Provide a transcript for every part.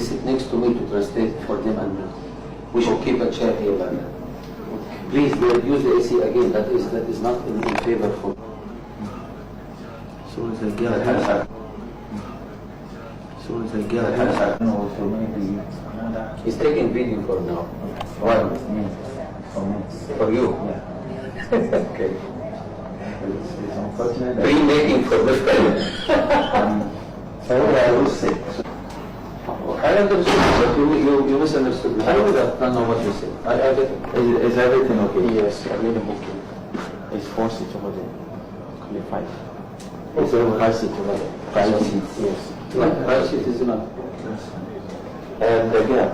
they sit next to me to translate for them, and we should keep a chair here. But please, they'll use the AC again. That is not in favor for. So it's a girl. So it's a girl. No, so maybe another. He's taking video for now. For me. For you? Yeah. Okay. It's unfortunate that Remaking for the film. I will say. I understood, but you misunderstood. I would have don't know what you said. I get it. Is everything okay? Yes, I made a booking. It's 4 seats over there. Only 5. It's 5 seats over there. 5 seats. Yes. 5 seats is enough. And again,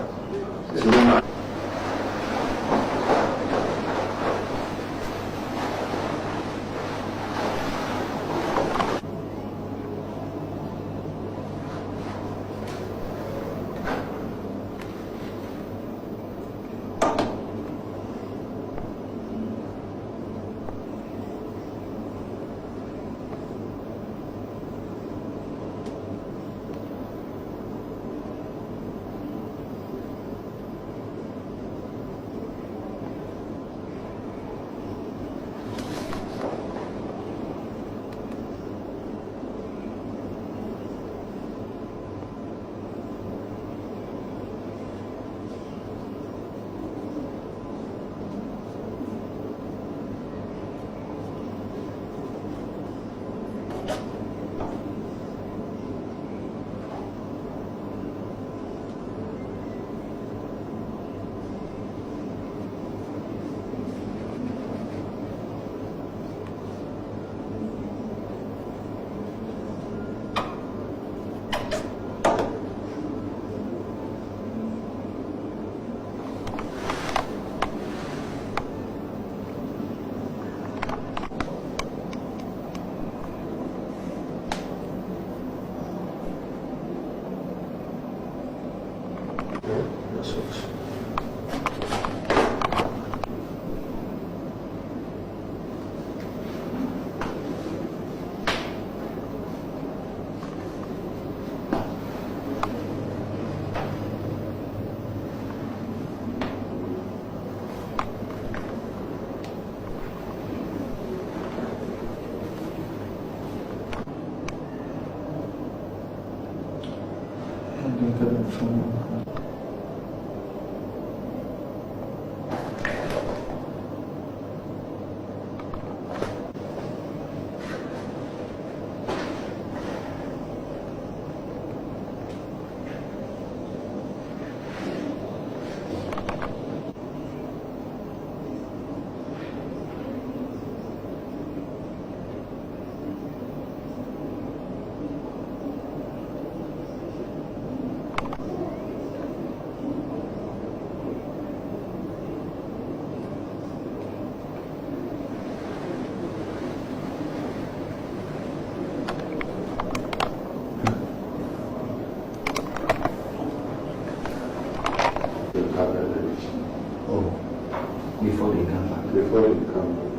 Before they come back. Before they come back.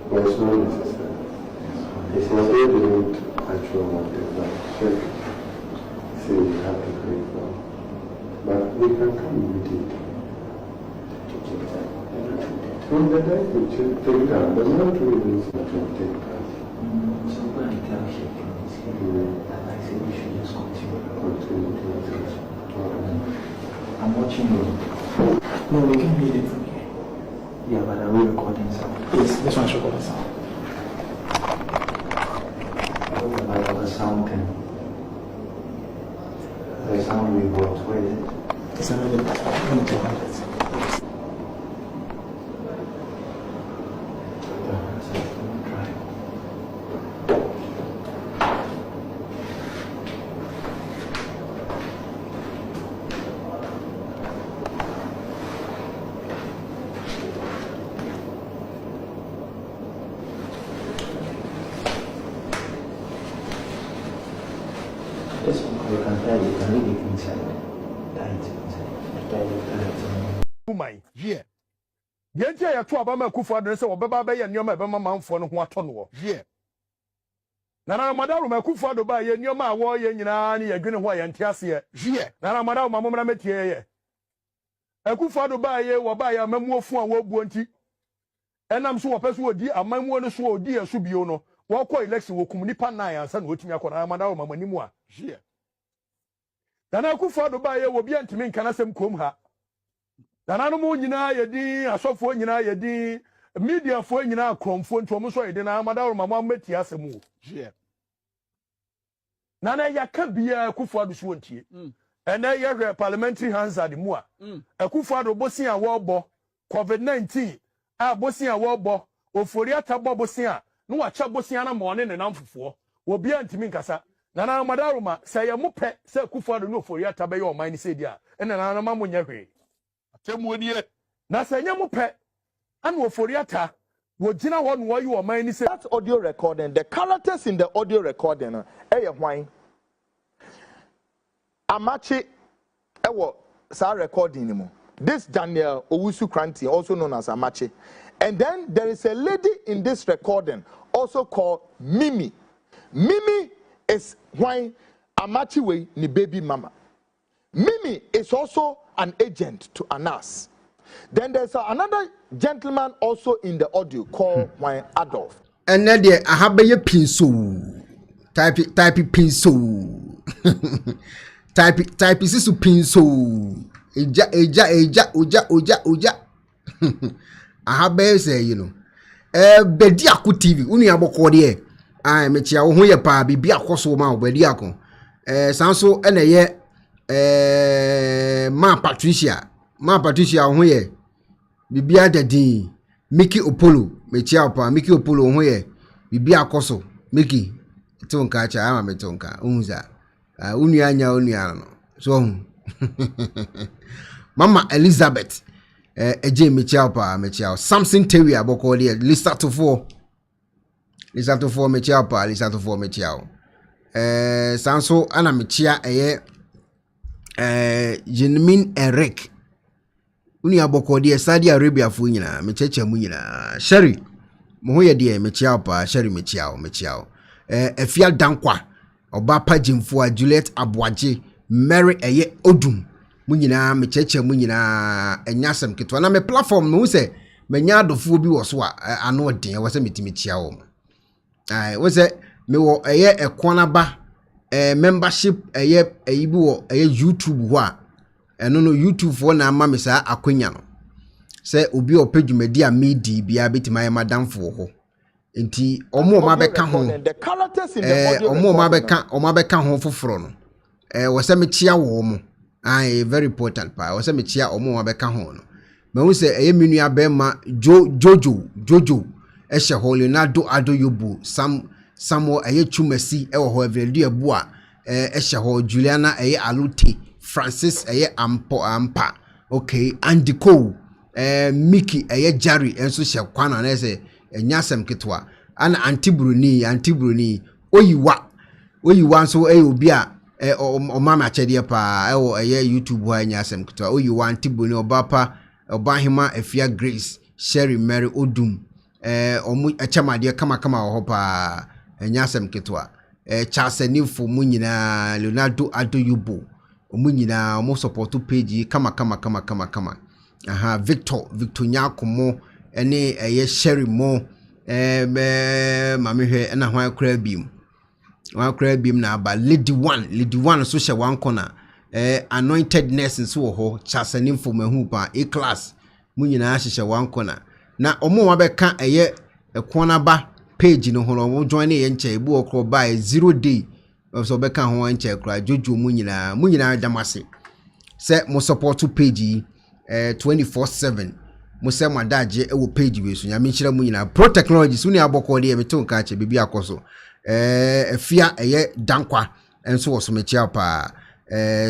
But it's not necessary. It's not able to actual whatever. Check. Say you have to pay for. But we can come with it. From the day we take time, there's not really much to take time. So when I tell you that I say we should just continue. I'm watching you. No, we can read it from here. Yeah, but are we recording sound? Yes, this one should go sound. What about the sound thing? The sound we brought, where is it? It's another 200. This one, you can try, you can read it inside. Woman, yeah. Yentia ya tu abama kufu adrese obeba be ye nyoma be mama mfo no ho ato no. Yeah. Nana Madam Akufo-Addo ba ye nyoma awo ye nyina ne ye dwene ho ye ntiase ye. Hie. Nana Madam mamomra metie ye. Akufo-Addo ba ye wo ba ya mamuofu a wo buo nti. Enam so wo pese wo di amanmuo no so odi asu bio no. Wo kọ election wo kum nipa 9 ansa na wotumi akọ na Madam mamanimu a. Hie. Nana Akufo-Addo ba ye wo bia ntimi nka nasem kom ha. Nana no mo nyina ye din asofo nyina ye din media fo nyina kromfo ntomo so ye din na Madam mamameti asemu. Hie. Nana yaka bia Akufo-Addo so ntie. Ena ye parliamentary hazard mu a. Akufo-Addo bosin a wo bo COVID-19 a bosin a wo bo ofori atabo bosin a no wa cha bosin na mo ne namfofo. Wo bia ntimi nkasa. Nana Madam say ye mo pe say Akufo-Addo no ofori atabe ye o man ni say dia. Ena nana mamu nya hwe. Atemuodie. Na say nya mo pe ana ofori ata wo gina ho no yi o man ni say that audio recording, the characters in the audio recording eh hwan Amachi ewo sa recording mo. This Daniel Owusu Kranti, also known as Amachi. And then there is a lady in this recording also called Mimi. Mimi is why Amachi way ni baby mama. Mimi is also an agent to Anas. Then there's another gentleman also in the audio called why Adolf. And then there I have a pinso. Type pinso. Type is pinso. Eja. I have bear say, you know. Bediako TV, uni aboko de. I mechia ho ye pa bibi akoso ma bediako. Sanso ene ye Ma Patricia ho ye. Bibi adadi Mickey Opolo mechia pa Mickey Opolo ho ye. Bibi akoso Mickey tonka cha ama metonka unza. Unu anya no. So Mama Elizabeth eje mechia Samson Terry aboko de lista to 4 mechia sanso ana mechia eye Jinmin Eric uni aboko de Saudi Arabia fu nyina mechecha mu nyina Sherry mo ye de mechia Sherry mechia Efia Dankwa Oba Pajimfo Juliet Abwaje Mary eye Odum mu nyina mechecha mu nyina enyasem ketwa na me platform no se menya adofo bi wo so a ano den wo se metimi chia wo wo se me wo eye Ekuonaba membership eye bi wo eye YouTube ho a eno no YouTube fo na ama me sa akwanya no se obi opedwumadi a medi bia betima ye madamfo ho enti omo ma beka ho omo beka ho foforo no wo se me chia wo mo very important pa wo se me chia omo ma beka ho no me wo se eye menu abema Jojo ehye ho Leonardo Adoyobu Samuel eye Chumasi ewo ho Revealed abu a ehye ho Juliana eye Alute Francis eye Ampa okay Andy Cole Mickey eye Jerry enso hye kwana na ese enyasem ketwa ana antibruni oyiwa nso eye obi a mama chede pa ewo eye YouTube ho enyasem ketwa oyiwa antibruni obapa obahima Efia Grace Sherry Mary Odum omu echamade kama ho pa enyasem ketwa chasenifo mu nyina Leonardo Adoyobo omu nyina omu support page kama aha Victor Nyakomo ene eye Sherry mo mame hwe na hwan kra bim na aba lady one so hye wan corner anointed nurse nso wo ho chasenifo mahu pa A class mu nyina hye wan corner na omo wa beka eye Ekuonaba page no ho no join ye nche ebu okro by 0 day so beka ho nche kra jojo mu nyina damase se mo support page 24/7 mo se madaje e wo page we so nyame chira mu nyina pro technology so ni aboko de e beton ka che bibi akoso efia eye dankwa enso wo so mechia pa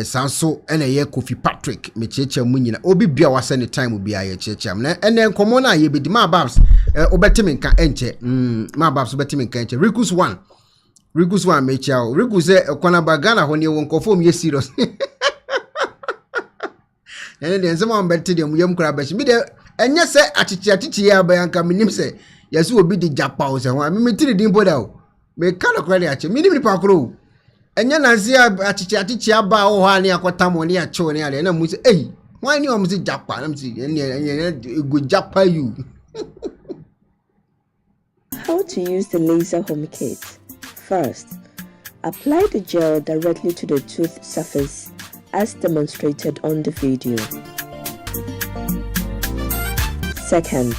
sanso ene ye Kofi Patrick mechecha mu nyina obi bia wase ne time bia ye checha na ene nkomo na ye bedi ma babs obetimi nka enche ma babs obetimi nka enche Rikus one mechia Rikus Ekuonaba Ghana ho ne won kofo ye serious ene de nsema on beti de mu yem kura bashi mi de enye se atichi ya ba yanka minim se yesu obi di Jakpa o se ho mi tiri din boda o me kana kwali ache mini mi pakro enya nansi achichi aba ho ha ne akota mo ne ache ne ale na mu se eh why ni o mu se Jakpa na mu se go Jakpa you. How to use the laser home kit. First, apply the gel directly to the tooth surface as demonstrated on the video. Second,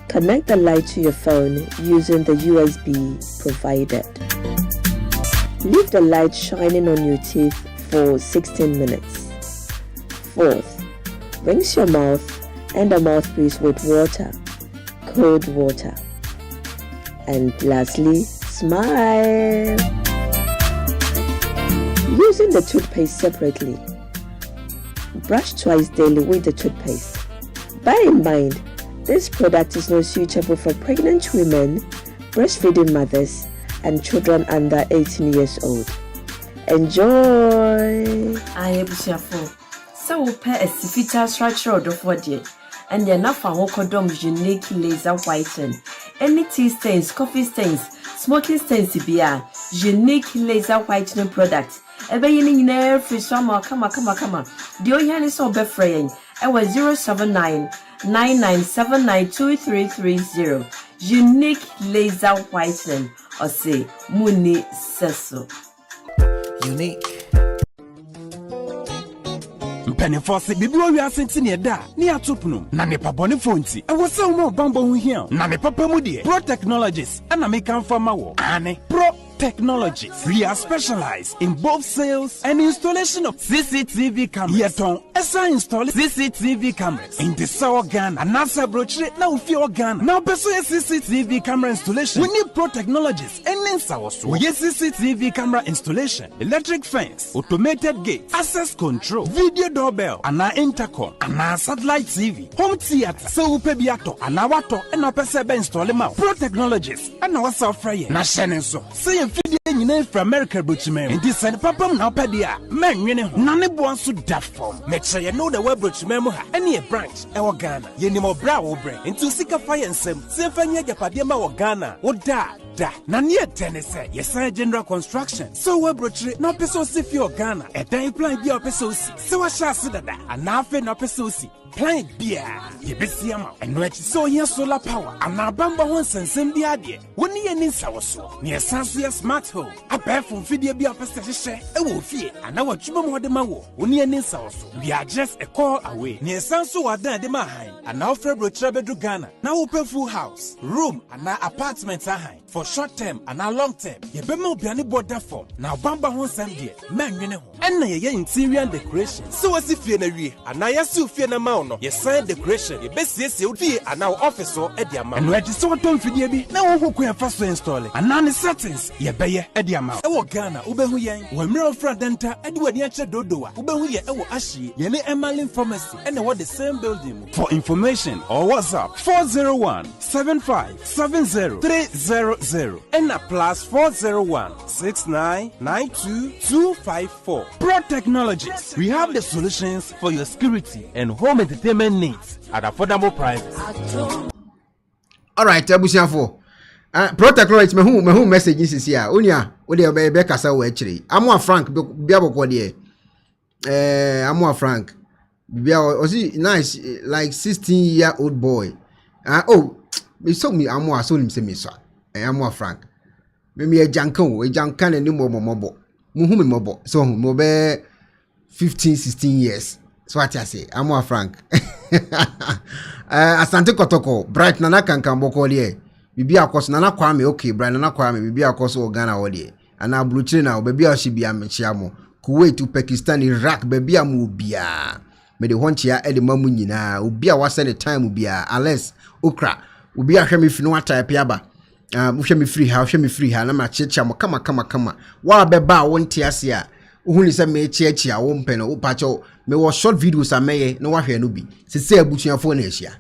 connect the light to your phone using the USB provided. Leave the light shining on your teeth for 16 minutes. Fourth, rinse your mouth and the mouthpiece with water, cold water. And lastly, smile. Using the toothpaste separately. Brush twice daily with the toothpaste. Bear in mind, this product is not suitable for pregnant women, breastfeeding mothers, and children under 18 years old. Enjoy! I am Shafo. So we pair a sifita structure of body, and the enough for Hokodom unique laser whiten. Any tea stains, coffee stains, smoking stains, beer, unique laser whitening product. Ebe yini nyina free summer kama. The oyan is so befraying. I was 079-9979-2330. Unique laser whitening. Or say Muni Seso. Unique. Pennyfor se bibi wo wiase ntine da ne atopnum na ne pabone fonti e wo se wo bambo hu hia na ne papa mu de Pro Technologies ana me kan fama wo ane Pro Technologies. We are specialized in both sales and installation of CCTV cameras. Yeton esa install CCTV cameras in the South Ghana and NASA brochure na ufi Ghana. Now peso CCTV camera installation. We need Pro Technologies and Ninsawaso. We CCTV camera installation, electric fence, automated gate, access control, video doorbell, ana intercom, ana satellite TV, home theater, so upebiato, ana wato, and na pese be install ma. Pro Technologies and our software na shenenso. Say video nyina from America brochimem. And this and papa na pedia. Men nwene ho. Na ne bo anso da form. Make sure you know the web brochimem ha. Any branch e wo Ghana. Ye ni mo bra wo bre. Into sika fire nsem. Se fanya Japade ma wo Ghana. Wo da. Na ne tenese. Yes general construction. So web brochire na peso si fi o Ghana. E dan plan bi o peso si. Se wa sha se dada. Ana afi na peso si. Plan bia ye besi ama eno achi so here solar power ana bamba ho nsensem bia de woni ye ni nsawoso ne esanso ye smart home abefo fidie bia pese hye e wo fie ana watwuma mo de ma wo woni ye ni nsawoso we are just a call away ne esanso wadan de ma han ana ofre brochire bedu Ghana na wo pe full house room ana apartment ahan for short term ana long term ye be ma obiane border form na bamba ho nsem de menwene ho enna ye interior decoration so wasi fie na wie ana yasi fie na ma no yes decoration ye besiese odie ana office o e dia ma no edi so to mfidie bi na wo hokun fa so install ana ne settings ye beye e dia ma e wo Ghana wo behu yen wo mre ofra denta e di wani a che dodowa wo behu ye e wo ahie ye ne Emalin pharmacy e na wo the same building. For information or WhatsApp 401-7570-300 and a +401-6992-254. Pro Technologies. We have the solutions for your security and home entertainment needs at affordable prices. All right, abusiafo. Pro Technologies me hu message is here. Onia, o de be kasa wo akire. Amo Frank bia bokọ de. Amo Frank bia o see nice like 16-year-old boy. Me so me amo so nim se me so. Amo Frank. Me jankan ni mobo. Mu hu me mobo. So mo be 15-16 years. So what I say, amo Frank. Asante Kotoko, Bright Nana Kankan Bokolier. Bibi akos Nana Kwame, okay, Bright Nana Kwame, Bibi akos Ghana Odie. And now Blue China, Baby Ashibia Mechiamo, Kuwait to Pakistan, Iraq, Baby Amubia. May the one chia Eddie Mamunina, Ubia was at the time Ubia, Ales, Ukra, Ubia Shemi Finuata Piaba. Shemi free how Shemi free Hanama Chichamo, come. Wa Beba won't tiasia. Uhuni se me chia wompeno upacho me wo short videos ameye no wahwe no bi se se abutuafo na ehia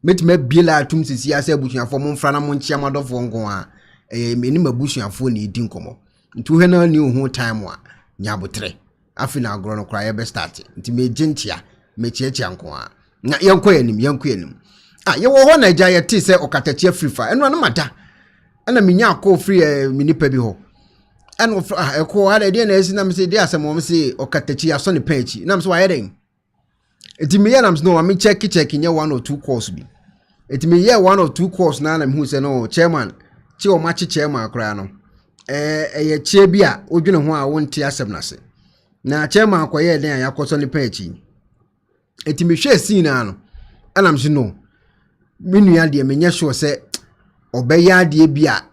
metime biela atum sisi ase abutuafo mo mfra na mo nchia madofo nko a me ni mabutuafo na edi nkomo ntu he na ni hu time a nyabotre afi na agro no kra ye be start nti me gentia me chiachia nko a na yenko yanim ye wo ho na gya ye ti se Okatakyei Afrifa eno na mada ana menya call free me nipa bi ho ana eko ada de na esi na me say dey asem mo say Okatakyei aso ne panchi na me so waye den eti me ya na me no me check nya 1 or 2 calls bi eti me ya 1 or 2 calls na me hu say no chairman chi o ma chi chairman akra no ye che bi a odwene ho a wonte asem na se na chairman akoye den ya koso ne panchi eti me hwe scene na no ana me so no me nua de me nya sure say obeya de bi a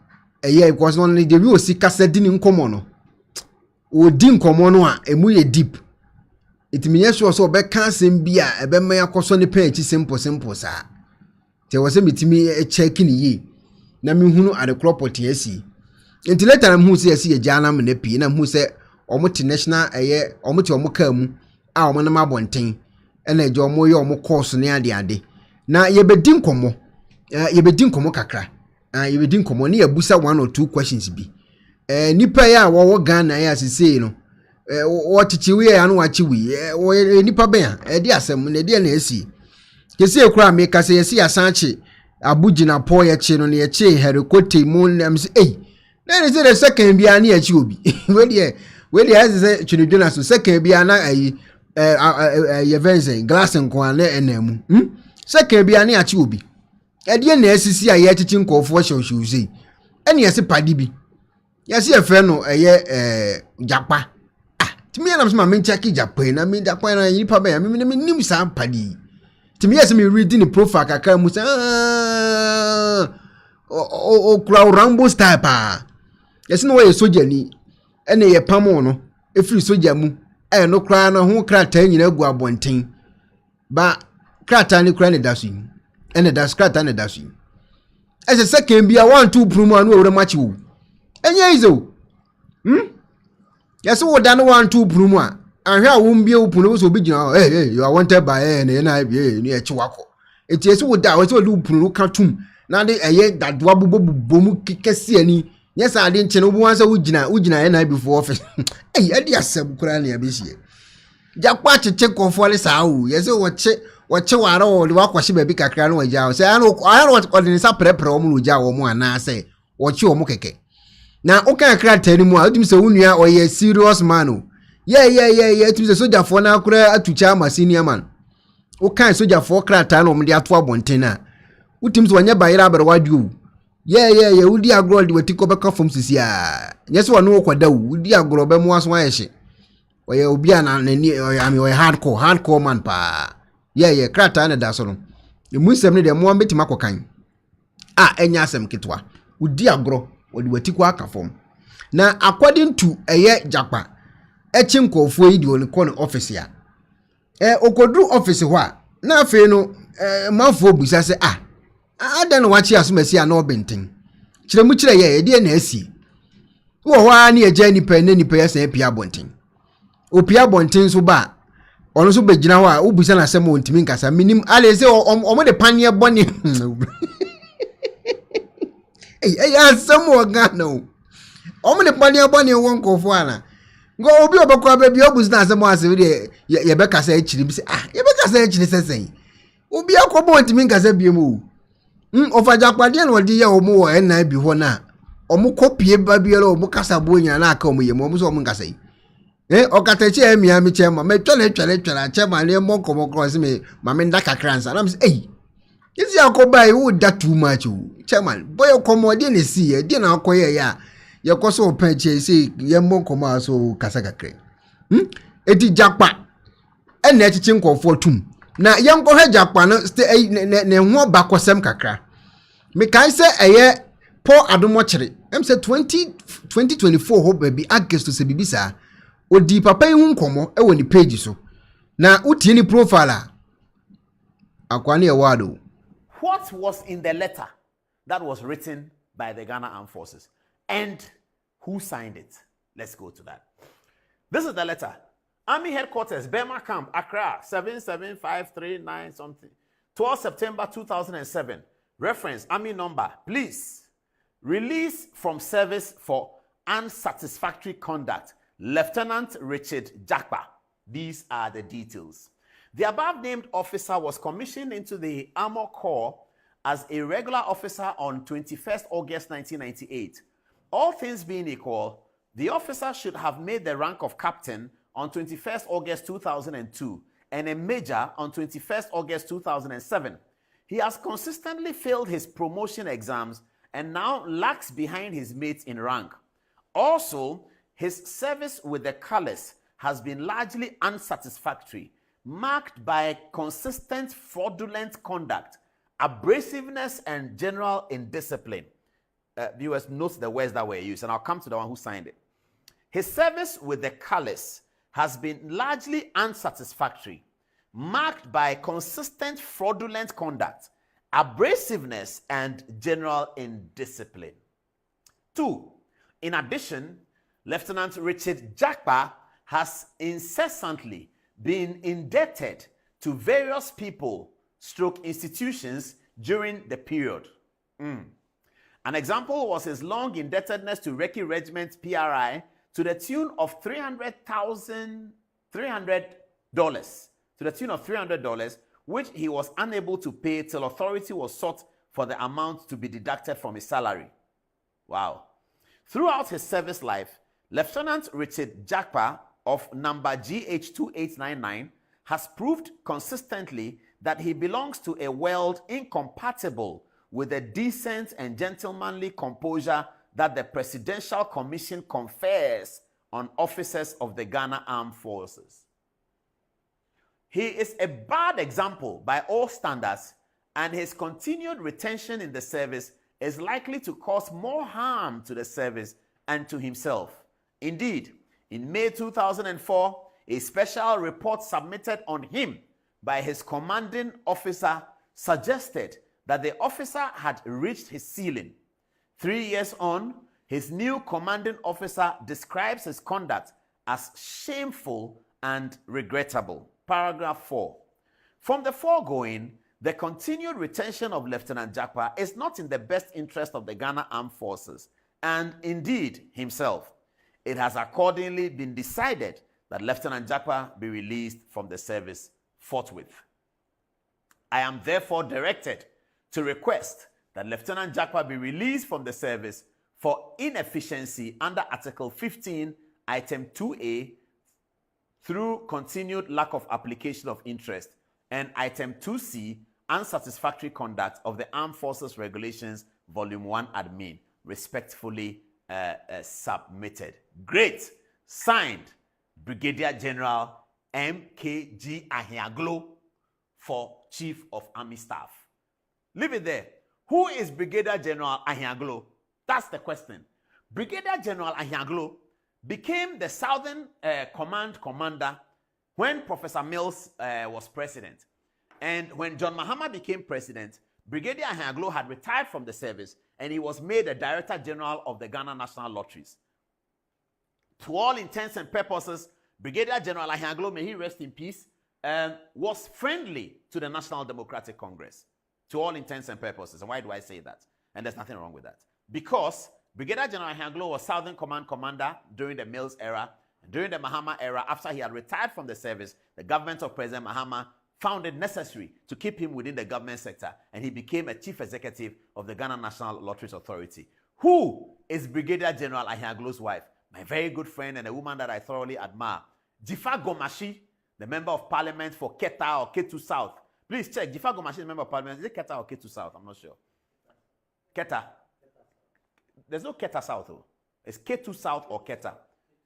because no dey we osi kasa di ni nkomo no o di nkomo no a emu ye deep itimi ye sure so obeka asem bi a ebe me akoso ne pan echi simple sa te wo se mitimi check ni yi na me hunu ade property asi enti later na hu se asi ye jana me na pi na hu se omuti national omuti omuka mu a omo na mabonten ena eje omo ye omo course ne ade na ye bedi nkomo kakra yebedi nkomo ne yabusa 1 or 2 questions bi nipa ya wo Ghana ya sesei no wo chichiwe ya no wachiwi wo nipa ben a de asem ne de na esi kesi ekura me kase yesi asanche abugina po ye chi no ne ye chi herikote mu nam se na ne se the second bia na ye chi obi we de as se chunuduna so second bia na ye venzen glass nko na enamu second bia na ya chi obi ede na asisi a ye chichi nkofo hwehwehwuzi ene yesi padi bi yesi efe no Jakpa timi ya na msema me check Jakpa na me Jakpa na yipa ba ya me nim sa padi timi yesi me read ni profile kakra mu sa o kura Rambo style pa yesi no ye soja ni ene ye pamo no efiri soja mu no kura no ho krata nyina gu abonten ba krata ni kura ne dasu ene da skrata ne dasu ese second bia 1 2 promo anu owre machi wo enye izo yeso wo da no 1 2 promo a ahwe a wo mbia wo puno so obigina you are wanted by na bia ni echi wako eti yeso wo da wo so lu puno ka tum na de dadwa bomu kekese ani yesa ade nche no bo ansa wo gina na before office ade asem kura na yabesie Jakpa cheche konfole sa wo yeso wache wara o de wakwashi baby kakra no waja o se ano odin sa prepare o mu waja o mu ana se wachi o mu keke na o kan kakra tani mu a odum se wunua o ye serious man o ye tum se soldier for na akura atucha ma senior man o kan soldier for krata na o mu de ato abonten na utim se wanya bayira abere wadu ye udi agro de watiko beka fom sisi a nyese wono kwada udi agro be mu aso ayehye o ye obi ana nani o hardcore man pa ye krata na da so no emusem ne de mo ambeti makokan enya asem ketwa udi agro odi watiko aka fom na according to Jakpa echinkofo yi di on ko no office ya okodru office ho a na afi no manfo busa se ada no wachi asomasi a na obenten kiremu kire ye de na asi wo ho a na eja nipa na nipa ya san pia bonten opia bonten so ba ono so begina ho a ubusa na sem ontimi nkasa minim ale se omo de panie boni asem wo Ghana omo de panie boni won kofo ana ngo obi obekwa ba bi obusa na asem asem de ye be kasa ekiri bi se ye be kasa ekiri sesen obi akobo ontimi nkasa biemu ofa Jakpa de no de ye omo wo na bi ho na omo kopie ba biara omo kasa bo nya na aka omo ye mo so omo nkasa yi Okatakyei emia mi chema me twele chema ne mo komo cross me ma me ndaka kransa na me say isi akobai wo da too much chema boy komo de ne si ye de na akoye ya ye koso panche say ye mo komo aso kasa kakre eti Jakpa ena echichi nkofo tum na ye nko ha Jakpa no ne ho ba kosem kakra me kan se eye Paul Adomochire em say 2024 ho baby August se bibisa odi papa yi nkomo e woni page so na utie ni profile akwane e wado. What was in the letter that was written by the Ghana Armed Forces and who signed it? Let's go to that. This is the letter. Army Headquarters, Burma Camp, Accra, 77539 something. 12 September 2007. Reference, Army number. Please, release from service for unsatisfactory conduct. Lieutenant Richard Jakpa. These are the details. The above named officer was commissioned into the Armor Corps as a regular officer on 21st August 1998. All things being equal, the officer should have made the rank of captain on 21st August 2002 and a major on 21st August 2007. He has consistently failed his promotion exams and now lags behind his mates in rank. Also, his service with the colors has been largely unsatisfactory, marked by consistent fraudulent conduct, abrasiveness, and general indiscipline. Viewers, note the words that were used, and I'll come to the one who signed it. His service with the colors has been largely unsatisfactory, marked by consistent fraudulent conduct, abrasiveness, and general indiscipline. 2. In addition, Lieutenant Richard Jakpa has incessantly been indebted to various people / institutions during the period. An example was his long indebtedness to Recce Regiment PRI to the tune of $300, which he was unable to pay till authority was sought for the amount to be deducted from his salary. Wow. Throughout his service life, Lieutenant Richard Jakpa of number GH2899 has proved consistently that he belongs to a world incompatible with the decent and gentlemanly composure that the Presidential Commission confers on officers of the Ghana Armed Forces. He is a bad example by all standards, and his continued retention in the service is likely to cause more harm to the service and to himself. Indeed, in May 2004, a special report submitted on him by his commanding officer suggested that the officer had reached his ceiling. 3 years on, his new commanding officer describes his conduct as shameful and regrettable. Paragraph 4. From the foregoing, the continued retention of Lieutenant Jakpa is not in the best interest of the Ghana Armed Forces and indeed himself. It has accordingly been decided that Lieutenant Jakpa be released from the service forthwith. I am therefore directed to request that Lieutenant Jakpa be released from the service for inefficiency under Article 15, Item 2A, through continued lack of application of interest, and Item 2C, unsatisfactory conduct of the Armed Forces Regulations, Volume 1 Admin, respectfully submitted. Great. Signed, Brigadier General M.K.G. Ahiaglo for Chief of Army Staff. Leave it there. Who is Brigadier General Ahiaglo? That's the question. Brigadier General Ahiaglo became the Southern Command Commander when Professor Mills was president. And when John Mahama became president, Brigadier Ahiaglo had retired from the service and he was made the Director General of the Ghana National Lotteries. To all intents and purposes, Brigadier General Ahiaglo, may he rest in peace, was friendly to the National Democratic Congress. To all intents and purposes. And why do I say that? And there's nothing wrong with that. Because Brigadier General Ahiaglo was Southern Command Commander during the Mills era. And during the Mahama era, after he had retired from the service, the government of President Mahama found it necessary to keep him within the government sector, and he became a chief executive of the Ghana National Lotteries Authority. Who is Brigadier General Ahiaglo's wife? My very good friend and a woman that I thoroughly admire, Jifa Gomashi, the member of parliament for Keta or Ketu South. Please check. Jifa Gomashi is the member of parliament. Is it Keta or Ketu South? I'm not sure. Keta. There's no Keta South, though. It's Ketu South or Keta.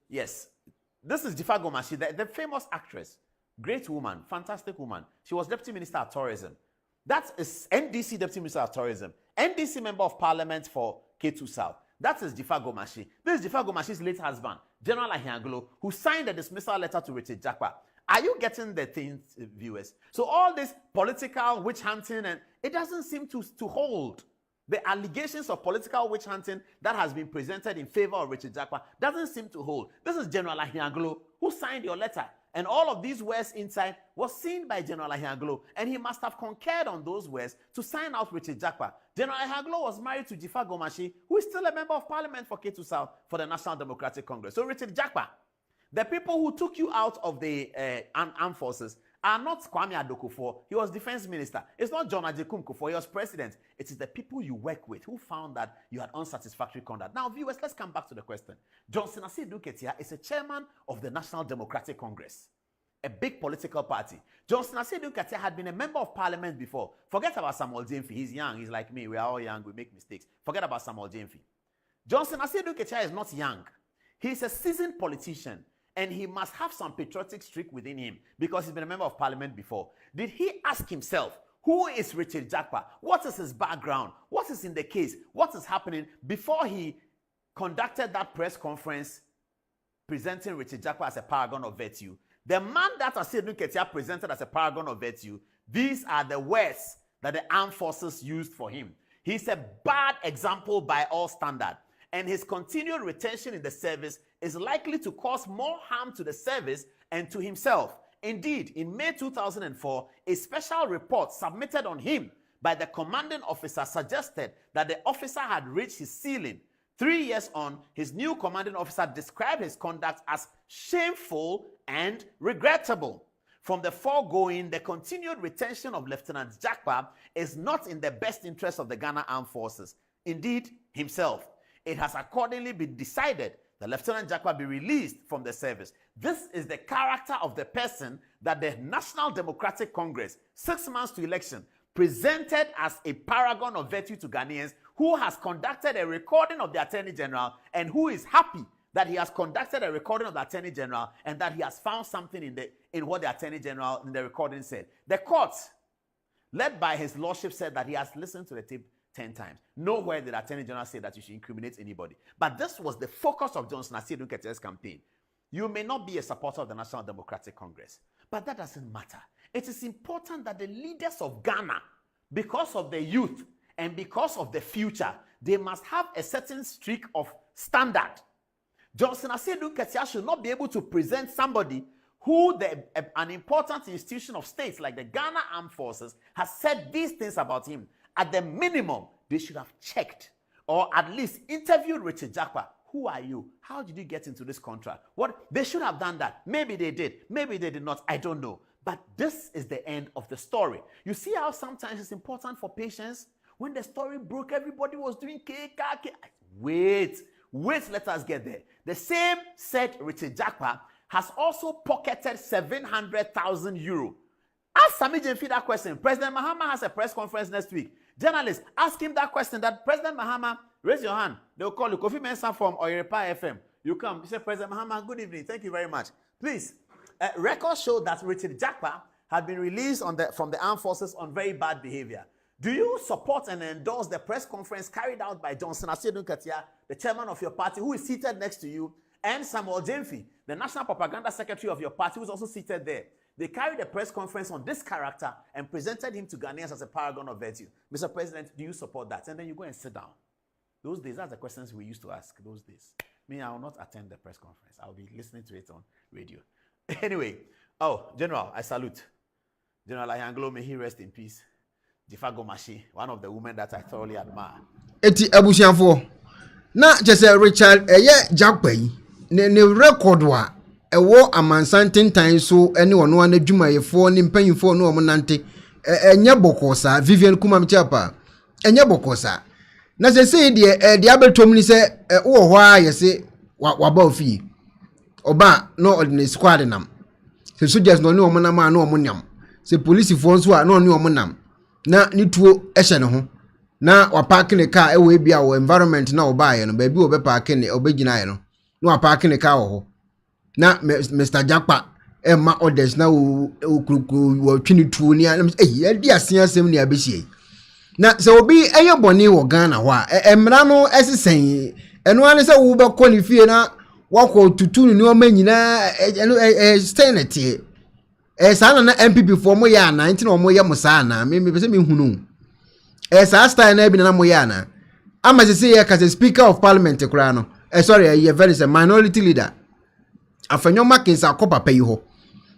Yes. This is Jifa Gomashi, the famous actress. Great woman, fantastic woman. She was Deputy Minister of Tourism. That is NDC Deputy Minister of Tourism. NDC Member of Parliament for Ketu South. That is Jifa Gomashi. This is Jifa Gomashi's late husband, General Ahiaglo, who signed the dismissal letter to Richard Jakpa. Are you getting the things, viewers? So all this political witch hunting, and it doesn't seem to hold. The allegations of political witch hunting that has been presented in favor of Richard Jakpa doesn't seem to hold. This is General Ahiaglo who signed your letter. And all of these words inside was seen by General Ahiaglo, and he must have concurred on those words to sign out Richard Jakpa. General Ahiaglo was married to Jifa Gomashi, who is still a member of parliament for Ketu South for the National Democratic Congress. So Richard Jakpa, the people who took you out of the armed forces are not Kwame Adokufo. He was defense minister. It's not John Ajekum Kufuor. He was president. It is the people you work with who found that you had unsatisfactory conduct. Now, viewers, let's come back to the question. Johnson Asiedu Ketia is a chairman of the National Democratic Congress, a big political party. Johnson Asiedu Ketia had been a member of parliament before. Forget about Samuel Jamefi. He's young. He's like me. We are all young. We make mistakes. Forget about Samuel Jamefi. Johnson Asiedu Ketia is not young. He's a seasoned politician, and he must have some patriotic streak within him because he's been a member of parliament before. Did he ask himself, who is Richard Jakpa? What is his background? What is in the case? What is happening before he conducted that press conference presenting Richard Jakpa as a paragon of virtue? The man that Asiedu Ketia presented as a paragon of virtue, these are the words that the armed forces used for him. He's a bad example by all standards. And his continued retention in the service is likely to cause more harm to the service and to himself. Indeed, in May 2004, a special report submitted on him by the commanding officer suggested that the officer had reached his ceiling. 3 years on, his new commanding officer described his conduct as shameful and regrettable. From the foregoing, the continued retention of Lieutenant Jakpa is not in the best interest of the Ghana Armed Forces, indeed himself. It has accordingly been decided that Lieutenant Jakpa be released from the service. This is the character of the person that the National Democratic Congress, 6 months to election, presented as a paragon of virtue to Ghanaians, who has conducted a recording of the Attorney General and who is happy that he has conducted a recording of the Attorney General and that he has found something in what the Attorney General in the recording said. The court, led by his lordship, said that he has listened to the tape 10 times. Nowhere did the Attorney General say that you should incriminate anybody. But this was the focus of Johnson Asiedu Ketia's campaign. You may not be a supporter of the National Democratic Congress, but that doesn't matter. It is important that the leaders of Ghana, because of the youth and because of the future, they must have a certain streak of standard. Johnson Asiedu Ketia should not be able to present somebody who an important institution of states like the Ghana Armed Forces has said these things about him. At the minimum, they should have checked or at least interviewed Richard Jakpa. Who are you? How did you get into this contract? What? They should have done that. Maybe they did. Maybe they did not. I don't know. But this is the end of the story. You see how sometimes it's important for patience? When the story broke, everybody was doing KKK. Wait, let us get there. The same said Richard Jakpa has also pocketed 700,000 euro. Ask Sami Jemfi that question. President Mahama has a press conference next week. Journalists, ask him that question. That President Mahama, raise your hand. They'll call you. Kofi Mensah from Oyerepa FM. You come. You say, President Mahama, good evening. Thank you very much. Please, records show that Richard Jakpa had been released from the armed forces on very bad behavior. Do you support and endorse the press conference carried out by Johnson Asiedu Ketia, the chairman of your party, who is seated next to you, and Samuel Jamefi, the national propaganda secretary of your party, who is also seated there? They carried a press conference on this character and presented him to Ghanaians as a paragon of virtue. Mr. President, do you support that? And then you go and sit down. Those days, that's the questions we used to ask those days. Me, I will not attend the press conference. I'll be listening to it on radio. Anyway, General, I salute. General Ayanglo, may he rest in peace. Jifago Mashi, one of the women that I thoroughly admire. Eti abusianfo. Na jese Richard Jakpa ne record wa ewo amansanten tan so ene wono an adwumayefo ne mpanyimfo no omonante enye bokosa Vivian Kumam Chapa enye bokosa na se de abetom ni se wo ho a yese waba ofi oba no ordinary squad nam se soldiers no ne omonam a no omonyam se police fo nso a no ne omonam na nituo ehye ne ho na wapark ne car ewe bia wo environment na obaye no ba bi wo be park ne obegina ye no na wapark ne car wo ho na Mr. Jakpa ma orders na wo twini tuo ni e di asem ni abehie na se obi eye boni wo Ghana ho a emra no esesen eno ane se wo be kɔ ni fie na wakɔ tutu ni o manyina stay na tie saa na MPP for mo ya na nti na mo ye mo saa na me se me hunu saa style na bi na mo ya na ama se ye ka speaker of parliament kura no sorry ye very say minority leader afanyo makins akopa pay ho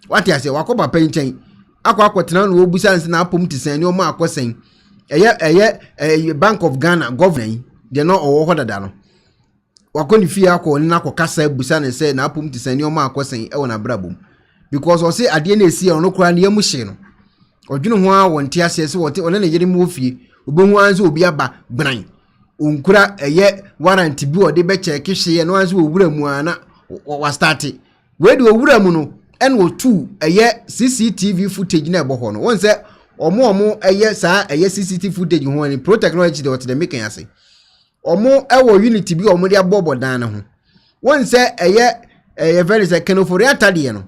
wati ase wakopa pay nchen akwatena no obusa nse na apom tisen ni o ma akosen eye Bank of Ghana governor de no owo ho dada no wakoni fie akọ ni na akọ kasa busa ne se na apom tisen ni o ma akosen e wona brabom because o say ade na esi ono kura na yamu hye no odwene ho a wonte asese wote one na yere mu ofie obehu anzo obi aba bran onkura eye warrant bi ode be check hye no anzo owura mu ana wa start we de owura mu no en otu eye CCTV footage na ebo ho no won say omo eye saa eye CCTV footage ho ni pro technology de what de make ase omo ewo unity bi omo de abobo dan na ho won say eye very second for atade no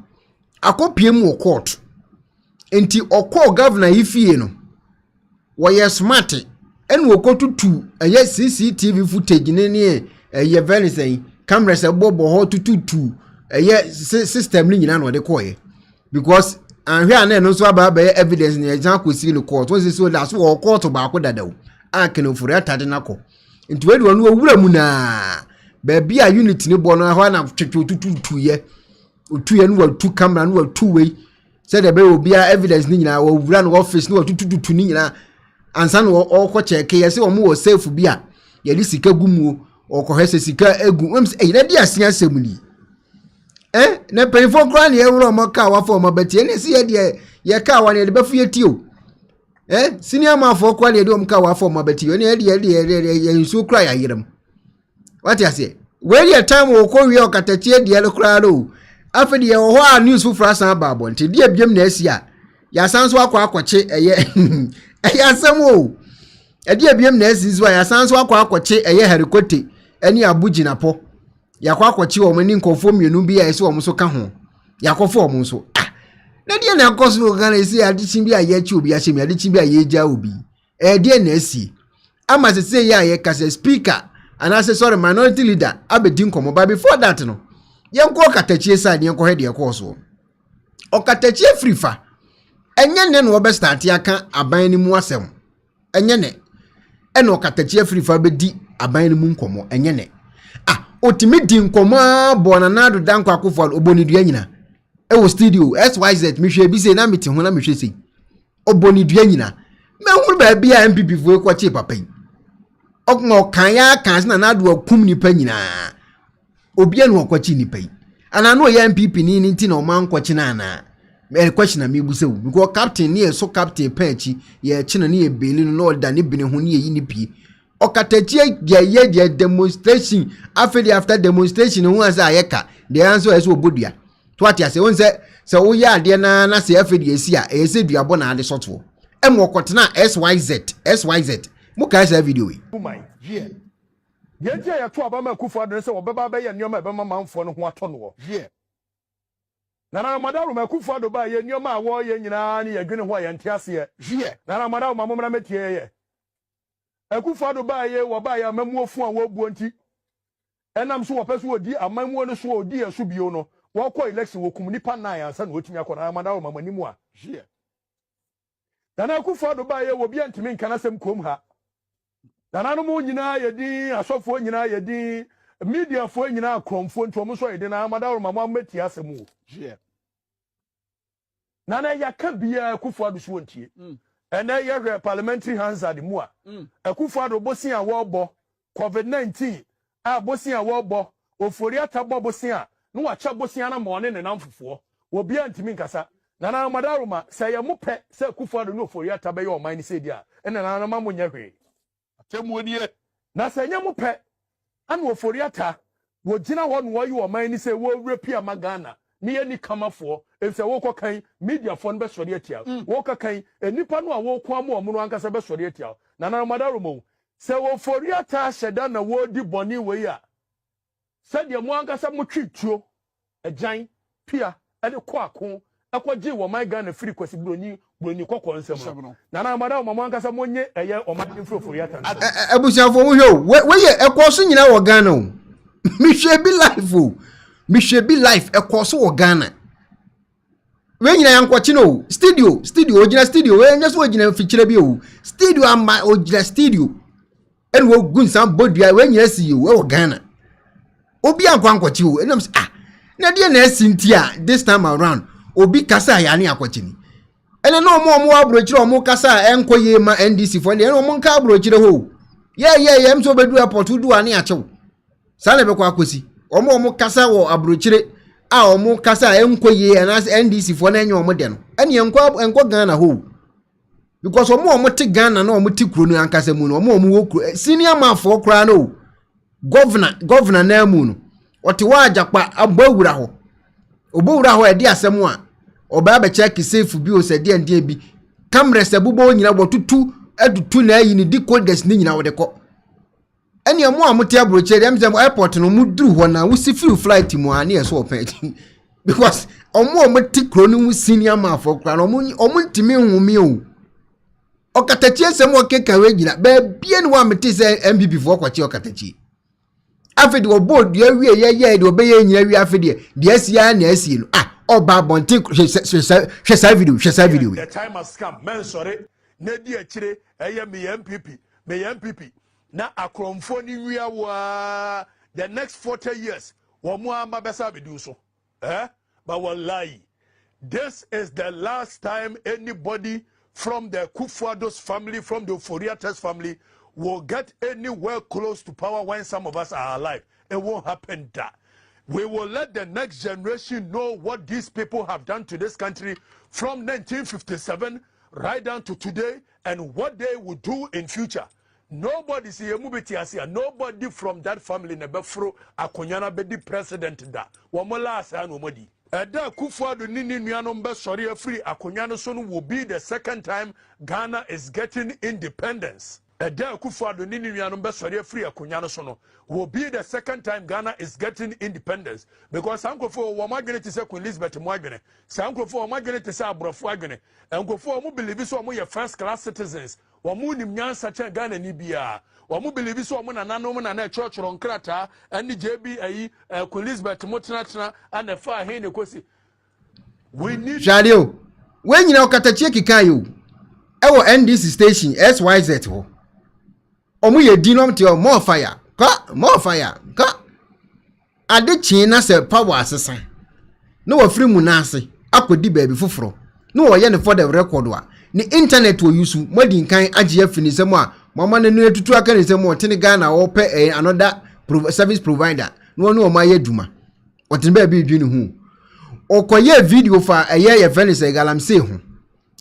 akopiem wo court enti okọ governor ifie no wo ye smart en wo kotutu eye CCTV footage ne eye very say cameras abobo ho tututu eye system ni nyina no de koye because anhwe ana no so aba be evidence ni ejan kosi no court won say so that so court ba ko dadaw aken for atade nako enti we de wonu owura mu na ba bia unit ni bo no ho na twetwe tututu ye otuye no watu camera no watu we said the be obia evidence ni nyina wo wura no office no watututu ni nyina ansa no okọ check ye se omo wo safe bia ye li sika gumu okohese sika egu wem se na dia sia semuni na pay for grand ye wuro mo ka wa for mo betie ne se ye de ye ka wa ne de be fie tio senior man for kwale de om ka wa for mo betie ne ye nsu kra ya yerem what you say where your time wo ko wi Okatakyei de le kra ro afedi ye ho a news for asan babo nti de abiem na asia ya sanso akwache eye asem o de abiem na asizo ya sanso akwache eye herikote eni abuginapo yakwache o mani nkofo mienu bi ya ese o mso ka ho yakofo o mso na de na akoso ga na esi adichin bi aye chi obi ahye mi adichin bi aye ja obi de na asi ama se ya ye kase speaker and assessor minority leader abedin komo ba before that no yenko Okatakyei side yenko he de ekoso Okatakyei Afrifa enye ne no be start aka aban ni mu asem enye ne eno Okatakyei Afrifa be di aban ni mu nkomo enye ne otimi di nkomo bona na do dan Kwaku for oboni dua nyina e wo studio SYZ mi hwe bi se na meti ho na mi hwe se oboni dua nyina me huru ba bia MPP fo ekwache papa yi okno kan ya kan na do akum nipa nyina obi anu okwachi nipa yi ana no ya MPP ni nti na o man kwachi na ana me question na me bu se wo because captain ni so captain panchi ye chi na ye beli no da ne bine ho ne yi ni pie Okatakyei ye demonstration after demonstration who answer ayeka the answer is obodua to what you say won say wo ya ade na say afedi esi a e se duabo na ade soto em okotena SYZ mu ka say video we ye je ya to abama kufo ade say obeba be ye nyoma be mamamfo no ho ato no ye na madaru makufo ado ba ye nyoma awo ye nyina ne ye dwene ho ye ntiase ye na madaru mamomra metie ye Ekuonaba ba ye wo ba ya mamu ofu a wo buo nti enam so wo peso odi amamu no so odi asu bio no wo kọ election wo kum nipa na ya ansa na otimi akọ na amada wo mamanimu a hie dana Ekuonaba ba ye wo bia ntimi nka na sem kom ha dana no mo nyina ye din asofo nyina ye din media fo nyina akromfo nto mo so ye din na amada wo mamameti asem wo hie nana ya ka bia Ekuonaba so ntie and then your parliamentary hands are the more. Ekuonaba bosia wobo COVID-19 bosia wobo oforia tabo bosia no wacha bosia na morning na namfufuo obi antimi nkasa na madaruma say ya mupe say Ekuonaba no oforia tabe yo man say dia ena na mamu nya hwe atemu nie na say nya mupe ana oforia ta wo gina ho no wo yi wo man say wo repia magana ni ani kamafo efse wo kokan media fo no be sori atia wo kokan enipa no a wo ko am omo no ankasa be sori atia na madaromo se wo fori ata sheda na wo di boni we ya se de mo ankasa mo twituo agyan pia e de kwako akwaje wo my Ghana free kwasi broni kokko nsem na madaromo mo ankasa mo nye eye o ma free fori ata abusiafo wo hwe we ye ekoso nyina wo Ghana o mi hwe bi live o mi shebi life ekoso wo Ghana we nyina yankwachi no studio ogina studio we nyeso ogina fichire bi o studio ama ogina studio en wo gun sam bodua we nyina si o wo Ghana obi ankwankwachi o enam na de na asintia this time around obi kasa ya ne akwachi ni ene no mo abrochire o mo kasa enkoye ma NDC fo ne no mo nka abrochire ho ye mso bedu airport du ane achew sale be kwa akosi omo kasa wo abrochire a omo kasa enko ye anas NDC fo na enye omo de no ene enko Ghana ho because omo te Ghana na omo te kuro no ankasa mu no omo wo kuro senior man fo kura no governor na mu no ote wa Jakpa abawura ho obawura ho e de asem a oba ba check safe bi o se de ande bi camera se bubo nyina botutu adutu na ayi ni decoders ni nyina wo de ko ene mo amote abroche dem sem airport no mu duru ho na wo si free flight mu ani e so open because omo ti kro no mu senior man for kra no omo ntimi humi o Okatakyei sem o keka we nyina ba bie ni wa mete se MPP for kwachi Okatakyei afedi wo board ya wie ye de obeye nyina wi afedi de asia na asi no oba bonte hwesa video The time has come men sorry na di akire eye me MPP na akromfo ni wia wa the next 40 years wo mo ama besa bedu so but wallahi this is the last time anybody from the Kufuado's family, from the Foriates family will get anywhere close to power when some of us are alive. It won't happen that. We will let the next generation know what these people have done to this country from 1957 right down to today and what they will do in future. Nobody nobody from that family nebefro akonyana bedi president da. Wamola asa no modi. Eda Kufuado nini nuanom be sori free akonyana so will be the second time Ghana is getting independence. Eda Kufuado nini nuanom be sori free akonyana so will be the second time Ghana is getting independence because sankofo wo magene to say Queen Elizabeth mo agene sankofo wo magene to say abrofo agene enkofo mo believe so mo ye first class citizens wo mu nim nyansa chen Ghana ni bia wo mu believe so mo nananom na na church ron krata ani JB ayi Queen Elizabeth mo tena and fa he ne kosi we need Shadio when you know Okatakyei kikan yo ewo NDC station SYZ ho omo ye dinom te more fire ka ade china se power asesa no wa free mu na ase akodi baby foforo no wo ye ne for the record wa ni internet wo use modin kan agye afinisem a mama ne no etutu aka ne sem o tene Ghana wo pe another service provider no no ma ye duma o tene baby dwi ne hu okoye video fa ye Venice galamse ho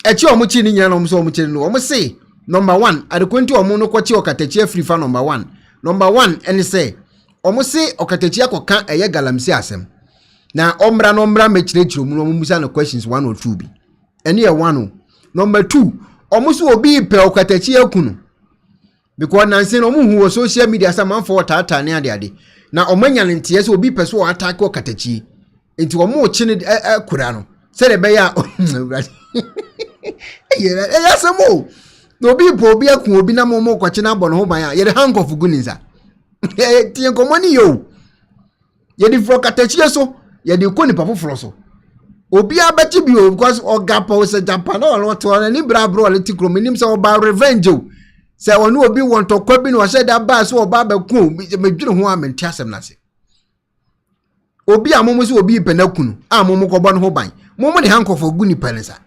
echi o mo chi ni nyina no so o mo chi no o mo say number 1 adekwenti o mo no kwachi Okatakyei Afrifa number 1 number 1 any say omo say Okatakyei akoka eye galamse asem na omra mechirechiro mu no musa no questions 1 or 2 bi ene ye 1 number 2 omo so obi pe Okatakyei akunu because nanse no mu hu social media sama for tata ne ade na omanya ne ntie so obi pe so attack Okatakyei enti omo chine akura no se de be ya ya samo no bi po obi akun obi na momo kwache na bono ho ban ya ye de hang of guninza tie komoni yo ye di for Okatakyei so ye di ko ni papo fro so obi abeti bi o because ogapa o se Japan no to ni bra bro le ti krom nim se oba revenge o se wonu obi won to kwa bi no se da ba so oba ba ku medwire ho amenti asem na se obi amomo se obi pe na kunu amomo ko bo no ho ban momo de hang of guni penisa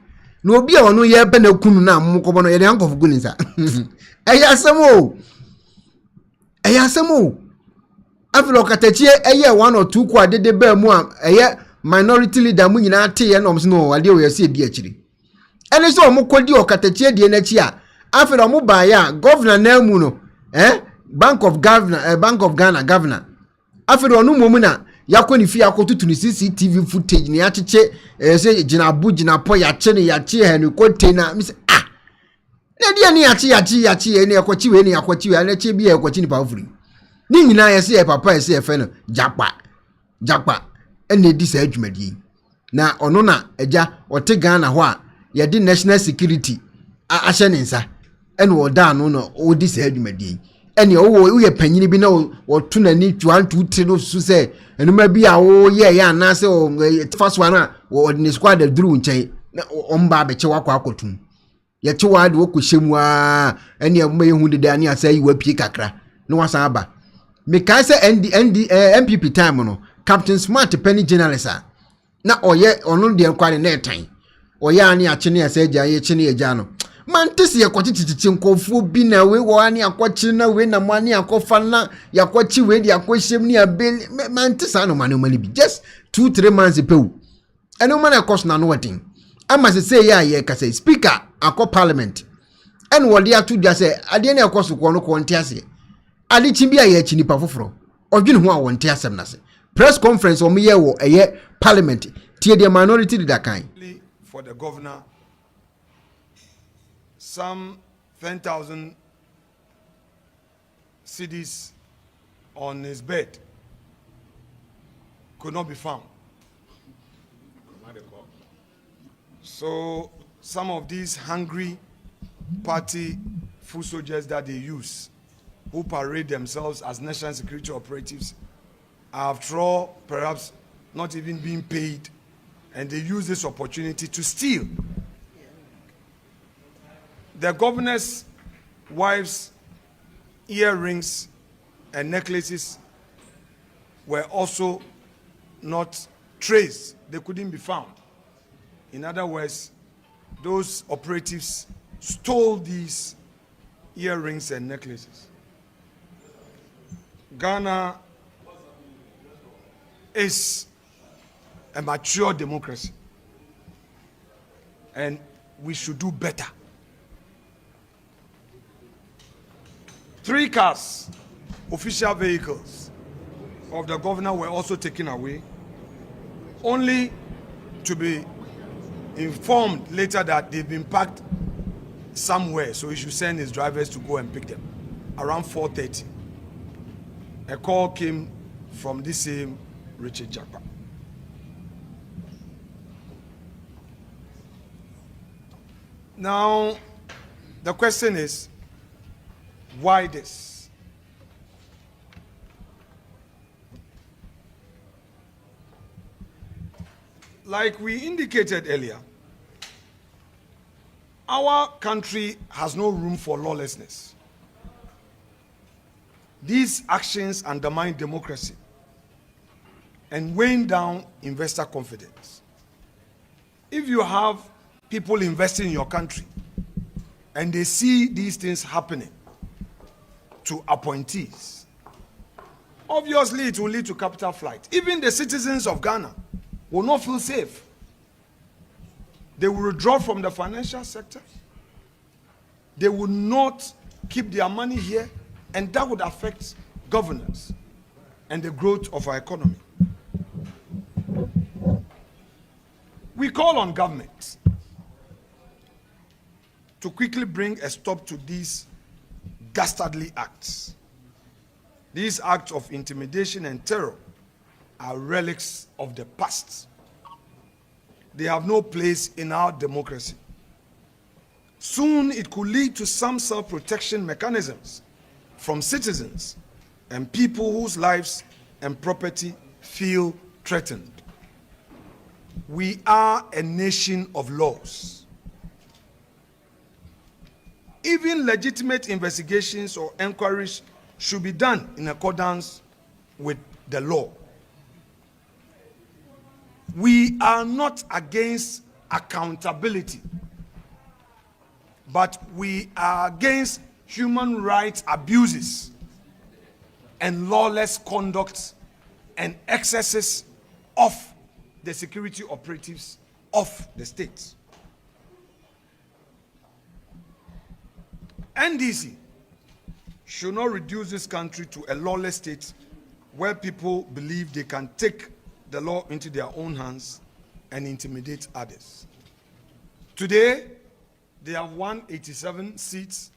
no obi a wono ye pe na kunu na amomo ko bo no ye de hang of guni sa eyasemo afilo Okatakyei eye 1 or 2 kwa dede ba mu a eye minority leader mu nyina te ye no no wade o yesi edi akiri ene so mo kodi Okatakyei de na chi a afilo mo ba ya governor na mu no Bank of Ghana governor afilo no mo mu na yakoni fi akotutu ni CCTV footage ni acheche se jina bu jina po ya che ne ya che he ni container mi se na dia ni yachi ene akwachi we ni akwachi we na che bi akwachi ni pa furi ni nyina ye se papa ye se fe no Jakpa ene di sa adwumadi na ono na eja ote Ghana ho a ye di national security a ahye ne nsa ene wo da no no o di sa adwumadi ene wo ye panyini bi na wo tu na ni 1 2 3 no su se enuma bi a wo ye ya na se o first one a wo ni squad the drew nchen o mba be che wakwa akotum ye che wa de wo kohyemu a ene amma ye hu de da ni asa yi wa pie kakra no wasan aba me kai se MPP time no Captain Smart penny journalist na oye onu de kware na etan oye ani ache ne asa agya ye che ne agya no mantisi ye kwachichichi nkofu bi na we wo ani akwachi na we na mo ani akofa na yakwachi we de akwahyem ni abel mantisa no mani bi just 2-3 months pew eno man cost na no wetin ama say ya ye ka say speaker akọ parliament en wo dia to dia say ade na ekoso ko no ko ntiase ade chi bia ye chi nipa foforo odwene ho a wo ntiasem na say press conference o me ye wo eye parliament tie the minority leader kan for the governor some 10,000 cedis on his bed could not be found. So some of these hungry party foot soldiers that they use, who parade themselves as national security operatives, after all, perhaps not even being paid, and they use this opportunity to steal. The governor's wife's earrings and necklaces were also not traced. They couldn't be found. In other words, those operatives stole these earrings and necklaces. Ghana is a mature democracy, and we should do better. 3 cars, official vehicles of the governor were also taken away, only to be informed later that they've been parked somewhere, so he should send his drivers to go and pick them. Around 4:30, a call came from this same Richard Jakpa. Now, the question is, why this? Like we indicated earlier, our country has no room for lawlessness. These actions undermine democracy and weighing down investor confidence. If you have people investing in your country and they see these things happening to appointees, obviously it will lead to capital flight. Even the citizens of Ghana will not feel safe. They will withdraw from the financial sector. They will not keep their money here, and that would affect governance and the growth of our economy. We call on government to quickly bring a stop to these dastardly acts. These acts of intimidation and terror are relics of the past. They have no place in our democracy. Soon it could lead to some self-protection mechanisms from citizens and people whose lives and property feel threatened. We are a nation of laws. Even legitimate investigations or inquiries should be done in accordance with the law. We are not against accountability, but we are against human rights abuses and lawless conduct and excesses of the security operatives of the state. NDC should not reduce this country to a lawless state where people believe they can take the law into their own hands and intimidate others. Today, they have 187 seats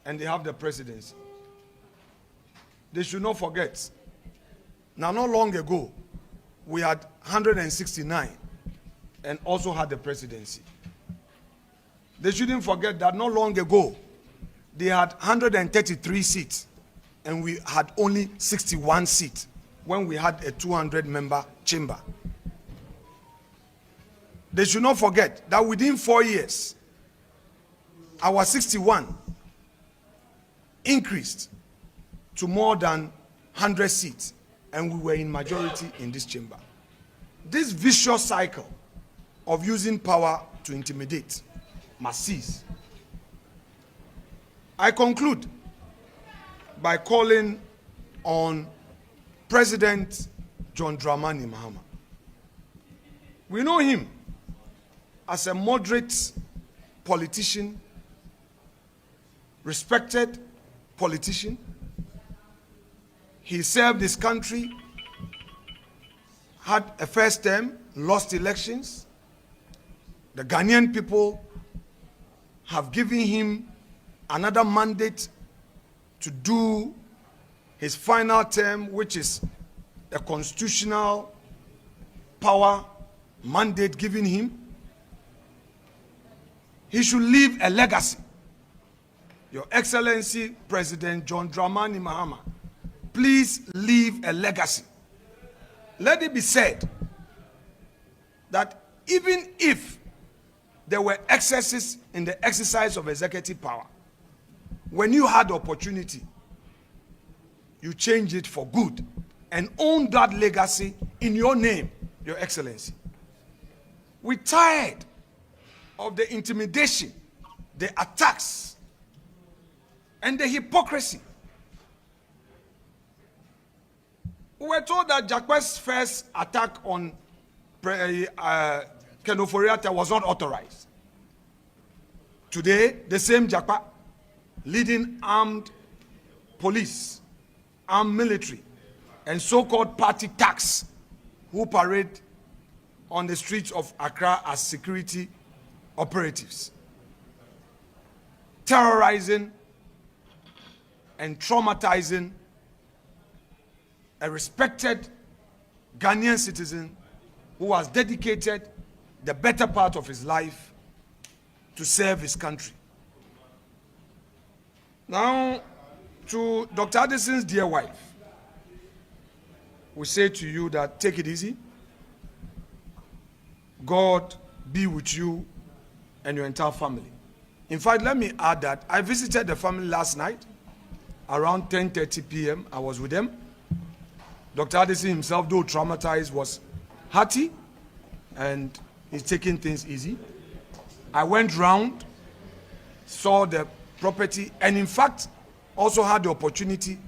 and they have the presidency. They should not forget. Now, not long ago, we had 169 and also had the presidency. They shouldn't forget that not long ago, they had 133 seats and we had only 61 seats when we had a 200-member chamber. They should not forget that within 4 years, our 61 increased to more than 100 seats, and we were in majority in this chamber. This vicious cycle of using power to intimidate must cease. I conclude by calling on President John Dramani Mahama We know him as a moderate politician, respected politician. He served his country, had a first term, lost elections. The Ghanaian people have given him another mandate to do his final term, which is a constitutional power mandate given him. He should leave a legacy. Your Excellency President John Dramani Mahama, please leave a legacy. Let it be said that even if there were excesses in the exercise of executive power, when you had the opportunity, you change it for good and own that legacy in your name, Your Excellency. We're tired of the intimidation, the attacks, and the hypocrisy. We were told that Jakpa's first attack on Kenoforiata was not authorized. Today, the same Jakpa, leading armed police, armed military, and so-called party thugs who parade on the streets of Accra as security operatives, terrorizing and traumatizing a respected Ghanaian citizen who has dedicated the better part of his life to serve his country. Now, to Dr. Addison's dear wife, we say to you that take it easy. God be with you and your entire family. In fact, let me add that I visited the family last night around 10:30 p.m. I was with them. Dr. Addison himself, though traumatized, was hearty and he's taking things easy. I went round, saw the property, and in fact, also had the opportunity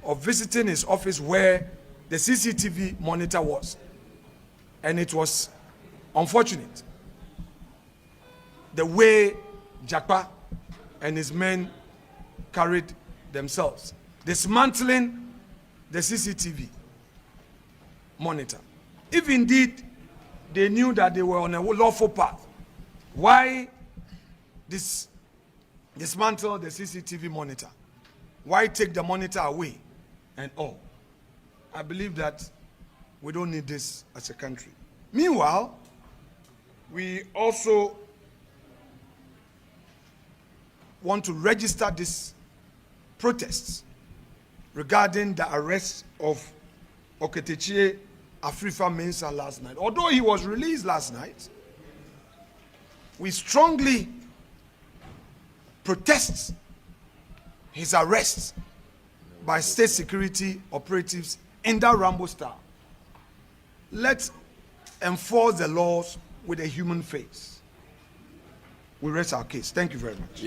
of visiting his office where the CCTV monitor was. And it was unfortunate the way Jakpa and his men carried themselves, dismantling the CCTV monitor. If indeed they knew that they were on a lawful path, why dismantle the CCTV monitor? Why take the monitor away and all? I believe that we don't need this as a country. Meanwhile, we also want to register these protests regarding the arrest of Okatakyei Afrifa last night. Although he was released last night, we strongly protest his arrest by state security operatives in that Rambo style. Let's enforce the laws with a human face. We rest our case. Thank you very much.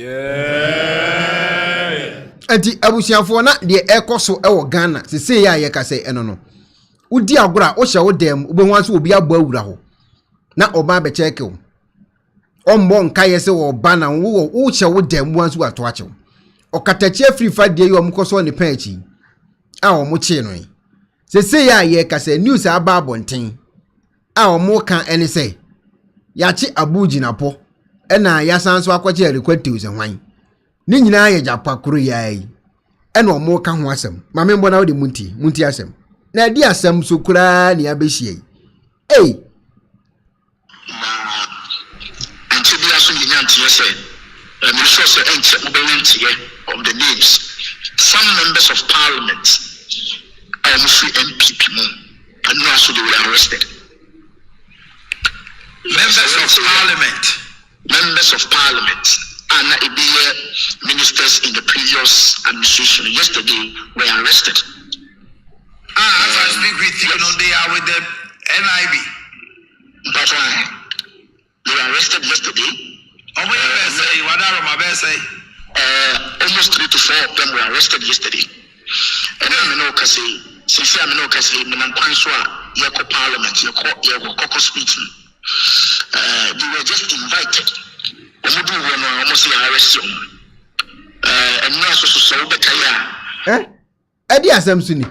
Enti abusiafo na de ekoso e wo Ghana se se ya ye ka se eno no. Udi agora o hye wo dem obehu aso obi abo awura ho. Na oba be cheke wo. Ombo nka ye se wo ba na wo hye wo dem wo aso ato ache wo. Okatakyei Afrifa de yo mkoso ne panchi. A wo mo che no. Se se ya ye ka se news aba abonten. A wo mo kan ene se ya chi abuji na po. Ena ya sanso akwache rekwati hwan. Ni nyina ye Jakpa kuru yayi. Ena omo ka ho asem. Ma me mbona wo de munti asem. Na di asem so kura ni abehie. Eh. Na anti bi aso nyinya ntie se me so se enche obentie of the names. Some members of parliament are free MPP mo and no so they were arrested. Members of parliament and ministers in the previous administration yesterday were arrested. As I speak with you, they are with the NIB. That's why they were arrested yesterday. Almost 3 to 4 of them were arrested yesterday. And I'm no kasi, since I'm no kasi, Minanquanswa, Yako Parliament, Yako speaking. They were just invited. Almost arrest you. And now so better. Eddie Asamsuni.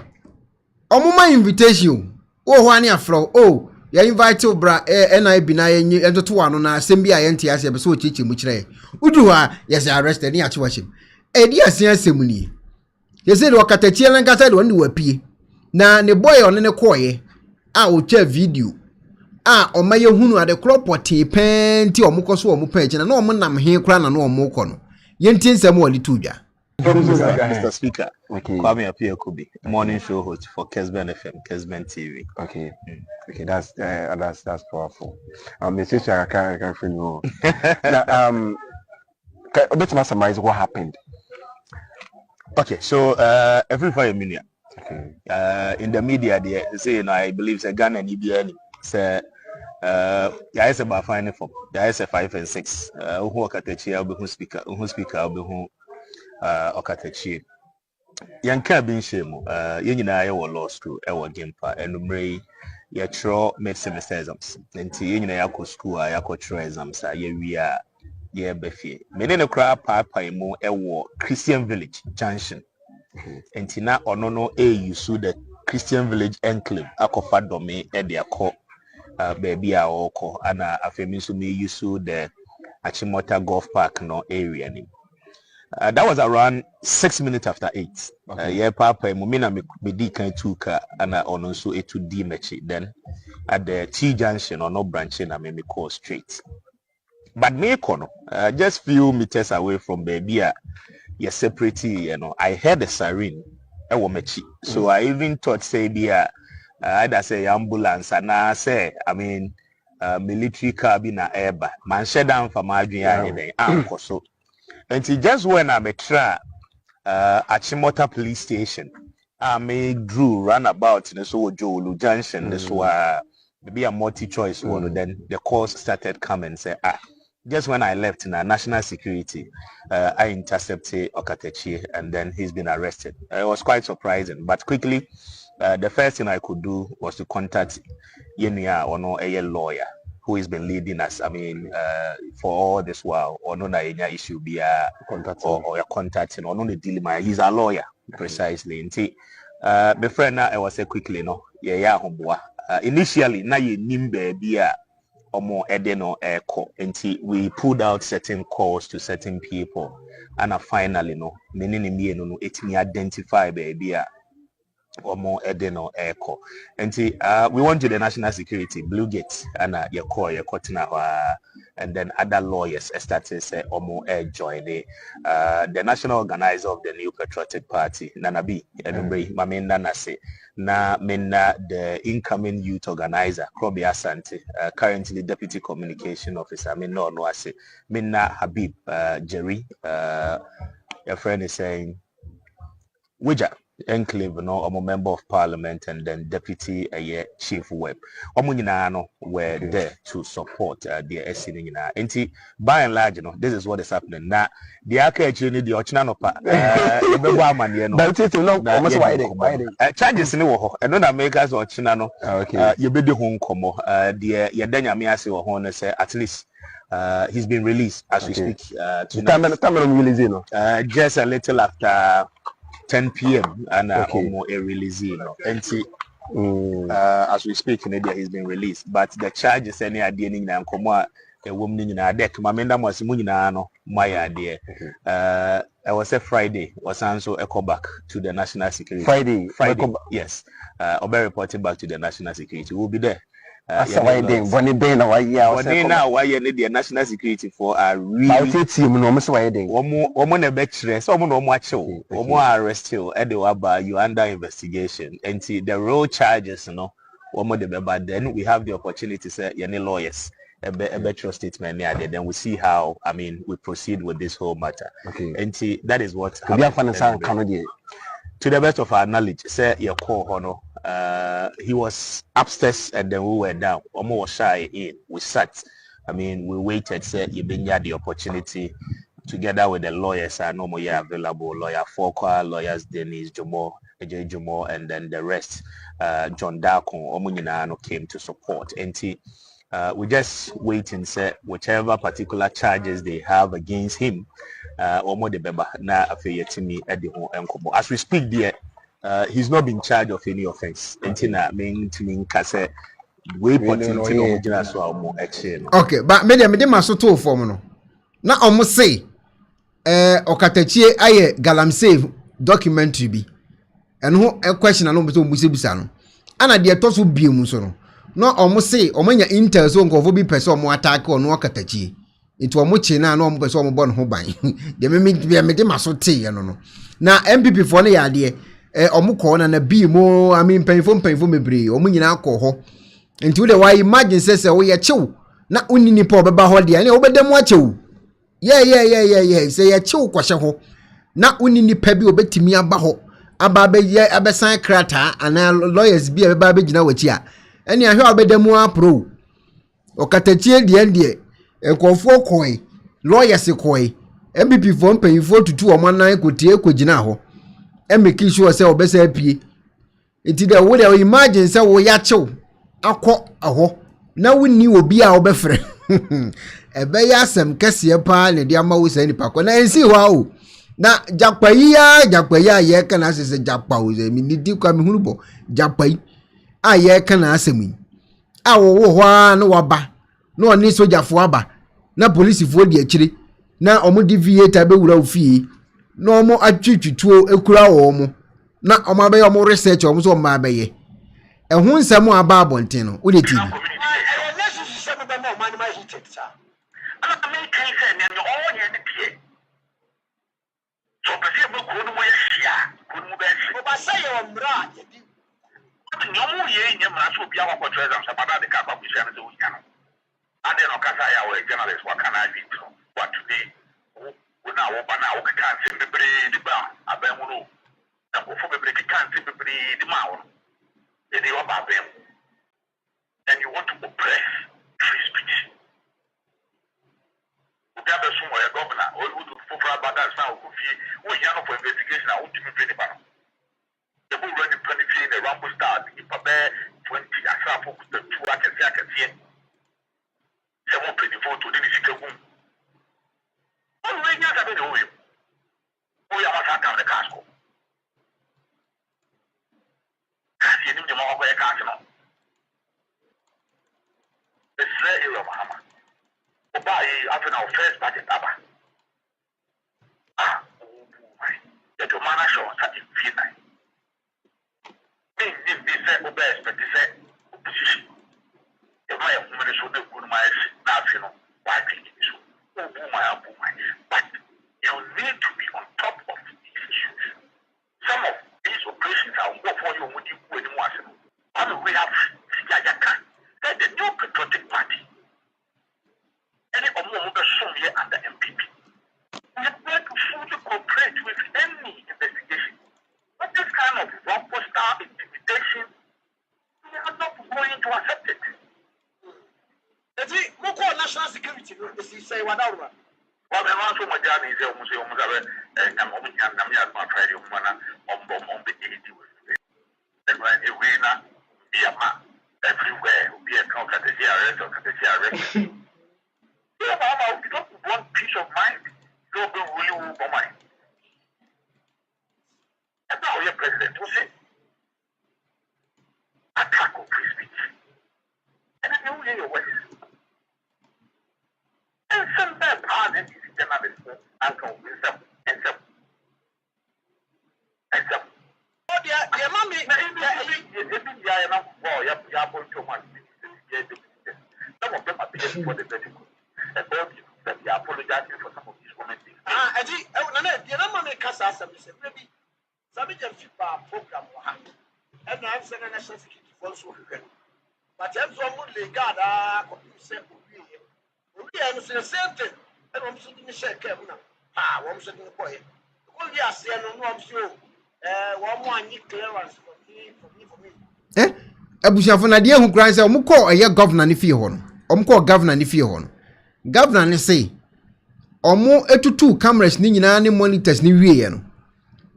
Omuma invitation. Oh, Wani Afro. Oh, you invite you, bra, NIB na yenye, and to one on a Sembia NTS episode teaching which day. Uduha, yes, arrested any actuation. Eddie Asamsuni. You said Okatakyei and Kata don't do a pee. Na ne boy on the koye. Uche video. O maye hunu ade kropoti penti o mukoso o mupage na no nam he kra na no moko no yenti nsem wali tudwa. Mr. Speaker, Kwame Appiah Kubi, morning show host for Kesben FM, Kesben TV. Okay, okay, that's powerful. Mr. Shaka, I can feel let's summarize what happened. Okay, so every 5 minutes, in the media, they say, I believe it's Ghana and EBN. Say, yeah, it's about finding for. Yeah, it's a 5 and 6. Who Okatakyei, who speaker, who Okatakyei. Yanka bin shemu. Yenina ya law school, ewa Jakpa, and umre ya tro mid-semester exams. Nti yenina ya ko school, ya ko tro exams. Ye befi. Menene kra papa imu ewa Christian Village Junction. Nti na onono you sue the Christian Village Enclave. Akofa dome ediako. Baby a oko ana afeminso me use the Achimota Golf Park no area ni. That was around 6 minutes after 8. Yeah, papa mumina me di kan tuka ana ono so etu di mechi. Then at the T junction or no branch na me call straight. But me kono just few meters away from baby you separate, you know. I heard the siren mechi. So I even thought say either say ambulance and I say military car be na eba man shut down for my dream so and just when I'm at Achimota police station I drew runabout in the so Jolu Junction this was maybe a multi-choice one then the calls started coming say just when I left in national security I intercepted Okatakyei and then he's been arrested. It was quite surprising but quickly the first thing I could do was to contact Yenuya or a lawyer who has been leading us. For all this while, or no issue be or contacting or no the dilemma. He's a lawyer precisely. The friend now I was say quickly initially na ye nimbe be or more edeno echo until we pulled out certain calls to certain people and finally meaning it me identify baby or more edeno echo and we went to the national security Blue Gate and your cotton and then other lawyers started say or more join the national organizer of the New Patriotic Party Nanabi and Mami Nana say na minna the incoming youth organizer Krobi Asante currently deputy communication officer no I say minna Habib Jerry your friend is saying Wija Enclave I'm a member of parliament and then deputy chief whip were there to support the SC and by and large this is what is happening now the actually the Ochinanopa charges in and then Americans or Chinano you be the home como the Yadanya Miasi or Horner say at least he's been released as we speak just a little after 10 p.m. and a release, and as we speak in India, he's been released. But the charge is any idea in a woman in a deck. Mamenda was Munino, my idea. I was a Friday, was also echo back to the national security. Friday, yes. I'll be reporting back to the national security. We'll be there. Why you need the national security for a really woman a better someone no much arrest you you under investigation and see the real charges but then we have the opportunity to say any lawyers a better statement then we see how we proceed with this whole matter and see that is what to the best of our knowledge say your call he was upstairs and then we were down almost shy in we sat we waited said you been had the opportunity together with the lawyers are normally available lawyer Fokwa lawyers Dennis Jomo and then the rest John Darko came to support and we just wait and say whichever particular charges they have against him, or more the beba na afeyetimi at the home. As we speak there, he's not been charged of any offense. Until mean kase we put into the original so more action. Okay, but me maso to form no. Na omo say Okatakyei aye galamsey documentary bi. Eno a question na no be so busebisa no. Ana de to so biemu so no. No omo say omanya intel so nkofo bi pese omo attack on Okatakyei. Into omo che na no omo pese omo bon ho ban. De me de maso te ye no. Na MPP for no ya de omo ko na bi mo I mean penfo mebre omo nyina akọ ho. Into the why imagine say we ye chew na unini po beba ho de na obedem a chew. Yeah. Say ye chew kwahye ho. Na unini pa bi obetimi aba ho. Aba ye abesan krata ana lawyers bi beba be gina wachi a. Eni ahwe obedem a pro. Okatakyei de enkofo koi lawyers koi MPP for mpanyifo tutu omanan kotie kogina ho. E make sure say obesa apie. Enti de wo de imagine say wo ya chew akọ aho na wonni obi a obefre. Ebe ya asem kese pa ne dia ma wo say nipa ko na ensi ho a o. Na Jakpa ya ye ka na sese Jakpa o ze mi nidi kwa mi hunu bo Jakpa yi a ye ka na asemi a wo ho a no waba na oni sojafo aba na police fo di akire na omo deviator be wura ofie na omo atwitwituo ekura wo mo na omo abaye omo research omo so omo abaye ehun nsem aba abonten no wo de ti so pese bu ko no mo yehia ko no be hia ba say o mra yedi nyomu ye nyamra so bia kwa treasure so bada de ka kwa kusia no so hia no ade no kasa ya we journalist wa kana bi no what today wo na wo ba na wo kan se bebre di ba aban mu no na ko fo bebre kan se bebre di ma wo e di wa ba bem and you want to oppress free speech. The other somewhere governor or who do for about that now could be we have for investigation out to be the the who run the penalty the Rambo start if a bear 20 as a focus the 2 I can see someone pretty photo didn't see room. Oh, we not have it away. We are not out of the castle. You know the more where castle. It's very Muhammad. Buy after our first budget aba. The man show that in Finland. This say obey expect say opposition. The my woman should do good my nothing. Why think it so? But you need to be on top of these issues. Some of these operations are what for you when you go in Washington. And we have Jakpa, the new patriotic party. Any of them will be under MPP. We are going to fully cooperate with any investigation. But this kind of one-poster intimidation, we are not going to accept it. We call national security. You say what over? Well, the last one, my job is a museum. I'm my friend, on the 80 with and when you win, be a man everywhere, be a Okatakyei Arrest or Okatakyei Arrest. You don't want peace of mind. You don't really want mind. That's how your president will say. Attack of free speech. And then you hear your voice. And sometimes pardon is journalist and some. Oh, dear, mommy, some of them are being for the vegetable. And they are apologizing for some of these comments. I think, the number may cast us maybe some of them program and I'm saying national security force. But I'm so good, God, we are the same thing. And I'm sitting in the share camp now. I'm sitting in the boy. Oh, yes, no, I'm sure. One more clearance for me. Abushafo na de hu kran se omko eye governor ni fie ho no omko governor ni fie ho no governor ni say omo etutu cameras ni nyina ni monitors ni wie no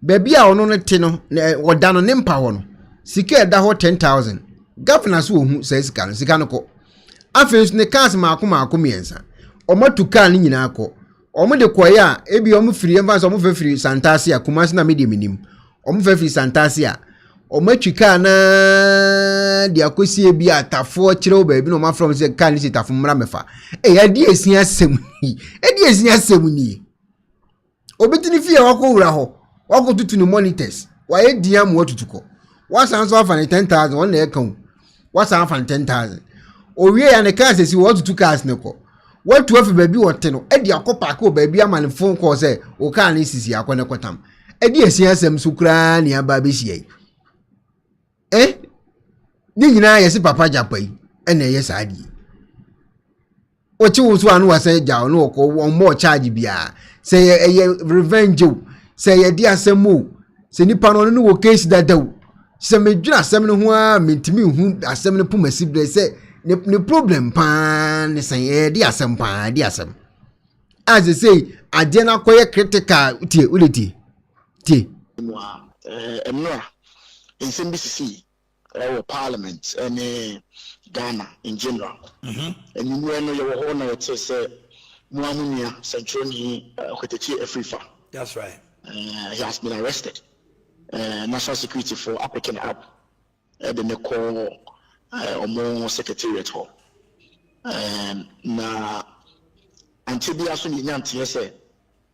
baby a ono no te no oda no ne mpa ho no sika eda ho 10,000 governor so hu say sika no ko afenso ne cars maako miensa omo tu car ni nyina akọ omo de koya ebi omo firi emfa omo firi Santase Kumasi na media minim omo firi Santase omo atwi car na de akosi ebi atafo kire o baabi no ma from say car ni sitafo mra mefa ya di esia asem ni obetini fie wako wura ho wako tutu ni monitors wa ye diam watutuko wasan so afa 10,000 won na e kan wasan afa 10,000 owie ya ne cars si watutu cars ne ko watu afi baabi wote no e di akopa ka o baabi amane phone call say o car ni sisi akọ ne kotam e di esia asem so kra ni aba be hie ni nyina yesi papa Jakpa yi e na ye saadi o chi wo so anu wase jaw no ko won more charge bia say ye revenge say ye di asem o say nipa no no wo case dadaw say medwira asem no ho a mentimi hu asem no pumasi bre say ne problem pa ne say ye di asem pa di asem as they say ade na koye critical tie uleti tie emnoa in BCC our parliament and Ghana in general and you know your whole na say Muamunia Centroni Okatakyei Afrifa. That's right. He has been arrested. National security for African App. The Neko Omo Secretariat Hall. Na until the Asun Yanti say,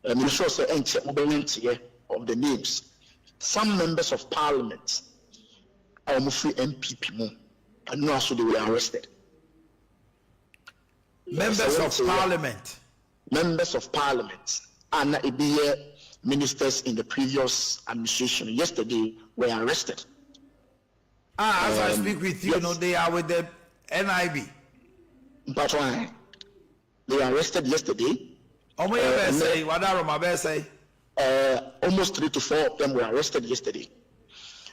Minister say of the names. Some members of parliament are free MPP and no also they were arrested. Members of parliament. Members of parliament and Ibiye ministers in the previous administration yesterday were arrested. As I speak with you, yes. You know, they are with the NIB. But why? They were arrested yesterday. Almost 3 to 4 of them were arrested yesterday.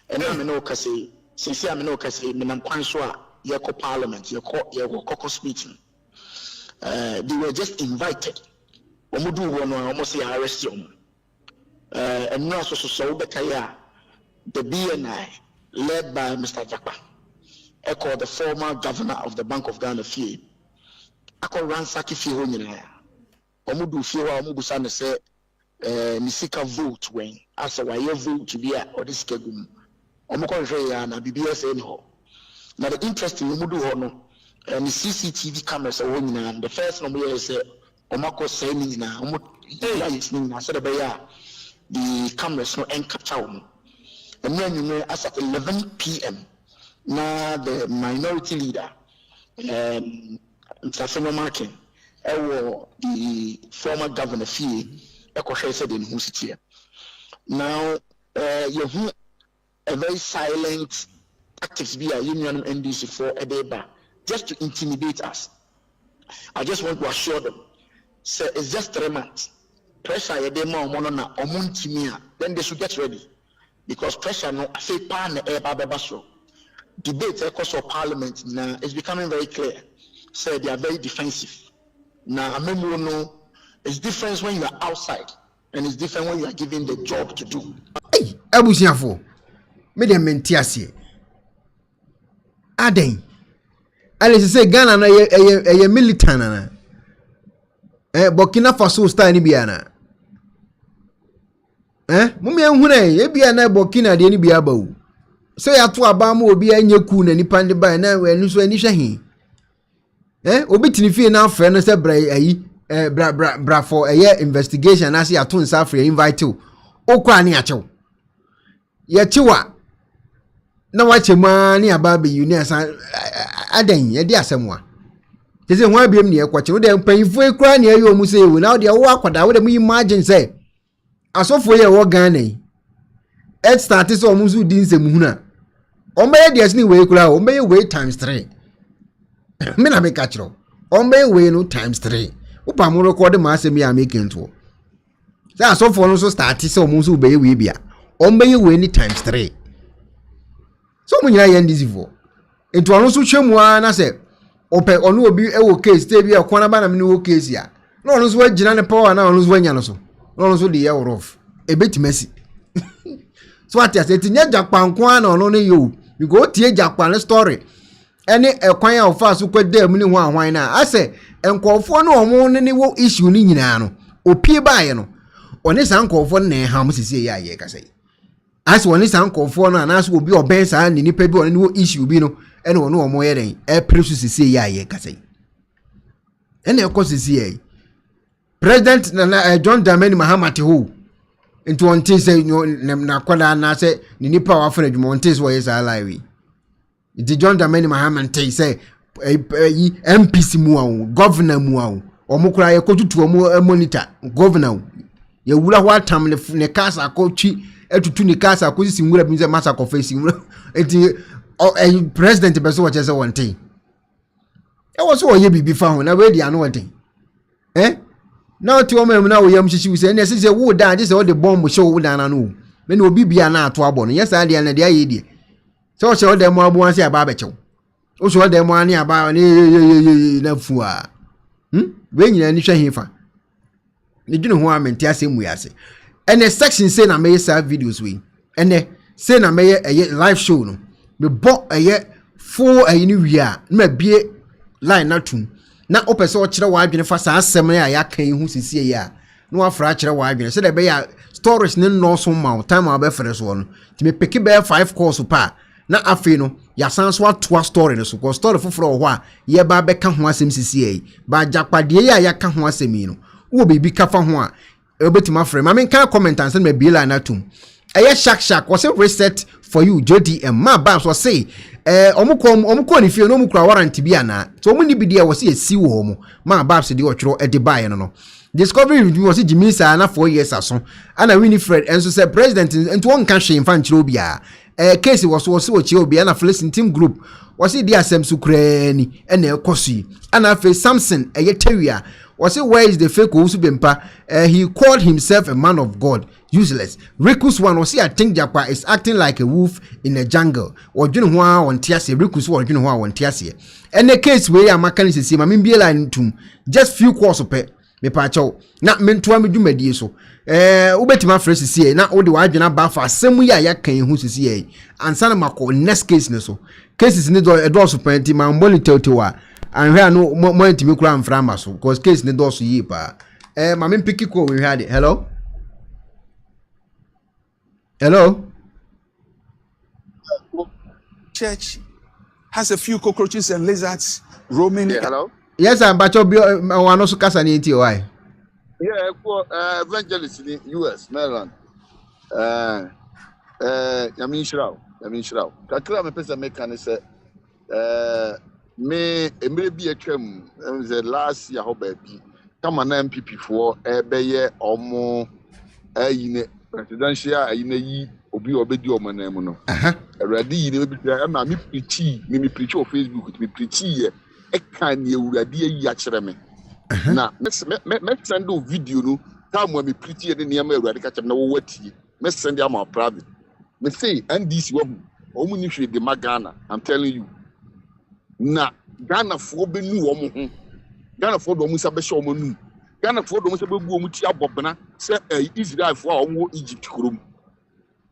And I know kasi since I know kasi Minankwanswa Yeko Parliament, Yeko caucus meeting. They were just invited. Omudu wono almost say arrest you. And now so Bekaya, the BNI led by Mr. Jakpa, Eko the former governor of the Bank of Ghana Fee. Ako ransaki fi ho nyina. Omudu fi wa omubu sana say nisika vote when as a why vote to be or this kegum. Omukon hwe ya na BBS en ho. Now the interesting omudu ho no and the CCTV cameras are winning and the first number is Omako saying now the cameras no and capture them. And then you know as at 11 p.m. now the minority leader Mr. Markin the former governor Fee said in who's here. Now you have a very silent tactics be a union NDC for a day just to intimidate us. I just want to assure them, so it's just 3 months. Pressure a day more na omuntimia, then they should get ready. Because pressure no affect pan the debate across parliament now is becoming very clear. So they are very defensive. Now I know it's different when you are outside and it's different when you are given the job to do. Hey, Abusiafo, me dem mentiasie. Aden. Alice say Ghana na ye militant na. Burkina Faso style ni bia na. Mummy ehunu e bia na Burkina de ni bia ba o. Say ato aba ma obi anyaku na nipa de ba na enu so ani hwe he. Obi tinifie na afre no say bra ayi bra for investigation na say ato nsa afre invite o. Okwa ani achew. Ye chewa na wache ma ni aba be uni asan adan ye di asemwa tese ho abiem ne ekwache wo de mpanfo ekura ne ayo mu say wo na wo de wo akwada wo de mu imagine say asofo ye wo Ghana yi et start so mu zu di nsem huna o meye de asni we ekura o meye we times 3 me na me ka kiro o meye we no times 3 wo pa mu record ma asem ya make nto say asofo no so start so mu zu be we bia o meye we ni times 3 so mu nyina ye ndizifo ento anu so twemu na se ope onu obi ewo case te bi Ekuonaba na me wo case ya na onu so agina ne power na onu so anya no so na onu so de ye rough ebetimasi so ati ase tinye Jakpa nko na onu ne yo you go tie Jakpa ne story ene ekwan a ofa so kweda mu ni ho ahwan na ase enkofo no omo ne wo issue ni nyina no opie baaye no one san nkofo na ha mo sisi ye aye ka sei ase one san nkofo no anaso obi oben sa ni nipa bi one ni wo issue bi no ene one omo ye den e presu sisi ye aye ka sei ene ekosisi ye President John Dramani Mahama te ho into on things say na kwada na say ni nipa wa fere dwuma on things wo yes alive it John Dramani Mahama te say MPC mu awu governor mu awu omukura ye kotutu omu monitor governor ye wura ho atam ne kasa akotwi etutu ne kasa akosi nwura bi se masa kofesi nwura eti president be so wo chese won ten e wo so ye bibi fa ho na we dia no won ten now ti o mem na wo yam hyihi se ne se wo da je se wo de bomb show wo da na no me no obi bia na ato abo no yes ade na de aye die se wo se wo de mo abo anse aba bechew o so wo de mo ani aba na fu a we nyina ni hwe hefa ni dwene ho amenti asemu yase ene section say na me sa videos we ene say na me live show no me bo full ni wi a na bie line na tum na opese o kire wa adwene fa sa asem ya ya kan hu sisi ya no afra kire wa adwene se de be ya stories ne no so ma time a be fere so no ti me pick be 5 calls pa na afi no ya san so ato story ne so ko story foforo ho a ye ba be ka ho asem sisi ya ba Jakpa de ya ka ho asem yi no wo bebi ka fa ho a e betima frame ma men kan comment and send me be line na tum eye shak was reset for you JDM ma ba so say omukọ ni fie no omukura warrant bi ana so omuni bi dia was esi wo mo ma ba so de otworo e de bae no discovery review was Dismissal na 4 years aso ana Winifred enso say president ento won kan hwe mfa nkyere obi a case was wo che obi ana Felicity team group was di asem su krani ena ekosi ana fe Samson Tewia was where is the fake Owusu Bempa he called himself a man of God useless Rikus one was I think Jakpa is acting like a wolf in a jungle or dwene ho a won tiase Rikus one dwene ho a won tiase and the case where am kan sisi ma membiela ntum just few calls pe me pa chaw na mentoa medwumadi so ubetima fresh sisi na wo de wa adwena ba fa asem ya kan hu sisi ansa na mako next case ne so cases ne do so penti ma monitor tewa and no mo intimi kura mfra maso because case ne do so yi pa ma me piki ko we had it hello church has a few cockroaches and lizards roaming. Yeah, hello. Yes, I'm but you want to kasa ni nti why? Yeah, evangelist in US, Maryland. Yamin Shrao. Kakra me pesa me kan say me emre bi atwam the last year ho ba bi kama na MPP for ebeye omo ayine presidential ayine yi obi obedi omo na mu no awrade yi ne bi na me preach on Facebook me preach ye e kan ye awrade yi a kire me na me send o video no time me preach ye ne ma awrade ka kire na wo wati me send am private me say NDC wo omo ni hwe de magana I'm telling you na Ghana for be nu wo mo ho Ghana for do mo sa be show mo nu Ghana for do mo sa be bu o mu ti abobena say Israel for a wo Egypt krom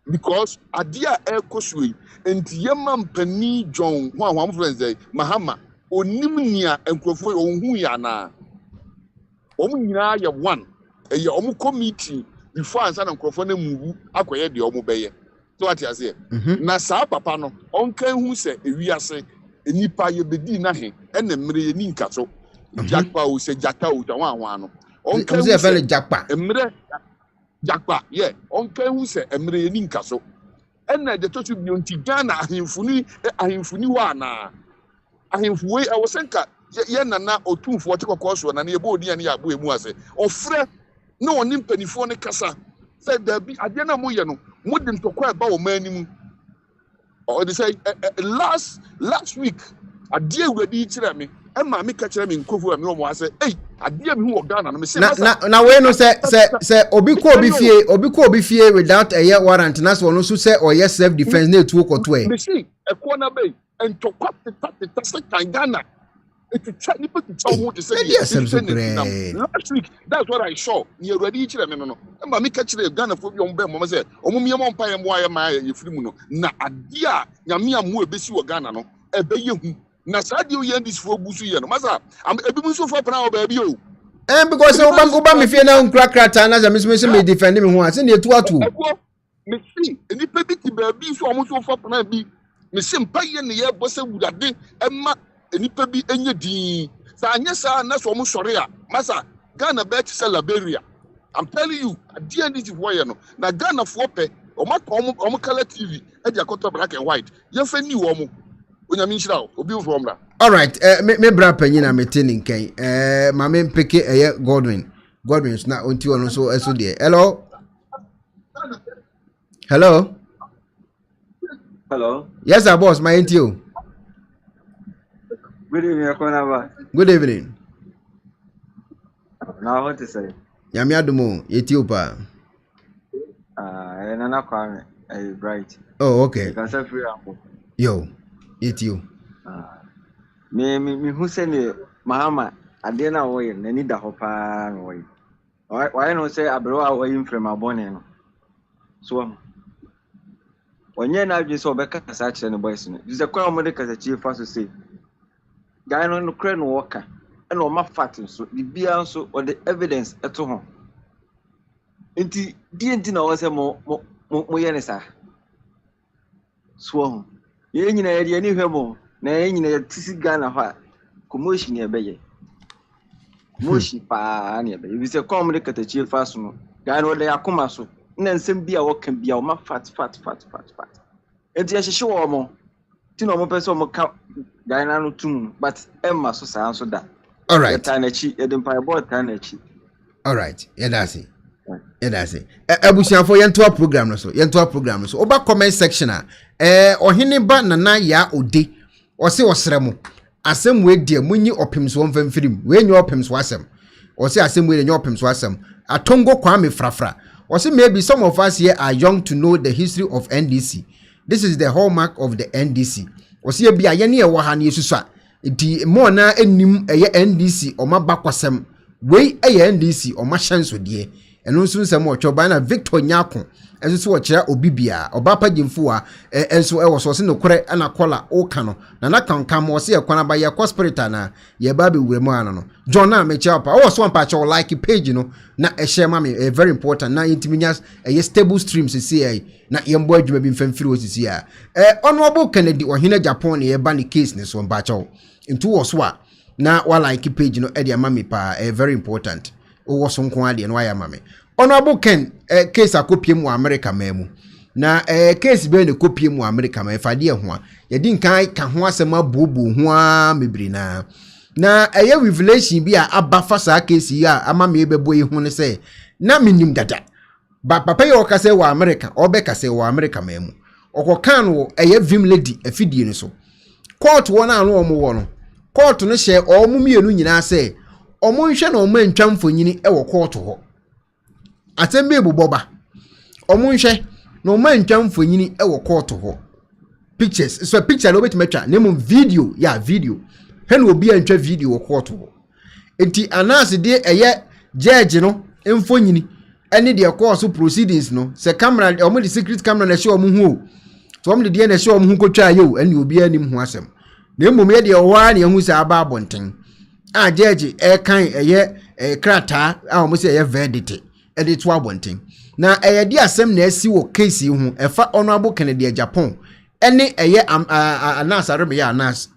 because adia e kosui enti yema mpani John ho ahwam friends Mahama onim nia enkrofo onhu ya na omu nyina ya one ye omu committee before ansa na enkrofo na muwu akoye de omu beye so what you say na sa papa no onkan hu se ewiase enipa ye bedi na he ene mre ye ni nkaso Jakpa o se jata o ta wan no onkan hu se Jakpa emre Jakpa ye onkan hu se emre ye ni nkaso ene de totu bi onti Ghana ahemfuni wa na ahemfu we e wo senka ye nana otumfo te kokoso na ye bo odi ya ne ya bo emu ase ofre na oni mpanifo ne kasa say da bi ade na mo ye no mo de ntokwa e ba wo manimu or they say last week ade awurade kire me e ma me ka kire me nkofu me mo ase ade me hu Ghana no me say na we no say obi ko obi fie without a year warrant na so no so say or yes self defense na etu okoto e me see Ekuonaba ntokwa tata se kan Ghana it try ni put to who to say last week that's what I saw ni awurade kire me no e ma me ka kire Ghana fo bi o mbe mo say o mumie mo mpa ye mo aye ma ye firi mu no na ade a nyame amu ebesi wo Ghana no ebe ye hu na sadio yendis fo busu ye no masa ebi muso fo pana obabi o because oba me fie na nkrakra na za me defend me ho a se ne etu atu me see eni pe bi ti baby so omo so fo pana bi me se mpaye ne ye bo se wurade emma eni pe bi enye din sa anya sa na so omo sore a masa Ghana bet se Liberia. I'm telling you, at the end of the no. Na Ghana for pe, omo color TV, e dia koto black and white. Ye fe ni omo. Onya mi nshira obi from da. All right, me bra panyin na meteni nkan. Ma me peke Godwin. Godwin's na onti ono so eso de. Hello. Hello. Hello. Yes, our boss, my NTO. Good evening, Ekuonaba. Good evening. Now what to say? Yami adumo, Ethiopia. Nana Kwame, bright. Oh, okay. You can say free ample. Yo, Ethiopia. Me who say me Mahama, Adena way, Nani da hopa way. Why no say Abroa away from my bonnet? So when you're not just so back as such and boys, this is a crown medical as a chief first to say. Guy on the crane walker. And all my facts, so the beer so or the evidence at home. Inti didn't know was a more yenesa. Swung. You ain't any hemo, nay, a tissy gun of her. Commotion near Bay. Moshi pa, if it's a comedy at the chief fast. Guy or they are commercial. Then some beer what can be our my fat. And yes, show more. Tino more person more count. Guy no tune, but Emma so sounds so that. All right. All right. Yeah, that's it. Abusiafo yentoa program no so. Oba comment section ohene ba nana ya ode. Ose osremo. Asem we die munyi opemso mfamfirim. We nyi opemso asem. Ose asem we nyi opemso asem. Atongo Kwame frafra. Ose maybe some of us here are young to know the history of NDC. This is the hallmark of the NDC. Ose bia ye ne wo ha na yesusa. Iti mo na enim eye NDC o mabakwasem we eye NDC o mahyanso de eno nso nsem o choba na Victor Nyako enso so kira obibia obapa jimfu a enso e wo so se nokore na kola o kano na kankam wo se Ekuonaba ye cospirita na ye ba be wuremu ano no John na me chapa wo so ampa cho like page no na e share ma me very important na intiminyas eye stable streams see na yembo adwuma bi mfamfiri osisi a honorable Kennedy Ohene Agyapong ne ye ba ne case ne so mpa cho into waswa na wa like page no e de amame pa very important o wo so nko ade no ya amame honorable Ken case akopie mu America mamu na case be ne kopie mu America ma fade ho a ye di nkan ka ho asema bobo ho a mebiri na eye revelation bi a abafa sa case yi a amame ebebo yi ho ne se na minim dada ba papa ye okase wa America obekase wa America mamu okokan wo eye vim lady afidie ne so court wona anu omo wo no court no hye omo mienu nyina se omo nhwe na omo antwa mfonyini e wo court ho atembe buboba omo nhwe na omo antwa mfonyini e wo court ho pictures so picture no betimetwa nemu video video hen obi antwa video wo court ho enti Anans de eye judge no mfonyini ene de course proceedings no se camera omo de secret camera na hye omo hu so omo de na hye omo hu kotwa yo ene obi anim ho asem na mmom ye de owa na ehu se aba abonten a judge kan eye krata a omo se eye verdict edit to abonten na eye di asem na asi wo case hu efa honorable Kennedy Agyapong ene eye Anans arebe ya Anans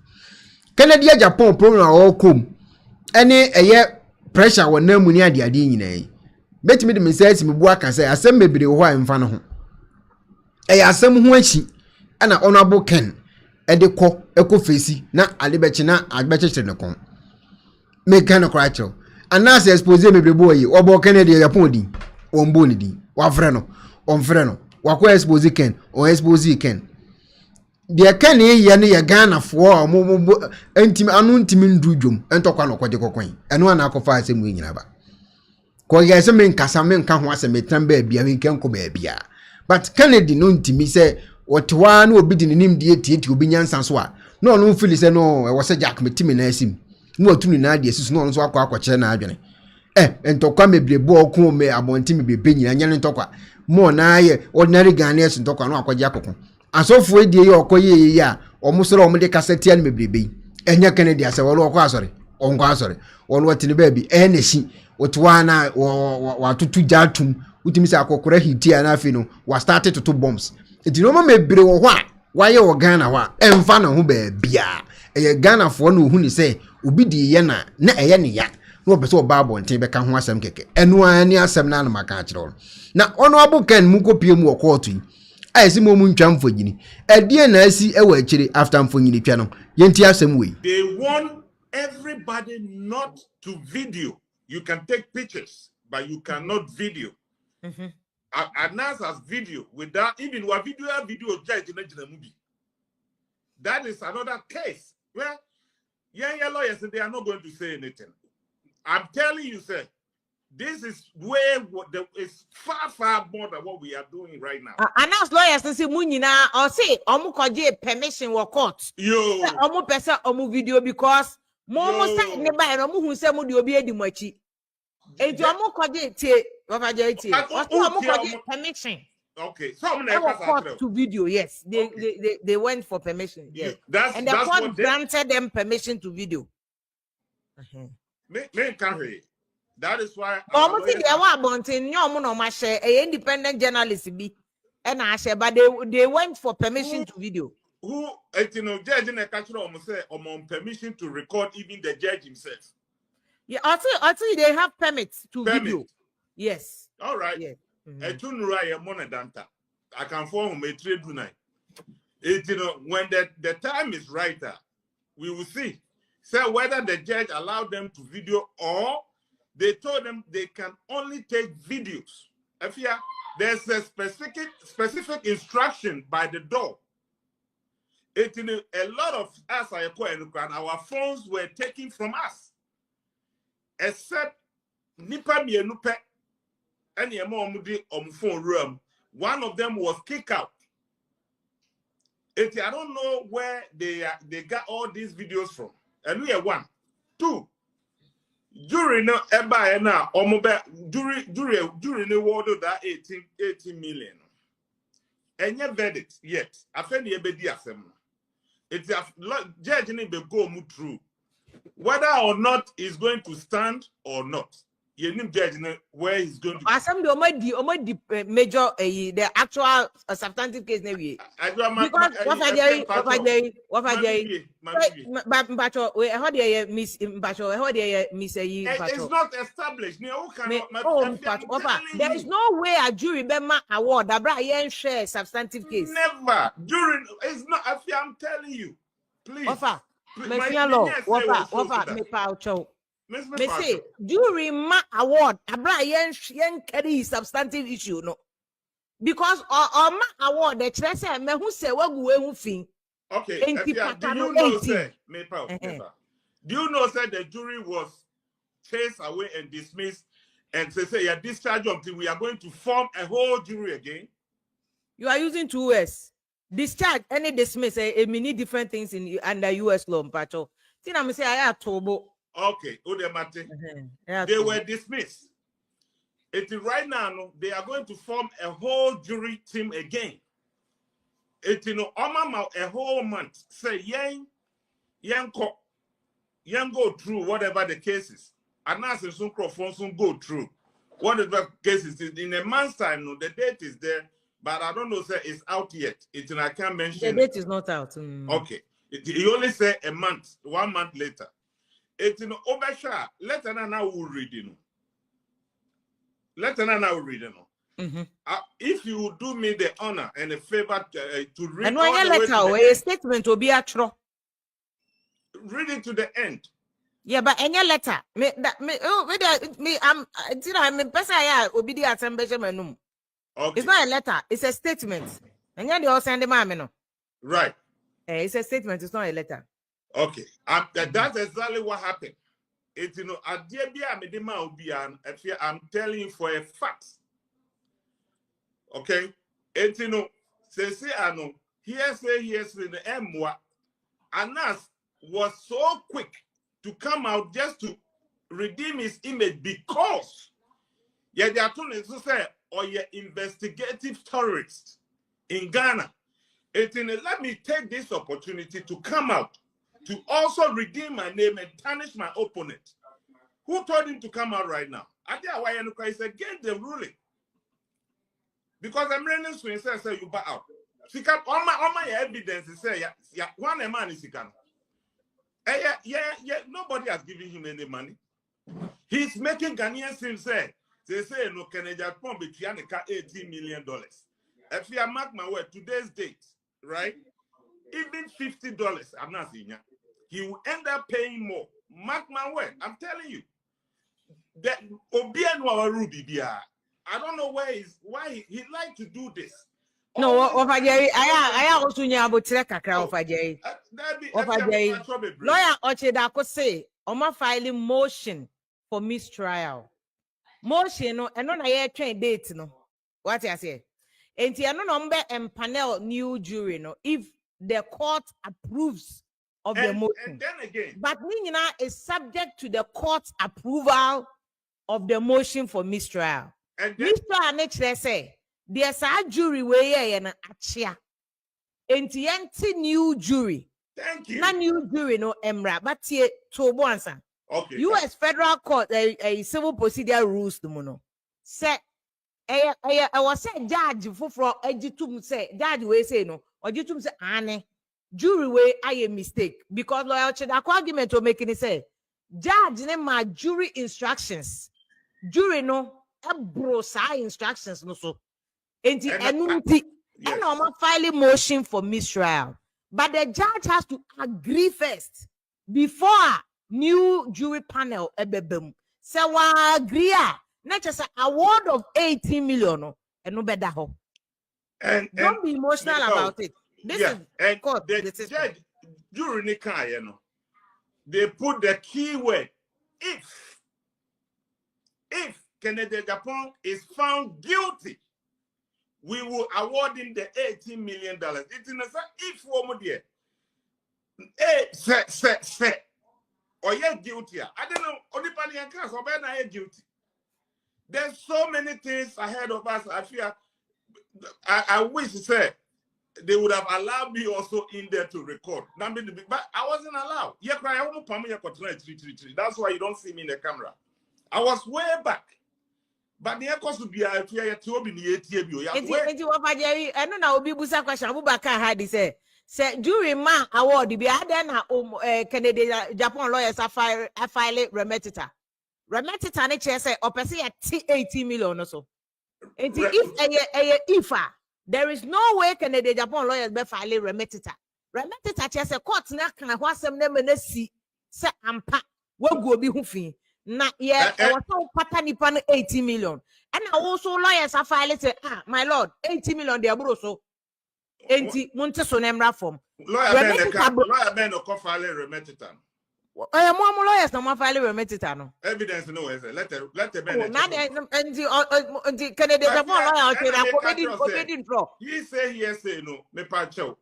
Kennedy Agyapong program all kom ene eye pressure wo na muni ade nyina betimi de message me bu aka say asem mebire ho amfa no ho eye asem ho achi ana honorable Ken edeko ekofesi na alibechi na agbecheche ne kon me kana kracho Anans expose mebrebo yi obo Kennedy Agyapong di ombo ni di wa frɛ no wa ko expose Ken o expose Ken de Ken ye ne ye Ghana fo mo entimi anu ntimi ndudwom entokwa no kwaje kokon eno na akɔfa asɛm nyina ba ko ye se men kasa men ka ho asɛm etan bia wi kenko bia but Kennedy no ntimi sɛ otwa na obi di nim die tie obi nyansa so a na ono fili se no e wo se Jack metimi na asim na otuni na die sisu no ono so akɔkye na adwene entokwa mebrebo okun me abontimi bebe nyina nyane ntokwa mo na ye ordinary Ghanaians ntokwa no akɔgye akɔkɔ asofo edie ye okoye ye a omusoro omde kasete an mebrebe enya Kennedy ase wolo kwa sorry onko sorry wolo tini baby eneshi otwana watutu jatum utimi se akokora hiti ana afi no wa started to bombs enti no ma mebre wo ho a waye wo Ghana ho a emfa na ho ba bia eye Ghana fo no hu ni se obi di ye na eye ne ya no be so ba bonten be ka ho asem keke enu ani asem na maka akire na ono abuken mu kopie mu wo court yi ayesi mo mu ntwa mfonyini edie na asi ewa akire after mfonyini twa no yenti asem we. They want everybody not to video. You can take pictures, but you cannot video. Anans has video without even what video judge in a movie. That is another case where young lawyers, they are not going to say anything. I'm telling you, sir, this is where it's far more than what we are doing right now. Anans lawyers say munina or say omu koje permission wa court. Yo, omu pesa omu video because mo say ne ba no mu hu se mu de obi edi machi. Ejo omu koje tie Papa JT. Permission. Okay, so court to video, yes. They went for permission. Yes. And the court granted them permission to video. That is why independent journalists be and I say, but they went for permission to video. Who judge in a country on permission to record even the judge himself. Yeah, I see they have permits to video. Yes. All right. Yes. I can form a trade tonight. When the time is right, we will see. So whether the judge allowed them to video or they told them they can only take videos. There's a specific instruction by the door. A lot of us, our phones were taken from us, except nipa mienupe. Any phone room. One of them was kicked out. I don't know where they got all these videos from. And we are 1, 2. During the world of that 18 million. And yet verdict yet. I find the ebedi assembly. It's a judge in the go move through. Whether or not is going to stand or not. You need judge where he's going to. Assembly the major the actual substantive case maybe. Because what are they? How do you miss Mbacho? How do you miss It's not established. There is no way a jury bema award that Brian share substantive case. Never during. It's not. I'm telling you, please. Offer. Me paucho. Me say during my award, Brian carry substantive issue no, because on my award the treasurer me who say what go fin. Okay. Do you know say do you know say the jury was chased away and dismissed and say yeah discharge until we are going to form a whole jury again? You are using 2 words. Discharge any dismiss a many different things in under US law, Pacho. Tina me say I have tobo. Okay, they were dismissed. Right now, they are going to form a whole jury team again. A whole month. Say, go through whatever the cases. Anans and go through whatever cases. In a month's time, the date is there, but I don't know, say it's out yet. I can't mention. The date is not out. Okay. He only say a month, 1 month later. It's in Obasha. Let Anana will read if you will do me the honor and a favor to read and all the way to a statement will be a true. Read it to the end. Yeah, but any letter I'm obedient assembly. Okay. It's not a letter, it's a statement. And then they all send the right. It's a statement, it's not a letter. Okay, that's exactly what happened. I'm telling you for a fact. Okay, here's the M1. Anans was so quick to come out just to redeem his image because they are trying to say, or you're investigative terrorists in Ghana. Let me take this opportunity to come out to also redeem my name and tarnish my opponent. Who told him to come out right now? I did why it's against the ruling. Because I'm running swing says you back out. She can all my evidence is say yeah one man is he can. Yeah, nobody has given him any money. He's making Ghanaians seem say they say no Kennedy Agyapong between $18 million. If you mark my word, today's date, right? Even $50, I'm not saying he will end up paying more. Mark my word, I'm telling you. That Obianwa Ruby, I don't know why he like to do this. No, Jerry, I also knew about Trekaka of Jerry. Lawyer Ochedako say, Oma filing motion for mistrial. Motion, no, and on a train date, no. What I say? And the number and panel new jury, no, if the court approves of the motion. And then again, but Nina is subject to the court's approval of the motion for mistrial. And mistrial next say there's a jury way and achia. And the new jury. Thank you. Not new jury, no emra, but here to once. Okay. U.S. federal court a civil procedure rules the mono. Say I was said judge for ejitum say judge we say no or jitum say ane jury way I a mistake because lawyer Chedako argument to making it say judge name my jury instructions jury no bro say instructions no so enti enumti and I'm filing motion for mistrial but the judge has to agree first before new jury panel ebebem say wa agree not just an award of 18 million and no better hope. And don't be emotional about it. This is court. This is during the they put the key word if Kennedy Agyapong is found guilty, we will award him the $18 million. It's in a if woman there. Say or you're guilty. I don't know. Only party and class or better guilty. There's so many things ahead of us. I feel I wish say they would have allowed me also in there to record. But I wasn't allowed. That's why you don't see me in the camera. I was way back. But the echoes would be a to be the I don't know. Be Busa question. Abubakar had say during my award, the other Kennedy Agyapong lawyers are filing remetita. Remetita ne chair say opesi at 18 million or so. And if there is no way Kennedy Agyapong lawyers be filing remetita. Remetita chair say court na kan hwasem na menasi say ampa wagu obi hu fi. Na yeah, was so pata nipa no 18 million. And also lawyers are filing say my lord 18 million they aburo so. Enti munte so nemra form. Lawyer Ben no ko file remetita. More lawyers no more file remetita no. Evidence no way say let the Ben. Na the Kennedy Agyapong lawyer didn't draw. He say no me pa chew.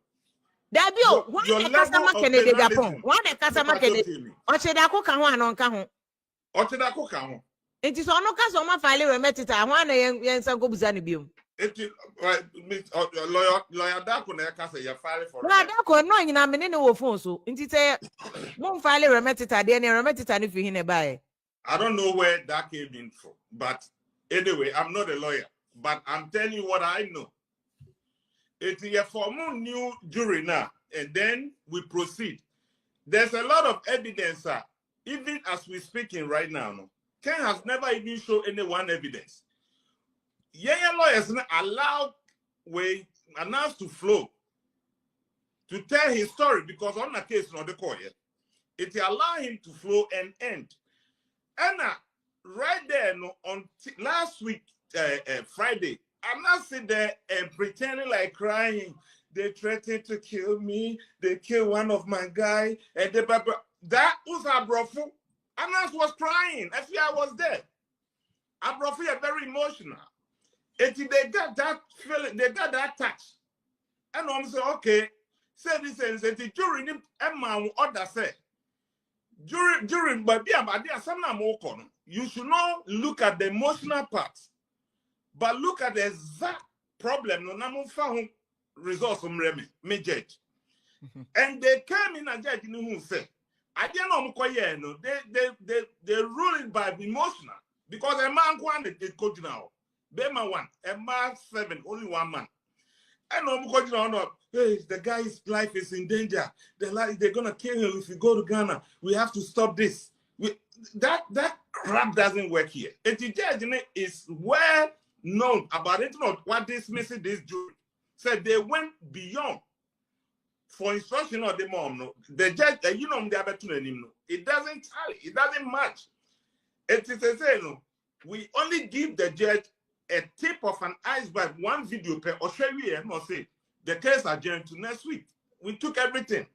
Dabio one the customer Kennedy Agyapong. One the customer Kennedy. Ochedako kan ho anon kan ho. Ochedako kan ho. Enti so no ka so ma file remetita ho na yen san ko buza ne biom. Lawyer Dako na ka say you file for. Lawyer Dako no nyina me ne wo phone so. Enti say mo file remetita de ne remetita ne fi hin e bae. I don't know where that came in from, but anyway, I'm not a lawyer, but I'm telling you what I know. It's a formal new jury now, and then we proceed. There's a lot of evidence, even as we're speaking right now. No, Ken has never even shown anyone evidence. Yeah, lawyers allowed way announced to flow to tell his story because on the case not the court yet. It allowed him to flow and end. And right there, no, on last week, Friday, I'm not sitting there and pretending like crying. They threatened to kill me. They killed one of my guys. And that was a brofu. Anans was crying. I feel I was there. A brofu is very emotional. And they got that feeling, they got that touch. And I'm saying, okay, say this and say the jury Emma order say. During but you should not look at the emotional part, but look at the exact problem. No namu found results from me judge. And they came in and judge who said, I didn't know they rule it by emotional because a man wanted the coach now. Bema one, a man 7, only one man. And hey, the guy's life is in danger. They're gonna kill him if we go to Ghana. We have to stop this. That crap doesn't work here. The judge is well known about it. Not what dismissing this jury said. They went beyond for instruction of the mom. No, the judge, you know, it doesn't tally. It doesn't match. It is a say no. We only give the judge a tip of an iceberg, one video per or show you and say the case adjourned to next week. We took everything.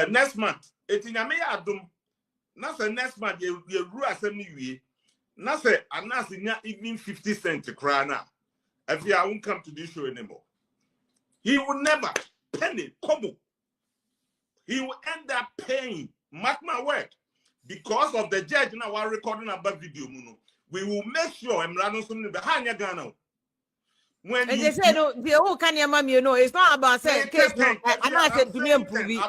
Next month, it's in a adum. Not say next month you rule assembly we. Not say Anans even 50 cents to cry now. If I won't come to this show anymore, he will never penny kobo. He will end up paying. Mark my word, because of the judge now are recording about video. We will make sure I'm running something behind your Ghana. When and they say no, the whole Kenya mom, you know, it's not about saying case. No, I said to me and prove it.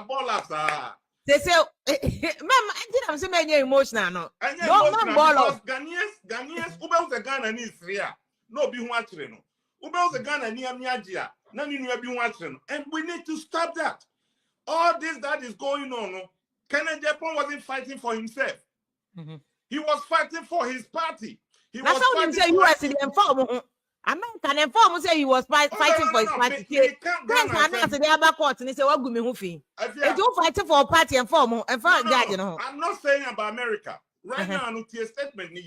They say, Ma'am, I did have so many emotional. No, Ghanaians, Uber the Ghana is here. No, be watching. Uber the Ghana near Miagia. None in you be watching. And we need to stop that. All this that is going on. Kennedy Agyapong wasn't fighting for himself. He was fighting for his party. That's how you say US in the inform. American inform say he was fighting for his party. That's Anans the other court and he said, "What go me who fi?" If you fighting for a party and form and for judge, you know. I'm not saying about America. Right now, I'm not a statement.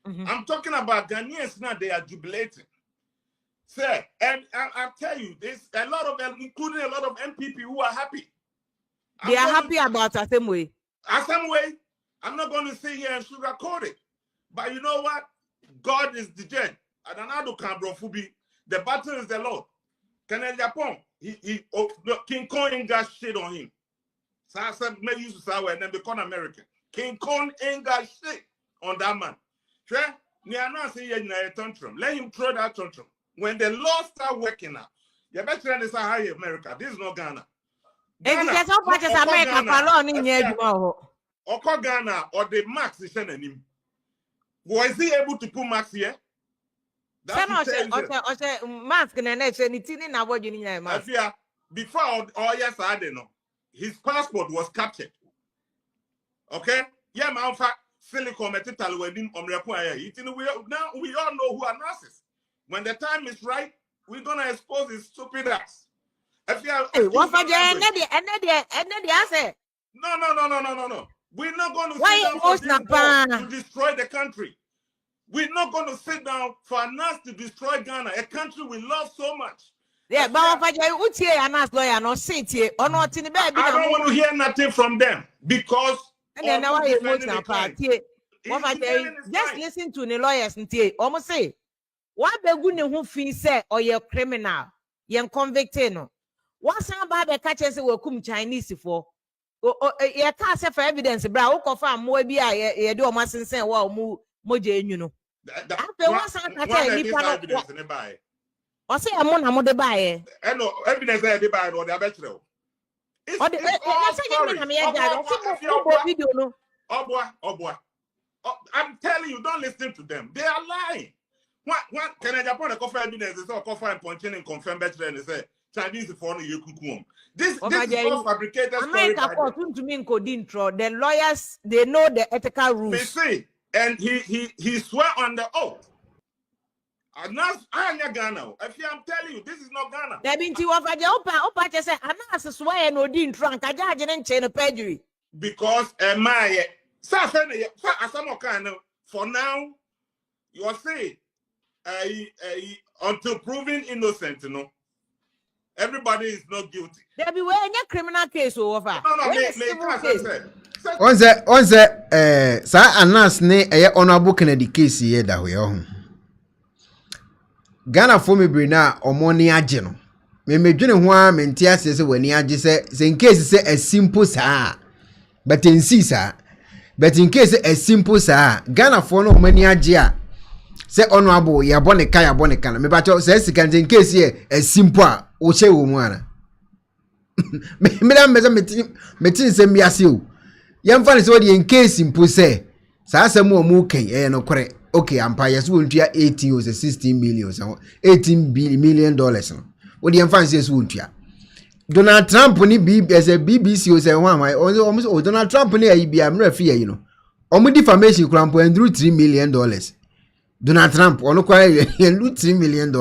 I'm talking about Ghanaians now. They are jubilating. Sir, and I tell you, there's a lot of them, including a lot of MPP who are happy. They are happy about the same way. Same way. I'm not going to sit here and sugarcoat it. But you know what? God is the judge. The battle is the Lord. Kennedy Agyapong, King Kong ain't got shit on him. So I said, maybe you should say, and then become American. King Kong ain't got shit on that man. Let him throw that tantrum. When the law start working now, you better understand how America. This is not Ghana. Ghana or Ghana or the Max is sending him. Was he able to put Max here? Mask before all yes, I don't know. His passport was captured. Okay? Yeah, man, silicon metal wedding on now we all know who are narcissists. When the time is right, we're gonna expose his stupid ass. No. We're not going to sit down to destroy the country. We're not going to sit down for Anans to destroy Ghana, a country we love so much. Yeah, but I don't want to hear nothing from them because just listen to the lawyers and almost say, what be good who feel say or you're criminal, you're convicted. What's about the catches will come Chinese for? You can't say for evidence, bro. Confirm more be I do almost insane. Wow, moje you know. After what's evidence in the buy. Or say I'm on the buy. No evidence there the buy or the better. It's I'm telling you, don't listen to them. They are lying. What can I Japan coffee evidence is all coffee and punching and confirm better and say Chinese for you cook. This is all fabricated story. The lawyers, they know the ethical rules. They say, and he swear on the oath. Anans, I'm Ghana. If I'm telling you, this is not Ghana. That means you have a say Anans swear no din trunk. I didn't change a perjury. Because my for now, you are saying until proven innocent, you know. Everybody is not guilty. There be when a criminal case over. On the Sir Anans ne honorable Kennedy case here that we are. Ghana for me bring na omoni agye no. Me medwene ho a menti ase se wani agye se in case say a simple sa. But in case a simple sa. Ghana for no omoni agye a say honorable ya boneka me ba cho say in case here a simple a o che wo mu ana. Me da metin se mi ase o. Yem fa ne so de in case impo say sa asem o mu kan no kore. Okay, ampa yes wontua 18 or 16 million so 18 million dollars no. Wo de yem fa se so wontua. Donald Trump ni as a BBC o say o Donald Trump ni ayi bia mra fi ayi no. Omo defamation krampo andrew $3 million. Donald Trump ono kwa andrew $3 million.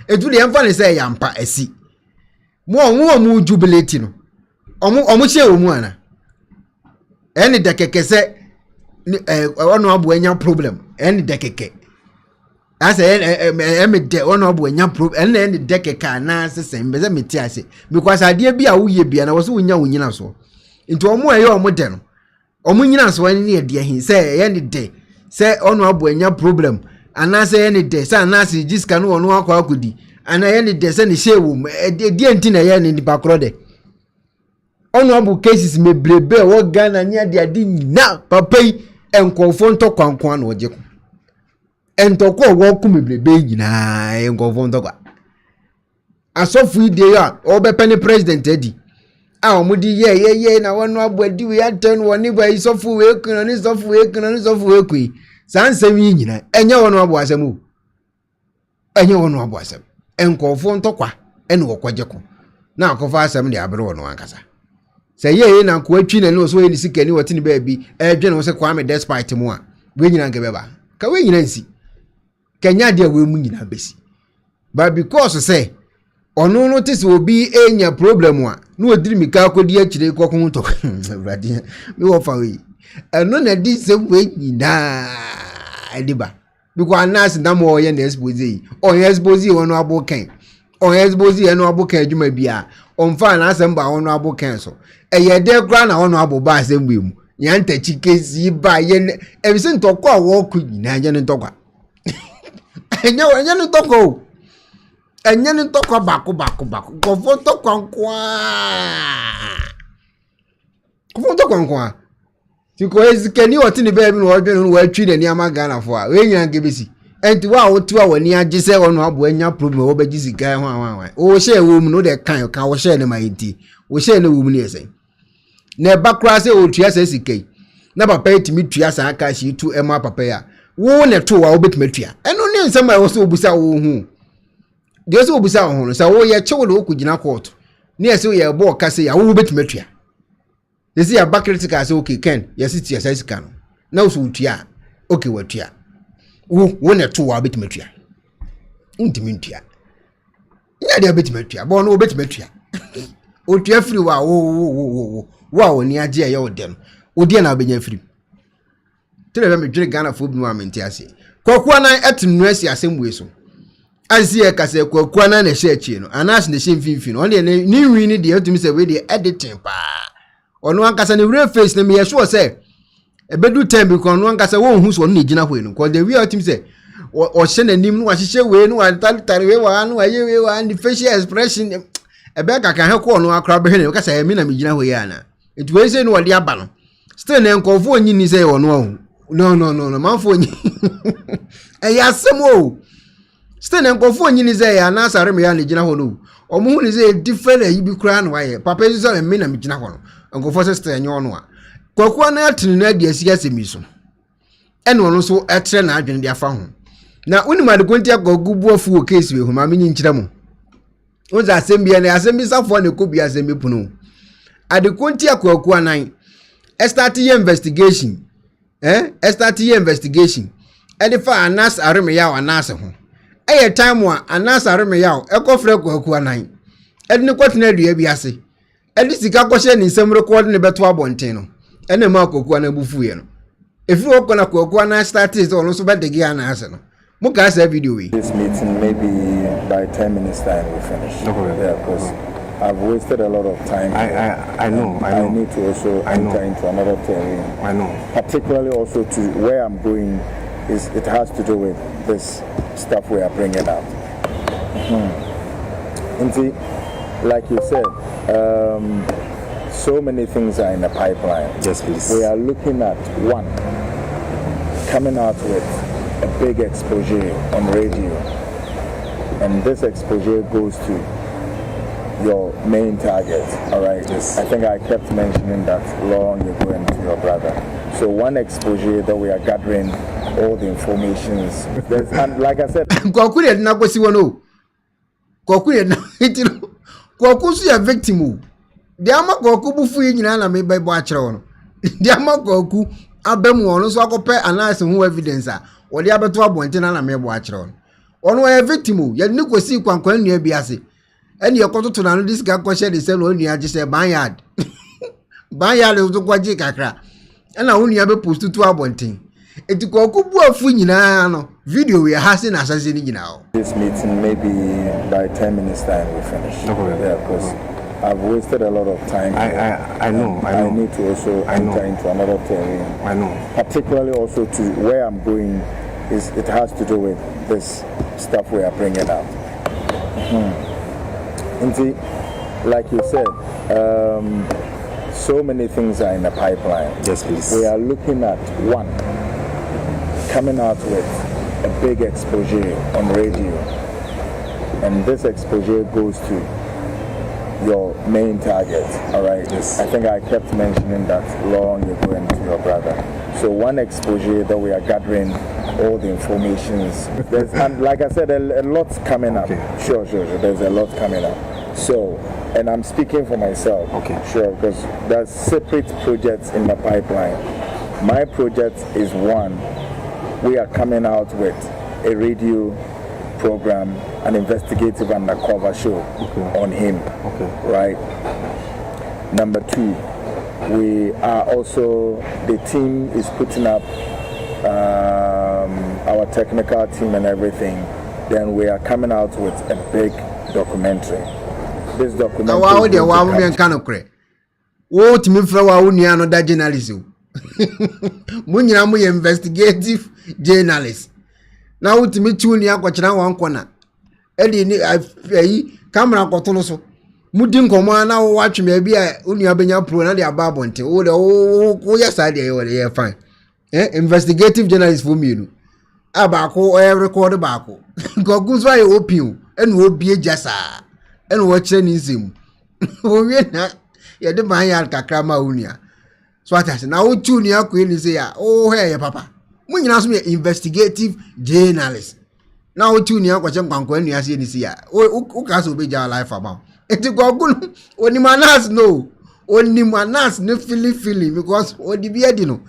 Etu de yem fa ne say yampa asi. Mu jubilate no. Omo che o mu ana. Eni de keke se ono abu enya problem. Eni de keke. Asa emi de ono abu enya problem. Eni de keke na se mbeze meti ase. Because ade bia wo ye bia na wo so wonya wonyina so. Nti omo eyo omo de no. Omo nyina so ani ne de hin se eni de se ono abu enya problem. Ana se eni de se ana se jiska no ono akwa akodi. Ana eni de se ne shewu de enti na ye ne nipa kro de. Honorable cases me brebe wo Ghana nya de ade nyina papai enkofo ntokwankwa na oje ko entokwa wo ku me brebe nyina enkofo ntokwa asofu ide ya obepene president edi a omudi ye na wono abodi we aten woni ba isofu we kuno ni sofu we kuno ni sofu we kui sansem nyina enye wono abo asem enye wono abo asem enkofo ntokwa ene wo kwaje ko na akofa asem de abere wono ankasa. Say ye na ko atwi na no so ye ni sika ni wati ni baabi dwe no se Kwame despite mu a we nyina nke beba ka we nyina nsi kanya de we mu nyina besi but because say ono no tisi obi enya problem a no odiri mika akodi akire kokon to brade me wo fa we eno na di se we nyina ediba because Anans na mo ye na expose o ye expose wono abokan o ye expose eno abokan adwuma bia onfa na asem ba wono abokan so eye de kra na wono aboba asem gbe mu ya ntachi kesi ba ye ebise ntokwa wo ku nyina nya ntokwa enya ntokwa enya ntokwa bako kofo ntokwa nkwa tiko ezikeni otini be bi no odwe no wa twi na ni ama Ghana fo a we nyina nke besi enti wa wotu a wani age se wono abo enya problem wo be gisi guy ho o she wo mu no de kan wo she ne ma enti wo she ne wo mu ne esen na bakra se o tua se sikai na papa etimi tua sa aka shi tu ema papa ya wo ne to wa wo betime tua eno ne nsema wo se obusa wo hu de se obusa wo no sa wo ye chewo do okugina court ne ese ye bo kase ya wo betime tua ese ya bakritical se okay ken yes tia sa sika no na wo so tua okay wa tua wo ne to wa betime tua ntimi tua nya de betime tua bo no betime tua o tua free wa wo wa woni age ya odem odi na obenya free tele me dwere Ghana fo bi no amenti ase Kwaku Anan etinu asi asemwe so ansi e kase Kwaku Anan na hye achi no Anans na hye mfimfi no oni ni wi ni de etumi se we de editing pa ono ankasa ne real face na me yesho se ebedu time bi ko ono ankasa wo hu so no gina hwe no ko de wi etumi se o hye nanim no wa hye we no wa tare we wa no wa ye we wa and facial expression ebe ka kan he ko ono akra be he ne kasa me na me gina hwe ya na it we say no wade aba no still na nkofo onyi ni say ono ahu no manfo onyi ya semo still na nkofo onyi ni say ya na sare me ya na gina ho no omo hu ni say different ayi bi kra na waye papa yi say me na me gina ho no nkofo say still enye ono a Kwaku Anan atini na dia siya semi so ene ono so etre na adwene dia fa ho na unima de konti agogubu afu o case we ho ma me nkyira mo oza asembia na asembi safo na kobi asembi puno adekonti Kwaku Anan start your investigation start your investigation edifa Anans Armeyaw Anans ho eye time wa Anans Armeyaw ekofre Kwaku Anan edine kwatena dua bi ase edi sika kwhye ni nsem record ne beto abonten no ene ma Kwaku Anan bufuye no efi wo kona Kwaku Anan start is on so bedege Anans no muka sa video we this meeting maybe by 10 minutes time we finish. Yeah, because I've wasted a lot of time. I know. I need to also enter into another terrain. I know. Particularly also to where I'm going is it has to do with this stuff we are bringing out. And see, like you said, so many things are in the pipeline. Yes, please. We are looking at one, coming out with a big exposure on radio. And this exposure goes to your main target. All right. Yes. I think I kept mentioning that long ago and to your brother. So one exposure that we are gathering all the informations. And like I said, Kwaku did not go see one. Kwaku did not hit it. Kwaku see a victim. The ama Kwaku bufu yina me by Bachron. The ama Kwaku abemu so akope Anans who evidence or the abeto abonten na me Bachron. Ono a victim. You no go see kwankwan nua biase. And your koto to na this guy question the same one nua just banyard. Banyard to kwaji kakra. And I only have a post to abonting. It took a couple of video we are having assassinating now. This meeting, maybe by 10 minutes time we finish. Yeah, because I've wasted a lot of time. I know. I need to also enter into another terrain. I know. Particularly also to where I'm going is it has to do with this stuff we are bringing out. And see, like you said, so many things are in the pipeline. Yes, please. We are looking at one, coming out with a big exposure on radio. And this exposure goes to your main target. All right. Yes. I think I kept mentioning that long ago and to your brother. So one exposure that we are gathering all the informations. And like I said, a lot's coming up. Sure. There's a lot coming up. So, and I'm speaking for myself. Sure, because there's separate projects in the pipeline. My project is one. We are coming out with a radio program, an investigative undercover show on him. Right. Number two, we are also, the team is putting up our technical team and everything. Then we are coming out with a big documentary. This documentary. Wow, they are me kind of cray. What me for our union that journalism? Munyam investigative journalist. Now to me two near Quachana one corner. Eddie, I camera cotonoso. Mudin Comana watch maybe I unya benya pro na dia babonte. Oh yes I dey fine. Investigative journalist for me. Abako record bako. Gogus why open and wo bie jasa. And watch anything. Oh yeah, you the man kakra ma unia. So what I say now two near queen say oh hey papa. When you ask me investigative journalist. Now two near kwachem kwankwan ni ase ni sia. O ka so be ja life about. Eti gogun oni manas no. Oni manas no feeling because odi bi edi no.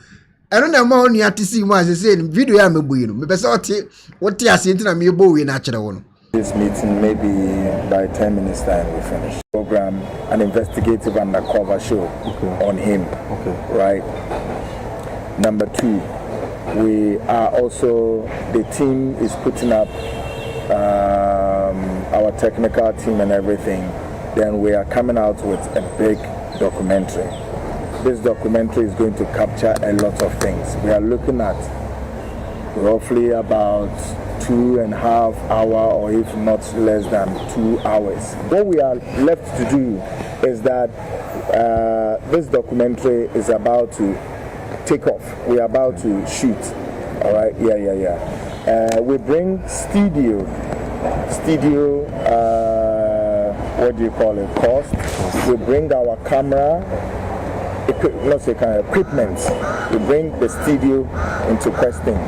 I don't know how many artists mu as say video ya mebu no. Me pese what ase nti na me ebo we na kire wo no. This meeting, maybe by 10 minutes time we finish. Program, an investigative undercover show on him. Right. Number two, we are also, the team is putting up our technical team and everything. Then we are coming out with a big documentary. This documentary is going to capture a lot of things. We are looking at roughly about 2.5 hours, or if not less than 2 hours. What we are left to do is that this documentary is about to take off. We are about to shoot. All right, yeah. We bring studio, what do you call it, cost. We bring our camera, equipment. We bring the studio into question.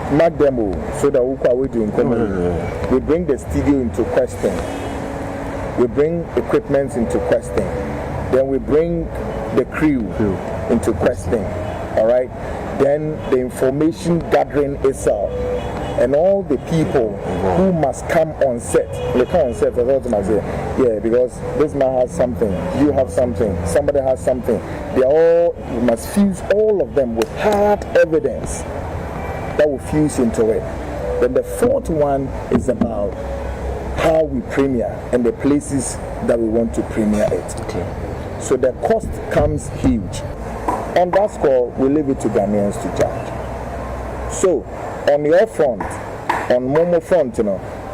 Mark demo so that we do in common. We bring the studio into question. We bring equipment into question. Then we bring the crew into question. All right. Then the information gathering itself and all the people who must come on set. They come on set. That's what I say. Yeah, because this man has something. You have something. Somebody has something. They all, you must fuse all of them with hard evidence that will fuse into it. Then the fourth one is about how we premiere and the places that we want to premiere it. So the cost comes huge. On that score, we leave it to Ghanaians to judge. So on your front, on Momo front,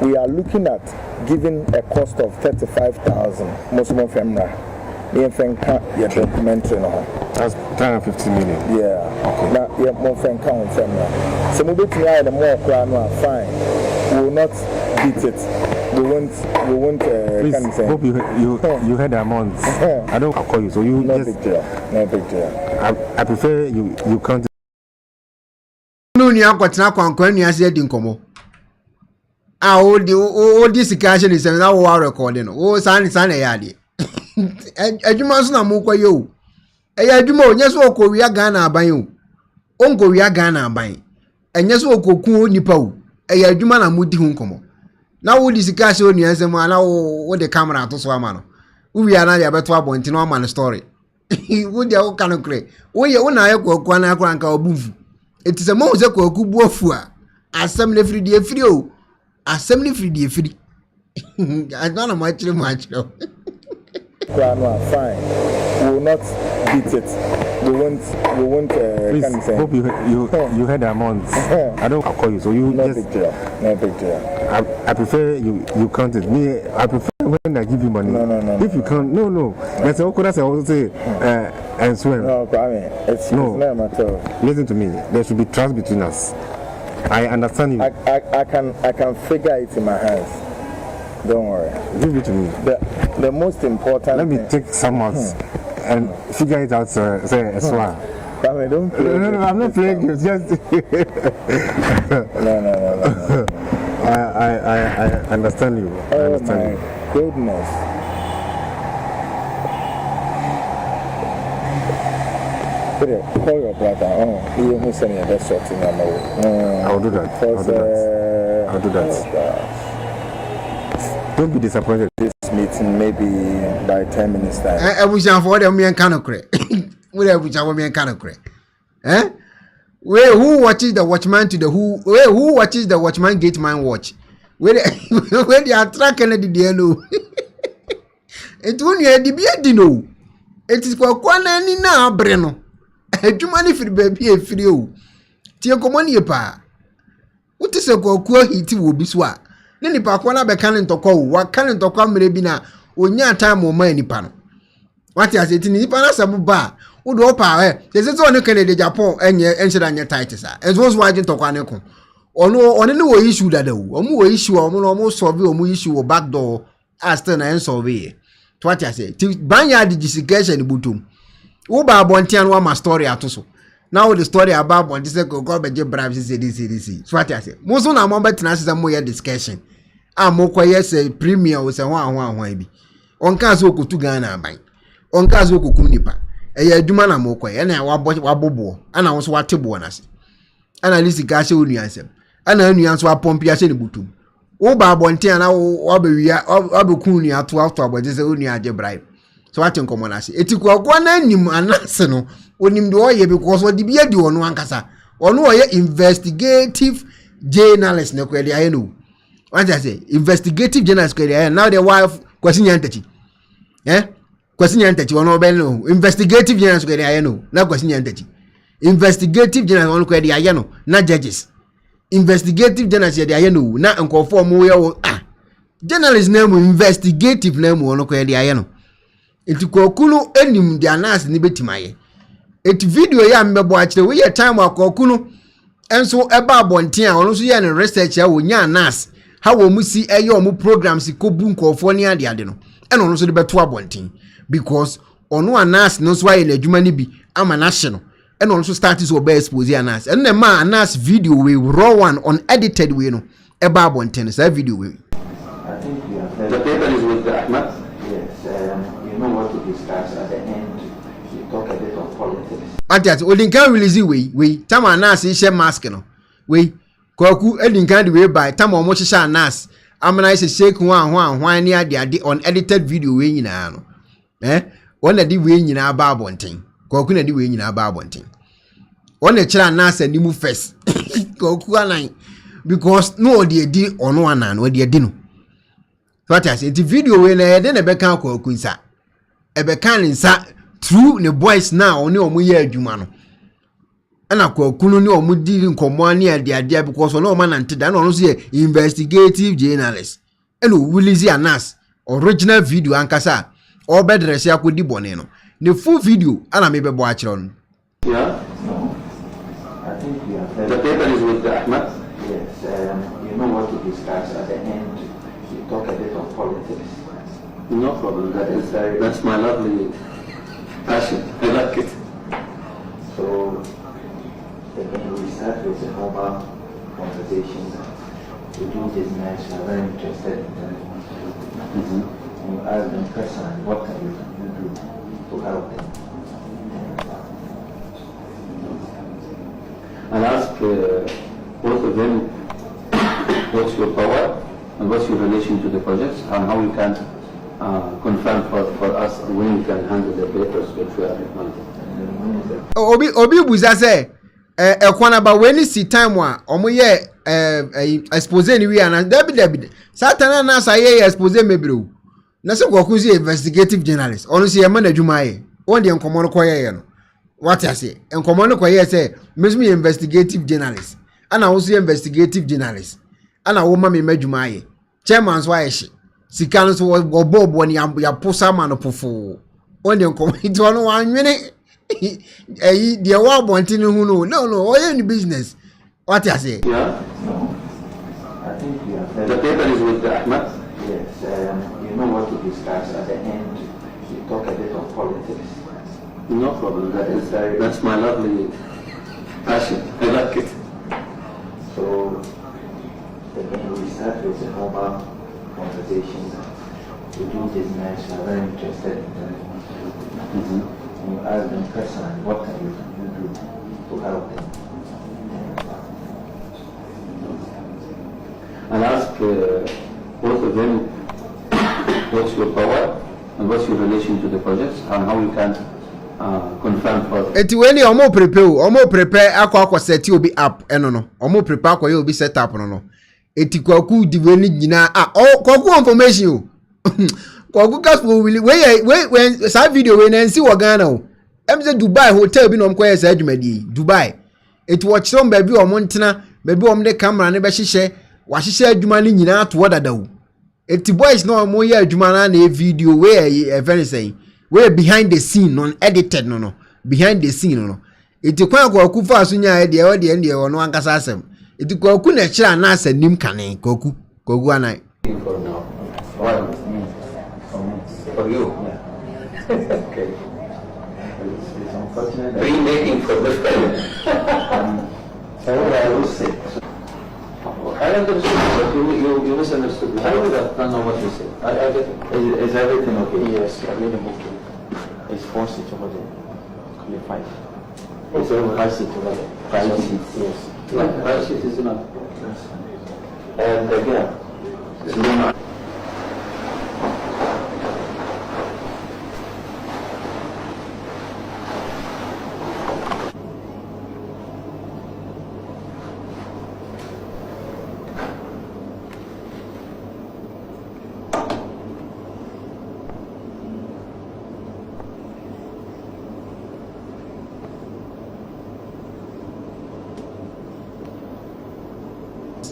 we are looking at giving a cost of 35,000. Muslim Femra. Your documentary that's 350 million. Yeah. Now you're more friend count from now. So maybe tonight the more crown fine. We will not beat it. We won't. Please, hope you heard the amount. I don't call you, so you no just. Big deal. No big deal. I prefer you count. No, you are quite not going to say dinkomo. All this discussion is now recording. Oh, San Yadi. Ejuma na mukwa yo. Ejuma onyeso okowia Ghana aban yo. Onkowia Ghana aban. Enyeso okokun nipa wo. Ejuma na mudi hu nkomo. Na wo discuss o nuanse mu ana wo de camera to so ama no. Uwi ana ya beto abonti no ama no story. Wo de wo kan kre. Wo ye wo na ye kokwa na akwa nka obufu. Etise mo wo se koku bu afu a. Asem le free die free o. Asem le free die free. I don't know much though. Fine. We will not beat it. We won't. Please, hope you heard the amount. I don't call you, so you no just. Big deal. No big deal. I prefer you count it. Me, I prefer when I give you money. No. If you can't, no. That's all. That's all. Say and swear. No, I mean, it's not a matter. Listen to me. There should be trust between us. I understand you. I can figure it in my hands. Don't worry. Give it to me. The most important. Let me take some out and figure it out. Say as well. I mean, don't play. No, I'm not playing. It's just. No. I understand you. I understand you. Goodness. Call your brother. You who send your best shot in your I'll do that. I'll do that. Don't be disappointed. This meeting maybe by 10 minutes time. I wish I for them and canocre. Which I will be a canocre. Eh? Where who watches the watchman to the who watches the watchman gate man watch? Where they are tracking the DLO. It won't be a dino. It is for Kwana na Breno. A Jumani for the baby a free. Tia Commonia pa. What is a Kwaku hiti will be swat? Nini pa Kwana be canning to call. What canning to come rebina? Onya time or money pan. What is it in Nipana Sabuba? Would opa, there's a one Kennedy Agyapong and your answer on your titles. As was watching to Quaneko. Or no, on any issue that or more issue or almost solve or more issue or backdoor as turn and survey. What I say, Banya the discussion butum. Uba Bontian one my story at also. Now the story about Bontice go by J. Brabs CDC. So what I say, most on a moment to more discussion. I'm more quiet say premier was a one be. On Kazo to Ghana by. On Kazo Kunipa. A Juma na mokwa, and I wabobo, and I was what to bonus. And I listen Gashi will answer. And I knew answer Pompia Butum. Oba Bontiana Obukuni at 12 to this only at the bribe. So I think common as it took one name and Nassano when him do ye because what the beer do on one casa or no investigative journalist no query I know. What I say, investigative journalist query now the wife question entity. Eh? Question entity one no investigative journalist query I know. Now question entity. Investigative journalist one query I know, not judges. Investigative journalist I know, not uncle for more journalist name investigative name one query I know. Iti kokunu enim di Anans ni betimaye. Iti video ya mbebo achire we time wa kokunu enso eba abonten a ono so ye ne research ya wonya Anans ha wo musi eye omu programs kobu nkofo ni ade no eno ono so de beto abonten because ono Anans no so aye na adwuma ni bi ama na hye no eno ono so start so be expose Anans eno ma Anans video we raw one unedited we no eba abonten so video we I think we have the paper is with the Anans. You know what to discuss at the end. You talk a bit of politics. Atiat, Odinkan release we time Anans share mask no. We Kwaku Odinkan the way by time omo hye Anans. Amana say shake hwan near the unedited video we nyina no. One na di we nyina ba abonten. Kwaku na di we nyina ba abonten. One na kira Anans animu first. Kwaku anan because no dey di ono anan no dey di no. What I say the video we na dey na be kan Kwaku nsa. Ebe kan nsa through the boys now oni omu ye adwuma no. Ana Kwaku no ni omu di nkomo ani ade because no man ante da no so ye investigative journalist. Eno release Anans original video ankasa o bedress akodi bone no. The full video ana me bebo a kire no. Yeah. No. I think we have the paper is with the Anans. Yes. You know what to discuss at the end. we talk a bit of politics. No problem. That's my lovely passion. I like it. So again, we start with a normal conversation. We do business. We are very interested in them. And we ask them personally, what can you do to help them? And ask both of them what's your power and what's your relation to the projects and how you can confirm for us when you can handle the papers which we are recommending. Obi buza say Ekuonaba when is the time wa omo ye expose ni we and David Satan na say ye expose mebrew na se Kwaku is investigative journalist onu se man adwuma ye on de nkomo no koye no what I say nkomo no koye say me investigative journalist ana wo se investigative journalist ana wo ma me madwuma ye chairman so ayeshi sika no so wo bobo ni ya posa ma no pofo on de nkomo it ono wanwene the award wanting no oye in business what I say yeah no I think we have the paper is with Ahmed. Yes, you know what to discuss at the end. We talk a bit of politics. No problem. That's my lovely passion. I like it. So again, we start with a normal conversation. We do business. We are very interested in them. And we ask them personally, what can you do to help them? And ask both of them what's your power and what's your relation to the projects and how you can confirm for it when you prepare akwa set you be up no omo prepare akwa you be set up no eti Kwaku di weni nyina Kwaku information Kwaku gospel will when sa video when nsi wo Ghana o em say Dubai hotel bi no mkoye sa adwumadi Dubai eti watch some baby omo ntena baby omo de camera ne be hihye wahihye adwuma ni nyina to wodadawo eti boys no mo ye adwuma na video where very say where behind the scene non edited no behind the scene no eti Kwaku fa so nya de o de ndie ono ankasa asem eti Kwaku na kira na asanim kane Kwaku Anan for now. Why? For you. Okay. It's unfortunate. Pre-making for this time. I will say. I understood, but you misunderstood me. I would have done what you said. I get it. Is everything okay? Yes, everything okay. It's 4 seats over there. Only 5. It's only 5 seats over there. 5 seats, yes. 5 seats is enough. And again, it's not.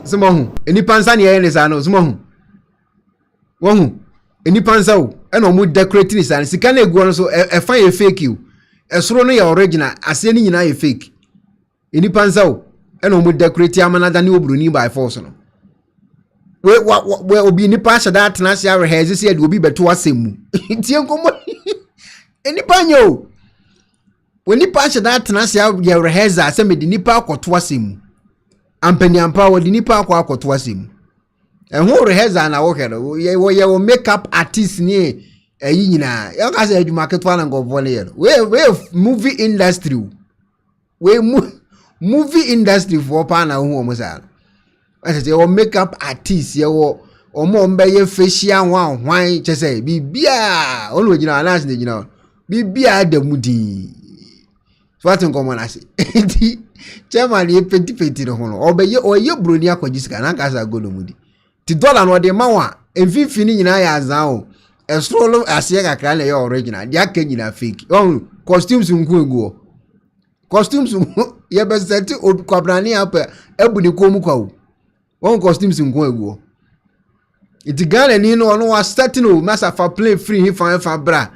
Zumahu eni pansa ne yene sa no zumahu wohu eni pansa o e no mu decorate ni sa sika na egu no so e fan ye fake you esoro no ye original ase ni nyina ye fake eni pansa o e no mu decorate amanada ne obroni by force no we obi ni pa shada atena se areheze se de obi beto asemu tie nkomo eni panyo we ni pa shada atena se areheze aseme de nipa akoto asemu ampani ampa wo nipa akoto asem ehun reheza na wo kero ye wo makeup artist ni eyi nyina ya ka se adwuma keto na ngofo le ye we movie industry we movie industry for pa na hu omo sa ase wo makeup artist ye wo omo mbe ye facial hwan chese bibia onu nyina Anans de nyina bibia da mudi swat nkomo na se chairman ye peti no hono obeye oye broni akwagisika na kasa go no mudi ti dollar no de mawa emfifini nyina ya azan esrolo asiye kakra na ye original dia ka nyina fake costumes nkueguo costumes ye be set kwabrani apa ebuni komu kwa costumes nkueguo itigale ni no no wa starting o masa fa play free he fa bra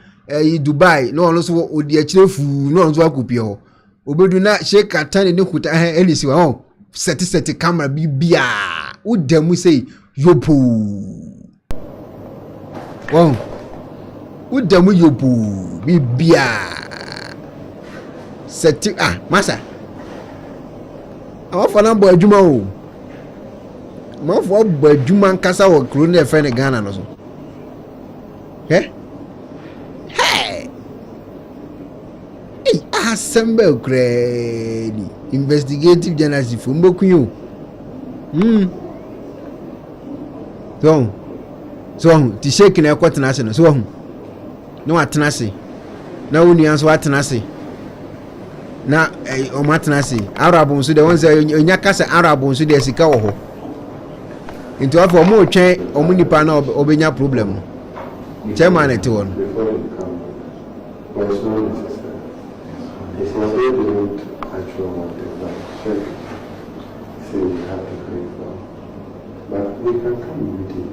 Dubai no no so odi akirefu no so akopie obedu na shake atane ne kuta elisi wa set camera bibia udemu sei yopo Wow. Udamu yobu bibia. Seti masa. Awa fana bo adwuma o. Ma fo bo adwuma nkasa wo kro na efe ne Ghana no so. Hey. Assemble grade investigative journalist for Mokuyo. So ti shake na kwatena ase no so no atena ase na woni anso atena ase na o matena ase arabon so de won say onya kasa arabon so de sika wo ho into afọ mo twen o mu nipa na obenya problem chairman ete won It's not really actual motive, like check, say we have to pray for. But we can come with it.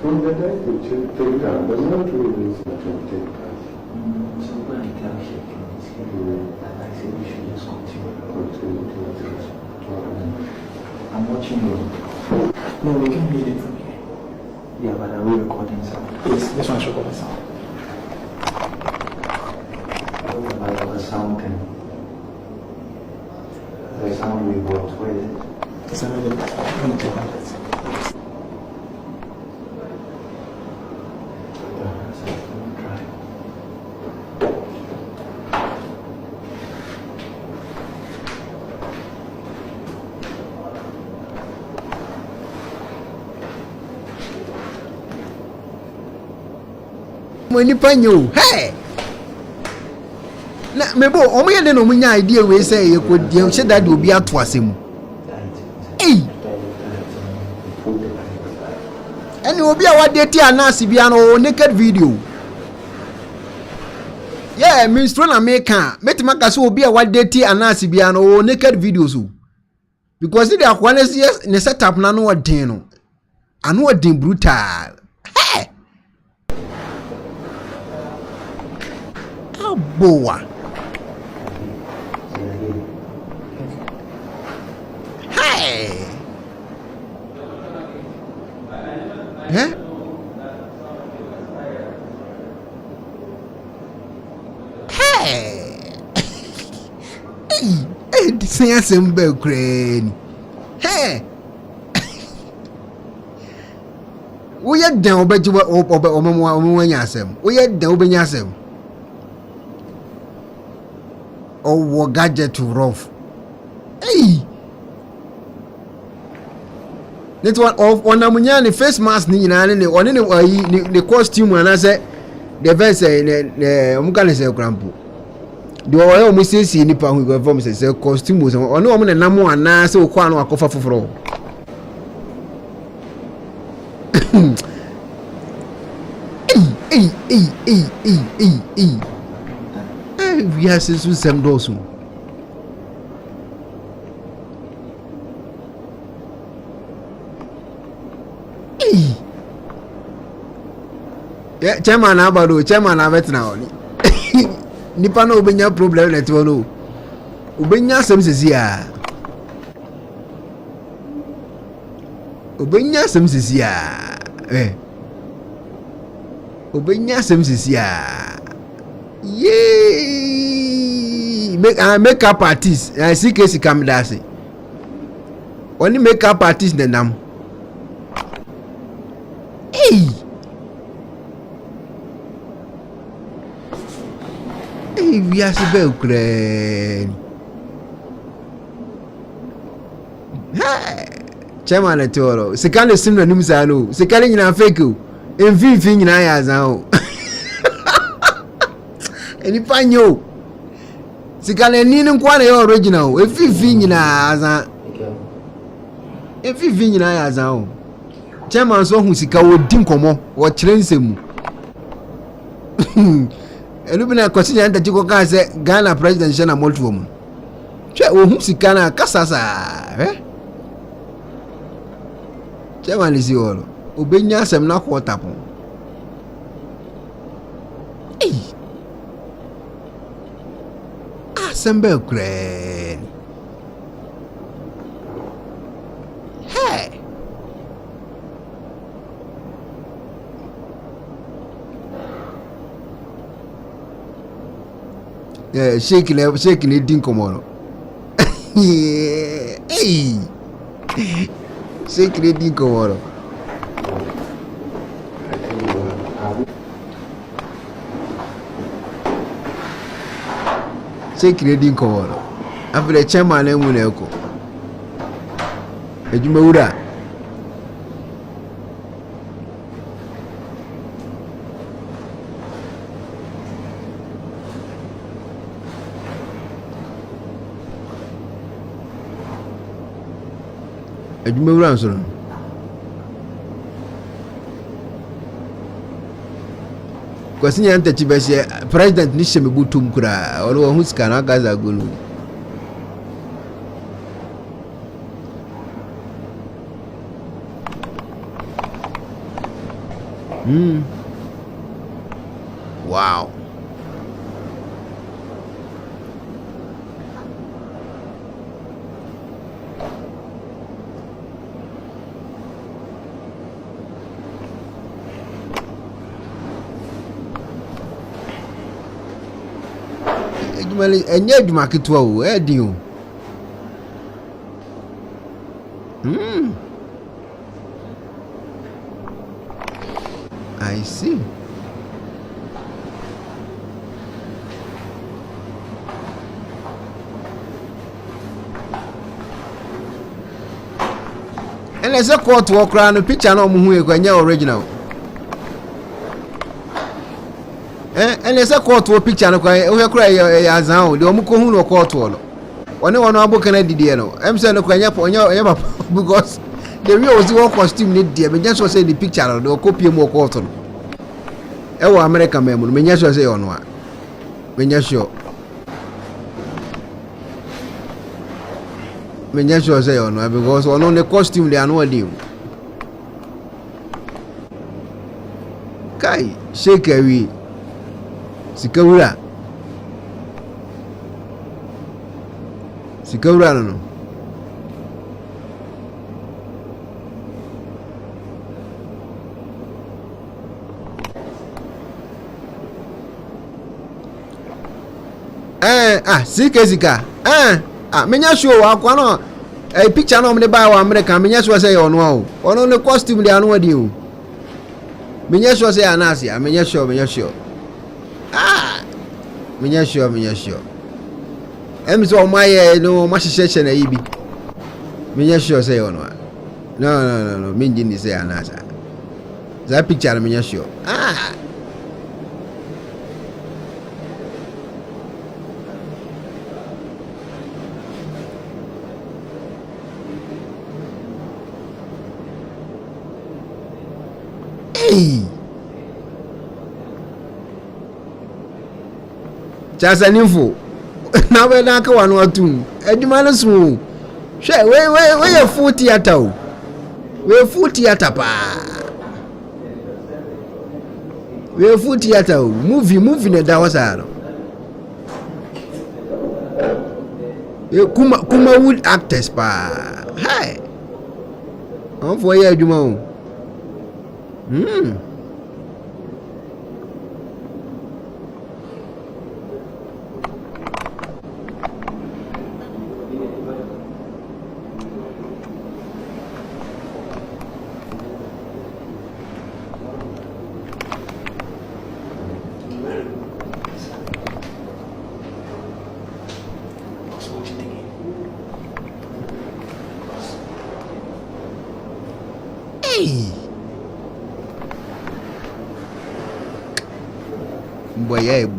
From the day to take down, there's not really reason to take down. Somebody can shake his head, and I said we should just continue. I'm watching you. No, we can hear it from here. Yeah, but are we recording sound? Yes, this one's recording sound. The sound can. The sound we bought, where is it? It's another 200. Nipa nyo hey na mebo omo ye de no munya idea we say ye ko die she that obi ato asem ani obi a wadeti Anans bia no naked video yeah minstro na meka metima ka so obi a wadeti Anans bia no naked video so because the akwane ne setup na no odin no anu odin brutal hey boa hey this is a crane hey we are down but you we are down or gadget to rough. Hey, that one of on the face mask ni na ne on the costume and I say the verse the umkane say crampo the oil mu sesi nipa hu go form say costume so on no na namu ana say okwa na akofa foforo we are since some doors. Yeah, chairman abado, chairman abet now. Nipa no obenya problem let one no. Obenya sem sisia. Obenya sem sisia. Obenya sem sisia. Yay! Make-up artist. I see case come dasi. Only make-up artist the nam. Hey! Hey, we are so very Hey! Chairman Etoro. Sekale simna nimsa no. Sekale nyina fake o. Enfi nyina ya zan. Eni panyo sikale nini nkwa na original efifi nyina azan efifi nyina ya azan o chairman so hu sika wo din komo wo kire nsemu elu bina kwasi nya ndaji ko ka se Ghana president na moltwo mu che wo hu sika na kasasa chairman isi wolo obenya asem na kwota po Assemble crane. Hey. shake ne din komo. Hey. Shake ne din komo. Shake ne din komo. After chairman emu na eko. Ejuma wura. Ejuma wura nso. Kwasi nya ntachi bese president ni sheme butum kura oro hu sika na gaza golu. Wow. Enye adwuma ketewa o edin o. I see. And as a court walk around the picture no mu hu e original. And as a court walk picture no kwa o hekura e azan o de omuko hu no court wo no. One one aboka na didie no. Em say no kwa nya because the real was the costume need there. Me just say the picture no the copy mo court no. E wo America memu me nya say ono a. Me nya sure. Me nya sure say ono because ono the costume they are no deal. Kai shake awi. Sikawura no. Sika. Menya show akwa no. Picture no me buy wa America menya show say ono o. Ono ne costume dey anu adi o. Menya show say Anans, menya show. Menya show. Em so my no mashisheshe na ibi. Menya show say ono. No. Minji ni say Anans. That picture menya show. Chasa ninfo na we na ka wanu atum eduma no so hwe we ye full theater o we full theater pa we full theater o movie na da wasa no kuma wood actors pa hi on for ye eduma o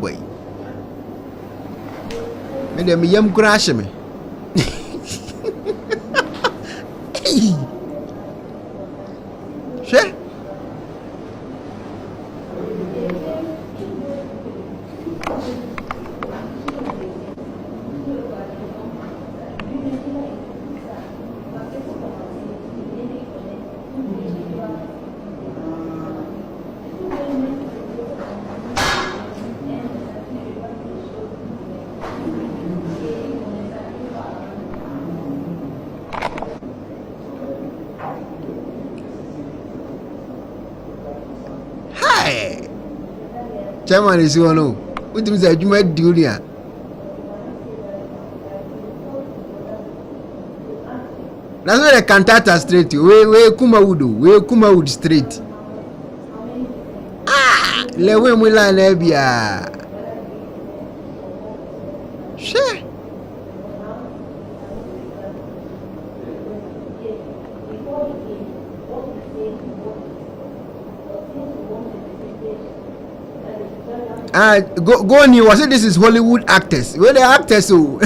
boy. Me dem yam crash me. She Chairman is one. What is a Juma Dunia? That's where the cantata straight. We Kumawood straight. Ah, lewe mula nebia. Sure. Go on, you say this is Hollywood actors. Where the actors so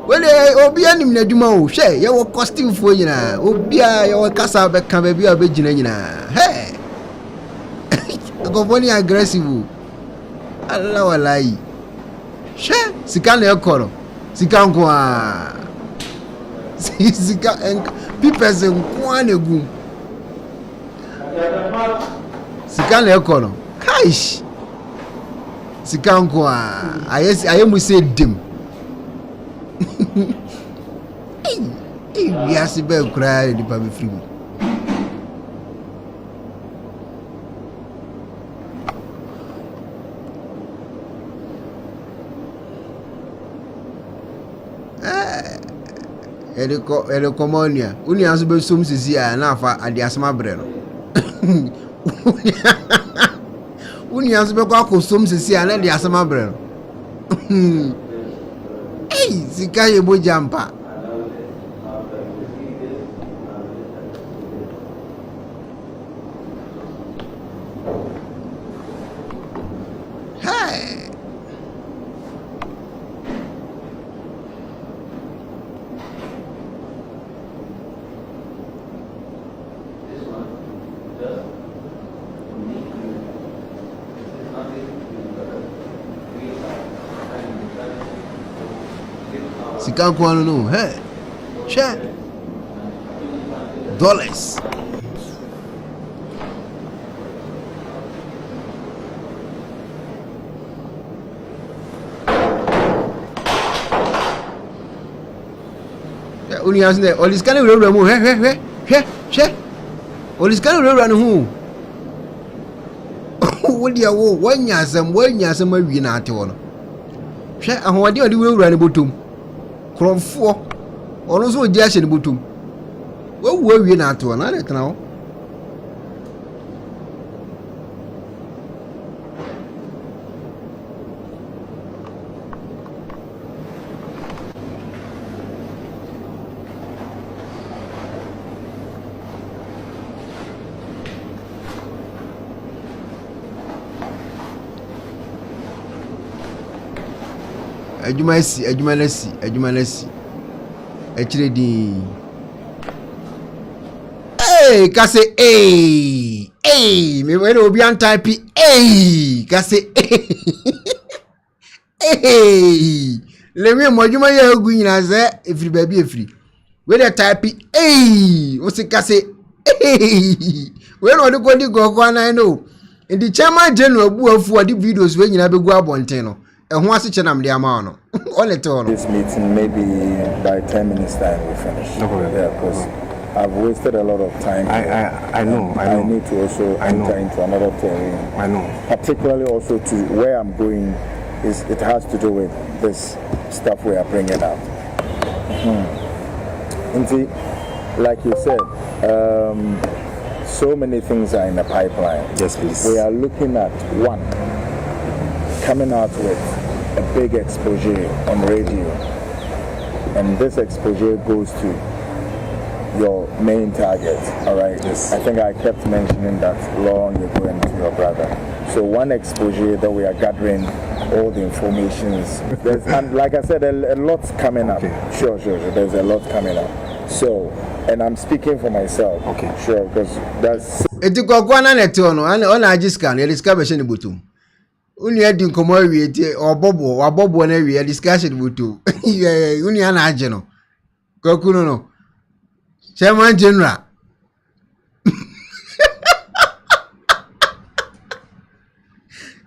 where they obia nim na dwuma o hwe ye wo costume fo nyina obia ye wo kasa be ka be bia be gina nyina hey go boni aggressive Allah wallahi hwe sika na ekoro sika nko a sika pipes nko a na gu sika na ekoro kaish sika nko a ayemu say dim we are si be cry di pa be free ele komonia uni aso be som sisi a na afa ade asema bre no uni aso be kwa som sisi a na ade asema bre no sika ye bo jampa hey sika kwano no hey share dollars ya uni asne oliskane wura mu he share oliskane wura no hu wodi awo wanyasam awi na ate wono hwe ahode odi wura ne botum kromfo ono so di ahye ne botum wo awie na ato na le tena ho adwuma nasi akire di kase me wele obi an type kase le mi mo adwuma ya agu nyina ze efiri ba bi efiri we dey type o se kase we no de go di go anan no ndi chairman general abu afu adi videos we nyina be gu abonten no this meeting, maybe by 10 minutes time we finish. No problem. Yeah, because I've wasted a lot of time. I know. I need to also enter into another terrain. I know. Particularly also to where I'm going is it has to do with this stuff we are bringing out. And see, like you said, so many things are in the pipeline. Yes, please. We are looking at one coming out with a big exposure on radio, and this exposure goes to your main target. All right. Yes. I think I kept mentioning that long ago and to your brother. So one exposure that we are gathering all the informations. And like I said, a lot's coming up. Sure. There's a lot coming up. So, and I'm speaking for myself. Okay. Sure, because that's. Eti kwa na netono, ona ajiska no discussion butum. Uni edi nkomo awie tie obobo na awie discussion butum. Uni ana aje no. Kwaku no. Chairman General.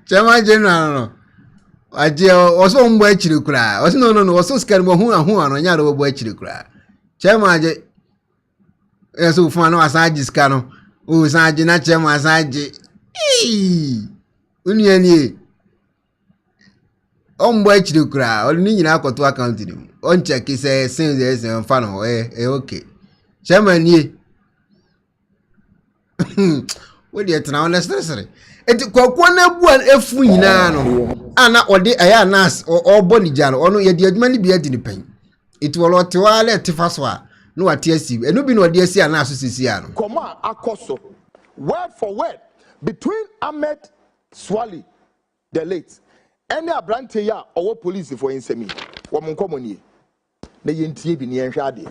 Chairman General no. Aje oso mbo achiri kura. Oso no oso skari mo hu ano nya do bo achiri kura. Chairman aje eso fano asaji skano. O saji na chairman asaji. Uni ani ombo achiri kura. Oni nyina akoto account ni. On check say since fano okay. chairman ye we dey tena unnecessary enti Kwaku Anan bu efu nyina no ana ode aya nas obo ni jano ono ye di adwuma ni bia di ni pen iti wolo tewa le tefaso a no wate asi enu bi no ode asi ana so sisi ano koma akoso word for word between Ahmed Swali the late any abrante ya owo police for insemi wo monkomo nie na yentie bi ne yenhwe ade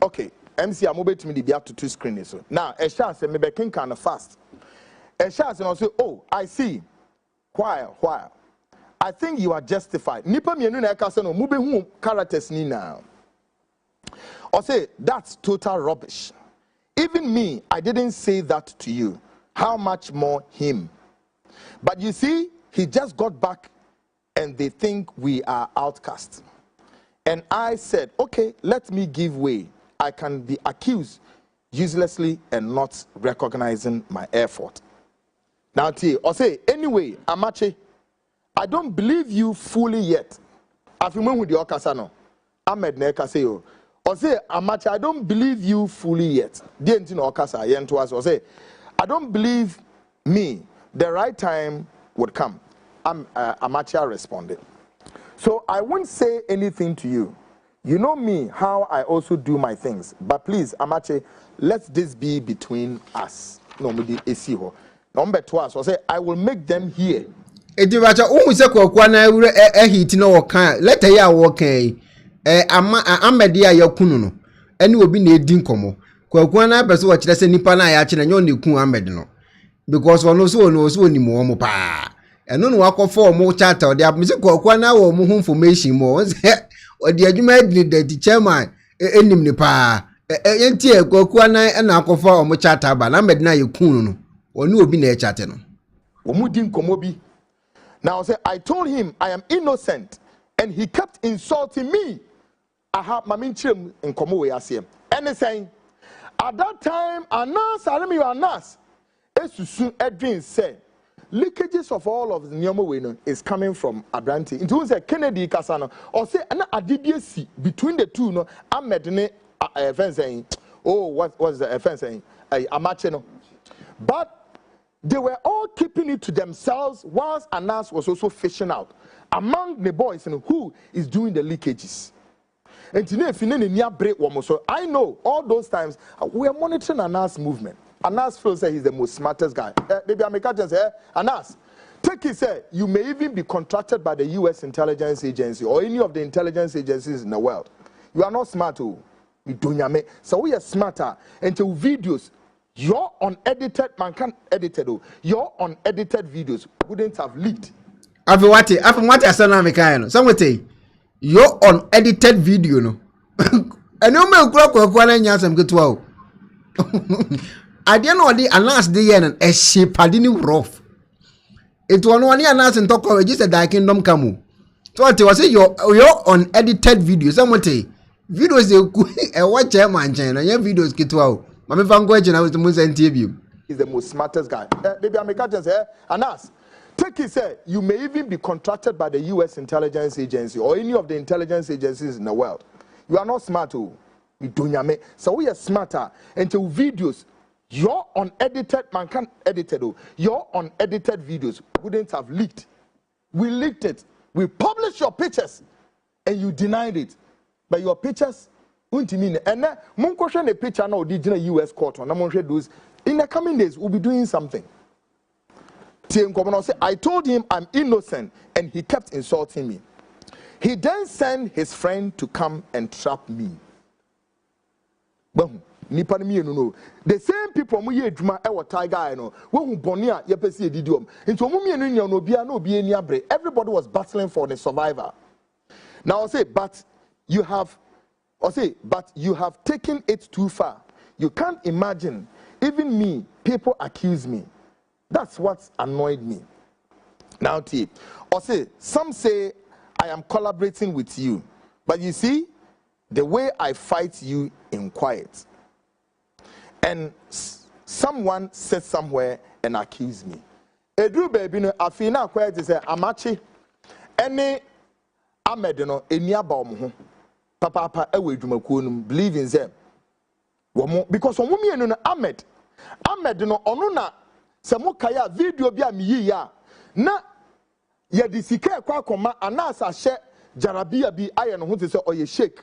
okay MC amobetimi di bia to two screen so now e sha say me be kinkan fast e sha say no say oh I see while I think you are justified nipa mienu na e ka say no mu be hu characters ni now or say that's total rubbish. Even me, I didn't say that to you. How much more him? But you see, he just got back and they think we are outcasts. And I said, okay, let me give way. I can be accused uselessly and not recognizing my effort. Now, or say, anyway, Amache, I don't believe you fully yet. Afimu with the Okasano. Ahmed Neka say, or say, Amache, I don't believe you fully yet. Didn't know Okasa yen to us or say, I don't believe me. The right time would come. Amache responded. So I won't say anything to you. You know me, how I also do my things. But please, Amache, let this be between us. No, me esiho. Number 2, so say, I will make them hear. Edibacha, se Kwaku Anan hit no okan. Let ya wokan. Amedia yakunu no eni obi na edi nkomo Kwaku Anan pese wo kire se nipa na ya kire nyo ne ku Ahmed no because ono so ni mo pa eno no akofo mo chat o dia mise Kwaku Anan wo mo information mo se o dia adwuma di the chairman enim ni pa enti Kwaku Anan na akofo mo chat aba na Ahmed na yakunu no ono obi na chat no wo mu di nkomo bi now say I told him I am innocent and he kept insulting me. I have my minchim in Komo we asem. Anything at that time, Anans Esusun Edwin said, leakages of all of the Nyomo is coming from Abrante. It was a Kennedy Kasano or say an ADBC between the two. No, Ahmed ne offense saying, oh, what was the offense saying? Amacheno. But they were all keeping it to themselves whilst Anans was also fishing out among the boys and who is doing the leakages. And I know all those times we are monitoring Anans' movement. Anans feels that he's the most smartest guy. Maybe I'm a say, Anans, take it, say, you may even be contracted by the US intelligence agency or any of the intelligence agencies in the world. You are not smart, oh. So we are smarter. Until videos, your unedited, man can't edit it, your unedited videos wouldn't have leaked. After what I said, somebody your unedited video no. And no man Kwaku Anan nyasem ketwa o. I didn't know the Anans the yen and a shape hadini rough. It was one Anans and talk of just a die kingdom kamu. So I was say your unedited video. Somebody videos a watch man channel and your videos ketwa o. Mama van question I was the most interview. He's the most smartest guy. Maybe I'm a say Anans. Take it, say, you may even be contracted by the US intelligence agency or any of the intelligence agencies in the world. You are not smart, oh. So we are smarter. Until videos, your unedited, man can't edit it, oh. Your unedited videos wouldn't have leaked. We leaked it. We published your pictures and you denied it. But your pictures, and then, a picture now, the US court, in the coming days, we'll be doing something. I told him I'm innocent and he kept insulting me. He then sent his friend to come and trap me. The same people who are doing our tiger, who Bonia, Yepesi Didium. Into everybody was battling for the survivor. Now I'll say, but you have taken it too far. You can't imagine. Even me, people accuse me. That's what annoyed me. Now, or say, some say I am collaborating with you, but you see, the way I fight you in quiet. And someone said somewhere and accused me. Edru baby no afina quiet say Amache any Ahmed no eni aba omo ho papa ewe dwumakuo no believe in them because omumienu no Ahmed no ono na se mo kaya video bi a miyi ya na ye di sika kwa akoma Anans ahye jarabia bi aye no ho te se oye shake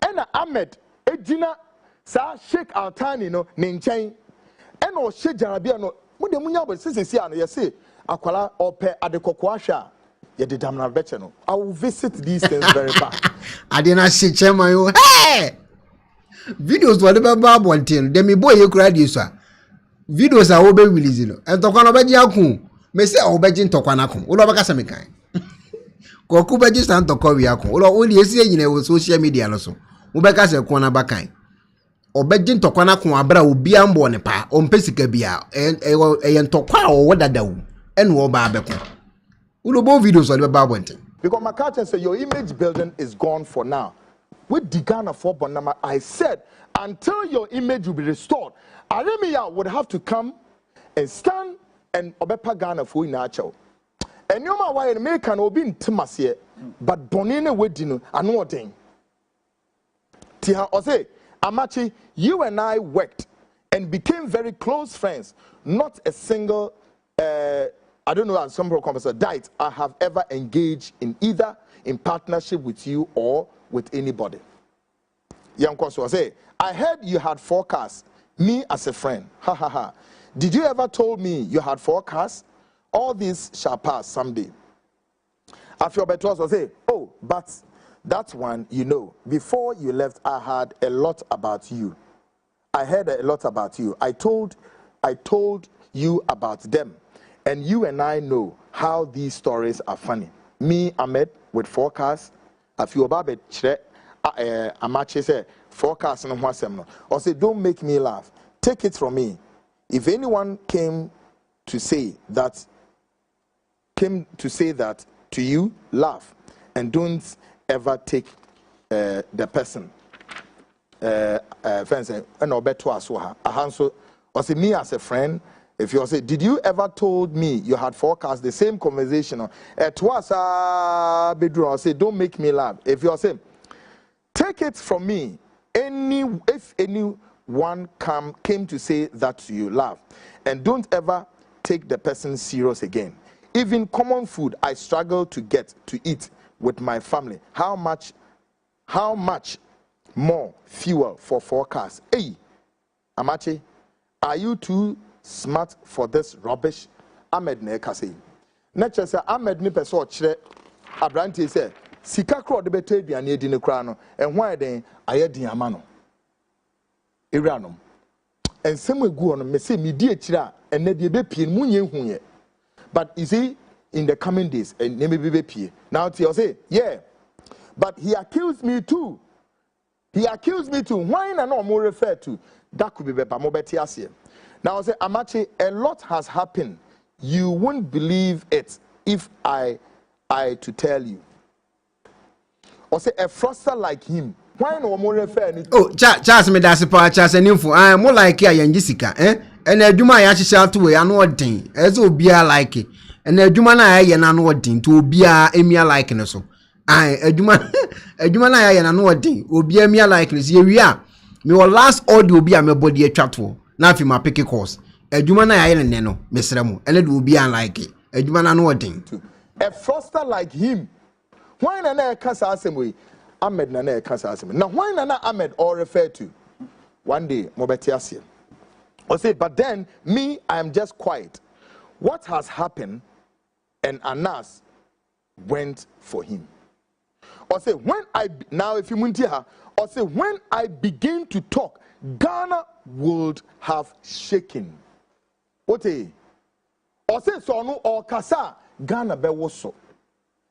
ena Ahmed ejina sa shake altani no ne nchen ena o hye jarabia no mo de munya bo sesesi ano ye se akwala ope adekoko ahwa ye de damna beche no. I will visit these things very fast. I didn't see chairman you. Hey! Videos whatever Bob wanting. Then me boy you cried you sir. Videos are obe releasing no. And tokwana beji akun. Me say obeji ntokwana akun. Ulo baka se me kan. Kwaku beji stand tokowi akun. Ulo only esi nyine wo social media no so. Ubeka se Ekuonaba kan. Obeji ntokwana akun abra obi ambo ne pa. Ompesika bia. Ntokwa o dadawu. Enu oba abekun. Ulo bo videos whatever Bob wanting. Because my captain said your image building is gone for now. With the Ghana for Bonama, I said until your image will be restored, Aremia would have to come and stand and obepa Ghana for inacho. And you know why American will be in Timasie, but Bonina Wedino and no thing. Tiha Ose, Amachi, you and I worked and became very close friends. Not a single I don't know how some conversation died I have ever engaged in either in partnership with you or with anybody. Young Koso say, I heard you had forecasts, me as a friend. Ha ha ha. Did you ever told me you had forecasts? All this shall pass someday. After Betos say, oh, but that one, you know, before you left, I heard a lot about you. I heard a lot about you. I told you about them. And you and I know how these stories are funny. Me, Ahmed, with forecasts. A few about it, Amache say, forecast no wasem no. Or say, don't make me laugh. Take it from me. If anyone came to say that to you, laugh. And don't ever take the person. Friends, and obeto aswa. Ahanso, or say me as a friend. If you say, did you ever told me you had forecast the same conversation? Twice bedroom, I say, don't make me laugh. If you say, take it from me. If anyone came to say that to you, laugh, and don't ever take the person serious again. Even common food, I struggle to get to eat with my family. How much more fuel for forecast? Hey, Amache, are you too smart for this rubbish? Ahmed Neka say. Nature say Ahmed ni peso chire Abranti say sika kro de beto aduane edi ne kra no enhwan den aye din ama no ewranom ensem egu no me say me di akira a enne de be pie mu nye hu ye. But you see in the coming days and me be pie now you say yeah, but he accused me too. Why na no more refer to that could be better mo beti ase. Now I say, Amache, a lot has happened. You won't believe it if I to tell you. Or say a froster like him. Why no more refer anything? Oh, Charles me that's pa Charles and info. I am more like ya Jessica, eh? And eduma ya hye to we ano odin. Ezo obia like it. And eduma na ya na no odin to obia emia like no so. Ai eduma na ya na no odin. Obia emia like no so. Ye wi a me last audio obia me body atwa to. Na fi ma pick course adwuma na yaye ne no mesrɛ mu ene de obi an like adwuma na no odin a froster like him. Why na kasa asem Ahmed na kasa asem na why na Ahmed all refer to one day mo beti ase or say but then me I am just quiet. What has happened? And Anans went for him. Or say when I now if you munti ha or say when I begin to talk Ghana would have shaken. What or say so no or kasa Ghana be woso.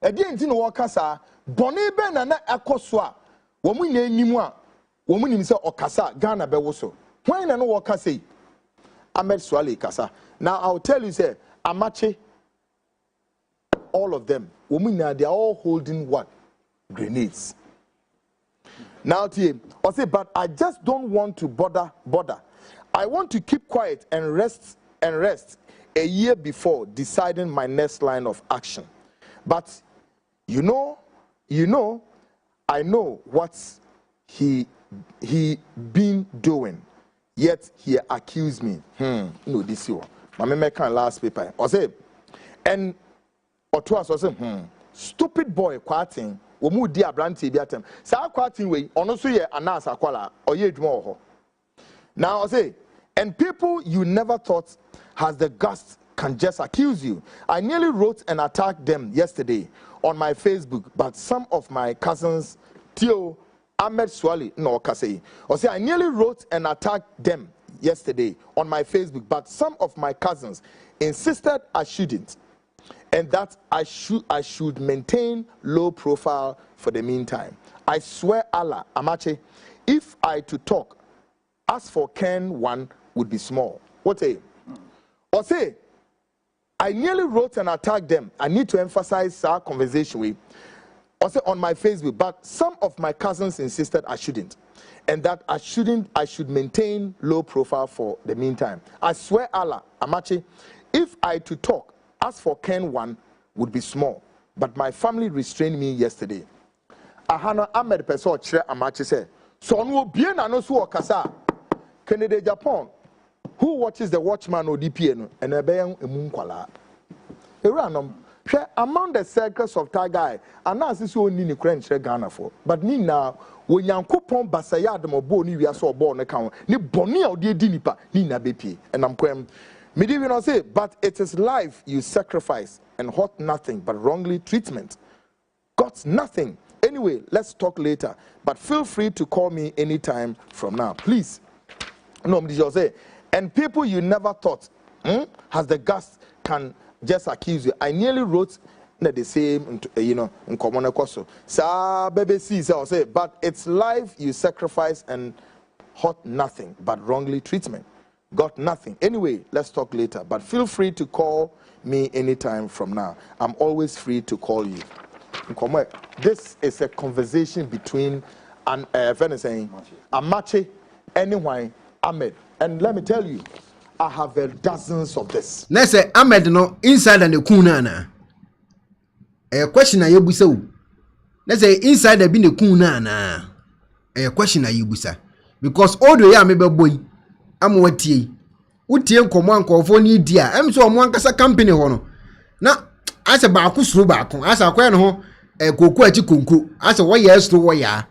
Edi enti no kasa boni be na ekoso a wo mu nya nimu a wo mu nim se okasa Ghana be woso. When na no kasa Ahmed Swale kasa. Now I'll tell you say Amache all of them wo mu nya they are all holding what? Grenades. Now, I say, but I just don't want to bother. I want to keep quiet and rest a year before deciding my next line of action. But you know, I know what he been doing. yet he accused me. No, this one. My American last paper. I say, and or to us, I say, stupid boy, quating. Omu di abranti biatem. Sa quating way, ono so ye Anans akwala or ye dmo. Now I say, and people you never thought has the guts can just accuse you. I nearly wrote and attacked them yesterday on my Facebook, but some of my cousins, Tio, Ahmed Swali, no, Kasei, or say I nearly wrote and attacked them yesterday on my Facebook, but some of my cousins insisted I shouldn't, and that I should maintain low profile for the meantime. I swear Allah, Amache, if I to talk, as for Ken, one would be small. What say? Or say, I nearly wrote and attacked them. I need to emphasize our conversation with. Or say on my Facebook, but some of my cousins insisted I shouldn't, and that I should maintain low profile for the meantime. I swear Allah, Amache, if I to talk, as for Ken, one would be small, but my family restrained me yesterday. Ahana Ahmed Peso Chere Amache said, so no bien anosu okasa Kennedy Agyapong, who watches the Watchman or DPN and Ebeyan Emunkwala. Eranum, among the circles of Tagai, Anans is only in French Ghana for. But ni now, when Yankopon Basayad Moboni, we are so born account, ni Bonia or dear Dinipa, Nina BP, and I'm quem. Medivino say, but it is life you sacrifice and hot nothing but wrongly treatment. Got nothing. Anyway, let's talk later, but feel free to call me anytime from now, please. No, say, and people you never thought has the guts can just accuse you. I nearly wrote the same, in common course. Sa baby sees, I'll say, but it's life you sacrifice and hot nothing but wrongly treatment. Got nothing. Anyway, let's talk later, but feel free to call me anytime from now. I'm always free to call you. This is a conversation between Amache, anyone, Ahmed. And let me tell you, I have dozens of this. Let's say Ahmed no inside and the kunana. A question I yubusa. Let's say inside the bin the kunana. A question I yubusa. Because all the way maybe boy, I'm what ye. Utie command call for ni dear. I'm so one kasa company hono. Now, as a baku slow back, as a quen ho, a Kwaku Kunku, as a way yes to waya.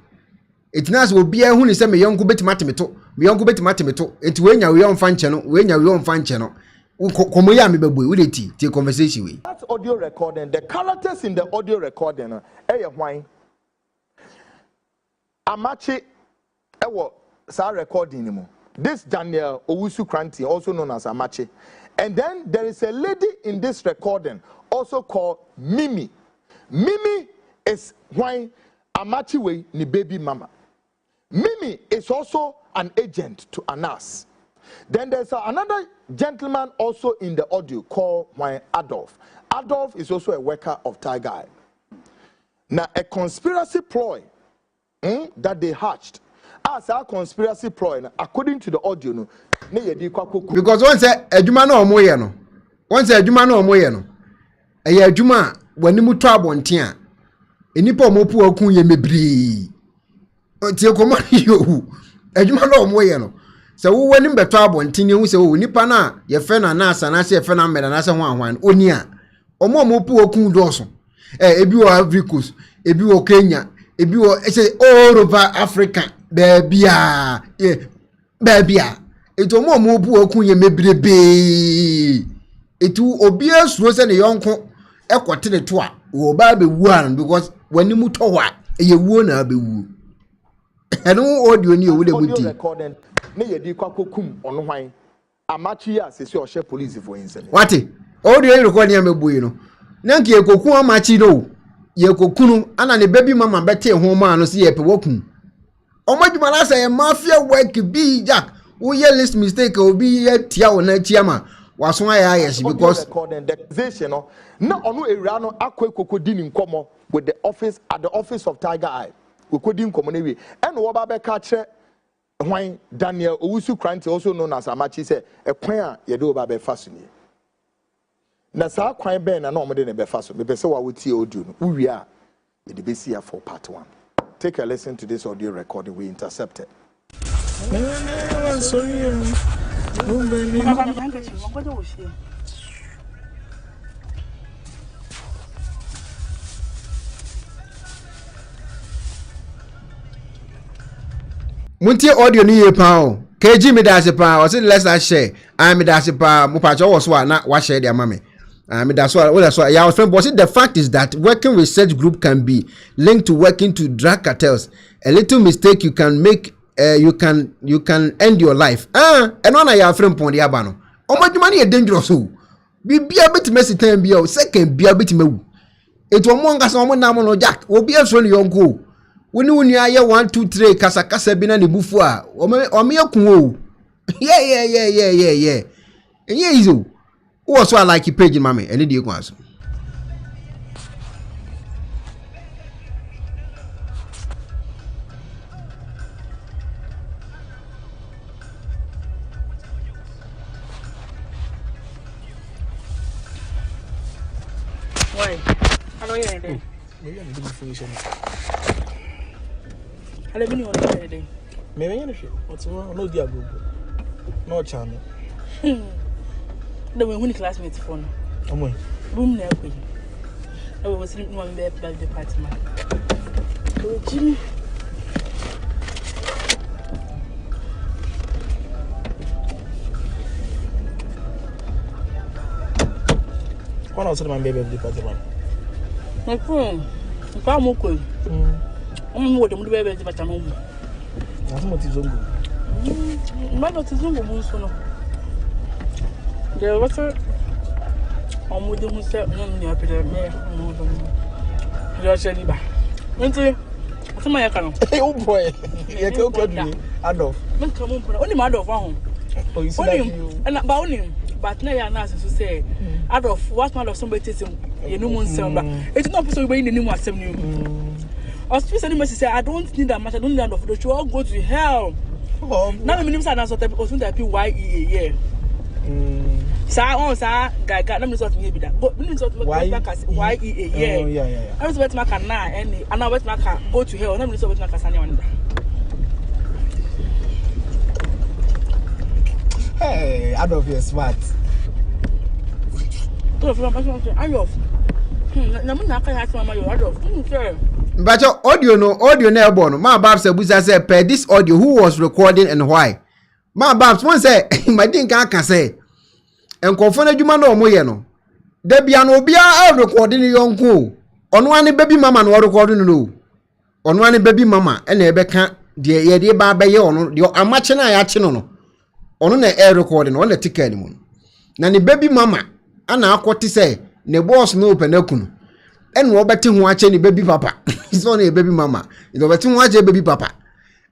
It nas will be a who is a young bit matemato. We don't go bet mathematical. It's when you're on fan channel, when you're on fan channel. Komoyami babu, will it take conversation with? That's audio recording. The characters in the audio recording, wine. Amache, recording anymore. This Daniel Owusu Kranti, also known as Amache. And then there is a lady in this recording, also called Mimi. Mimi is wine Amache way ni baby mama. Mimi is also an agent to Anans. Then there's another gentleman also in the audio called Adolf. Adolf is also a worker of Tagai. Now, a conspiracy ploy that they hatched. As a conspiracy ploy, according to the audio, because once a Juma no moyano, once a Juma no moyano, a Juma when you trouble on tia, a nipo mopu okunye mebri. Until come on you. Ejuma no moyeno. So when him beto abontin hu se o nipa na ye fe na Anans na se fe na meda na se hwan onia. Omo mopu okun doso. Ebi wo Ivory Coast, ebi wo Kenya, ebi wo all over Africa. Babia. Babia. Eto mopu okun ye mebrebe. Etu obi asuro se ne yonko ekote ne to a wo ba be wu an because when mu to wa ye wu na be wu. And audio ni o le recording na ye di kwakokum ono hwan Amache ya se o she police for instance. What audio recording am ebuyi no na nke Kwaku Amache no ye kokunu ana ne baby mama bete ho ma no se ye pe wakun omadwuma na say mafia work bi jack wo ye list mistake obi ye tia wo na tia ma waso ya yes because recording the accusation no ono ewura no akwekokodi ni nkomo with the office at the office of Tiger Eye. We couldn't come anyway. And what about catcher when Daniel Owusu Kranti, also known as Amache, said, a prayer you do about fashion. Nasa crime ben and normal in a fashion. The person what we see audio. We are the BCR for part 1. Take a listen to this audio recording we intercepted. I'm sorry. Muntie audio ni ye pa o. KG me da se pa o se let's share. I me da se pa mo pa cho wo so na wa share dia mama. Me da so ya was friend but the fact is that working research group can be linked to working to drug cartels. A little mistake you can make you can end your life. And one ya friend pon dia ba no. O madwuma na dangerous o. Bibia betima sitan bia o second bia betima wu. Eto mo ngasa mo na mo no jack. Obi afro ne yonko. Woni woni aye 1 2 3 kasa bi na ne bufu a o me yakun o. Yeah. Enye izo. Who so I like you page mama ene dey kun aso. Why? I don't hear anything. Maybe I'm doing finish. I don't know anything. Maybe I'm not sure. What's wrong? No diago. No channel. The when classmates phone. Omo. Room na ekwe. I was sleeping one bed by the department. Oh Jimmy. When I was my baby of the department. My phone. If I'm okay. I'm more than the baby of the department. That's what is on. My daughter is on the moon, so there was a with the who said, no, near Peter, you're Jenny. Into my account. Oh boy, you killed me. Adolf. Come on, only my dog. Oh, you see, and about him. But now you're not to say, Adolf, what man of somebody telling you no one summer. It's not possible to be in the new one. I was supposed to say, I don't need that much. I don't need that. You all go to hell. Now the minimum answer that was not YEA. Sir, guy, let me sort me that. But YEA. Yeah. I was about to make a now, and I was make go to hell. Let me sort make a sunny. Hey, Adolf, you're smart. I'm off. But audio na ebo no. Ma Babs Abusa say per this audio who was recording and why. Ma Babs one say my din kan say enkofo na dwuma na omoye no. Da bia no obia a recording yonko. Ono ane baby mama no recording no. Ono ane baby mama e na ebe ka de ye de ba be ye ono de amache na ya che no. Ono na air recording on the ticket mu. Na ne baby mama ana akwoti say ne boss no open akunu. And Robert who watch any baby papa. It's only a baby mama. It's over to watch a baby papa.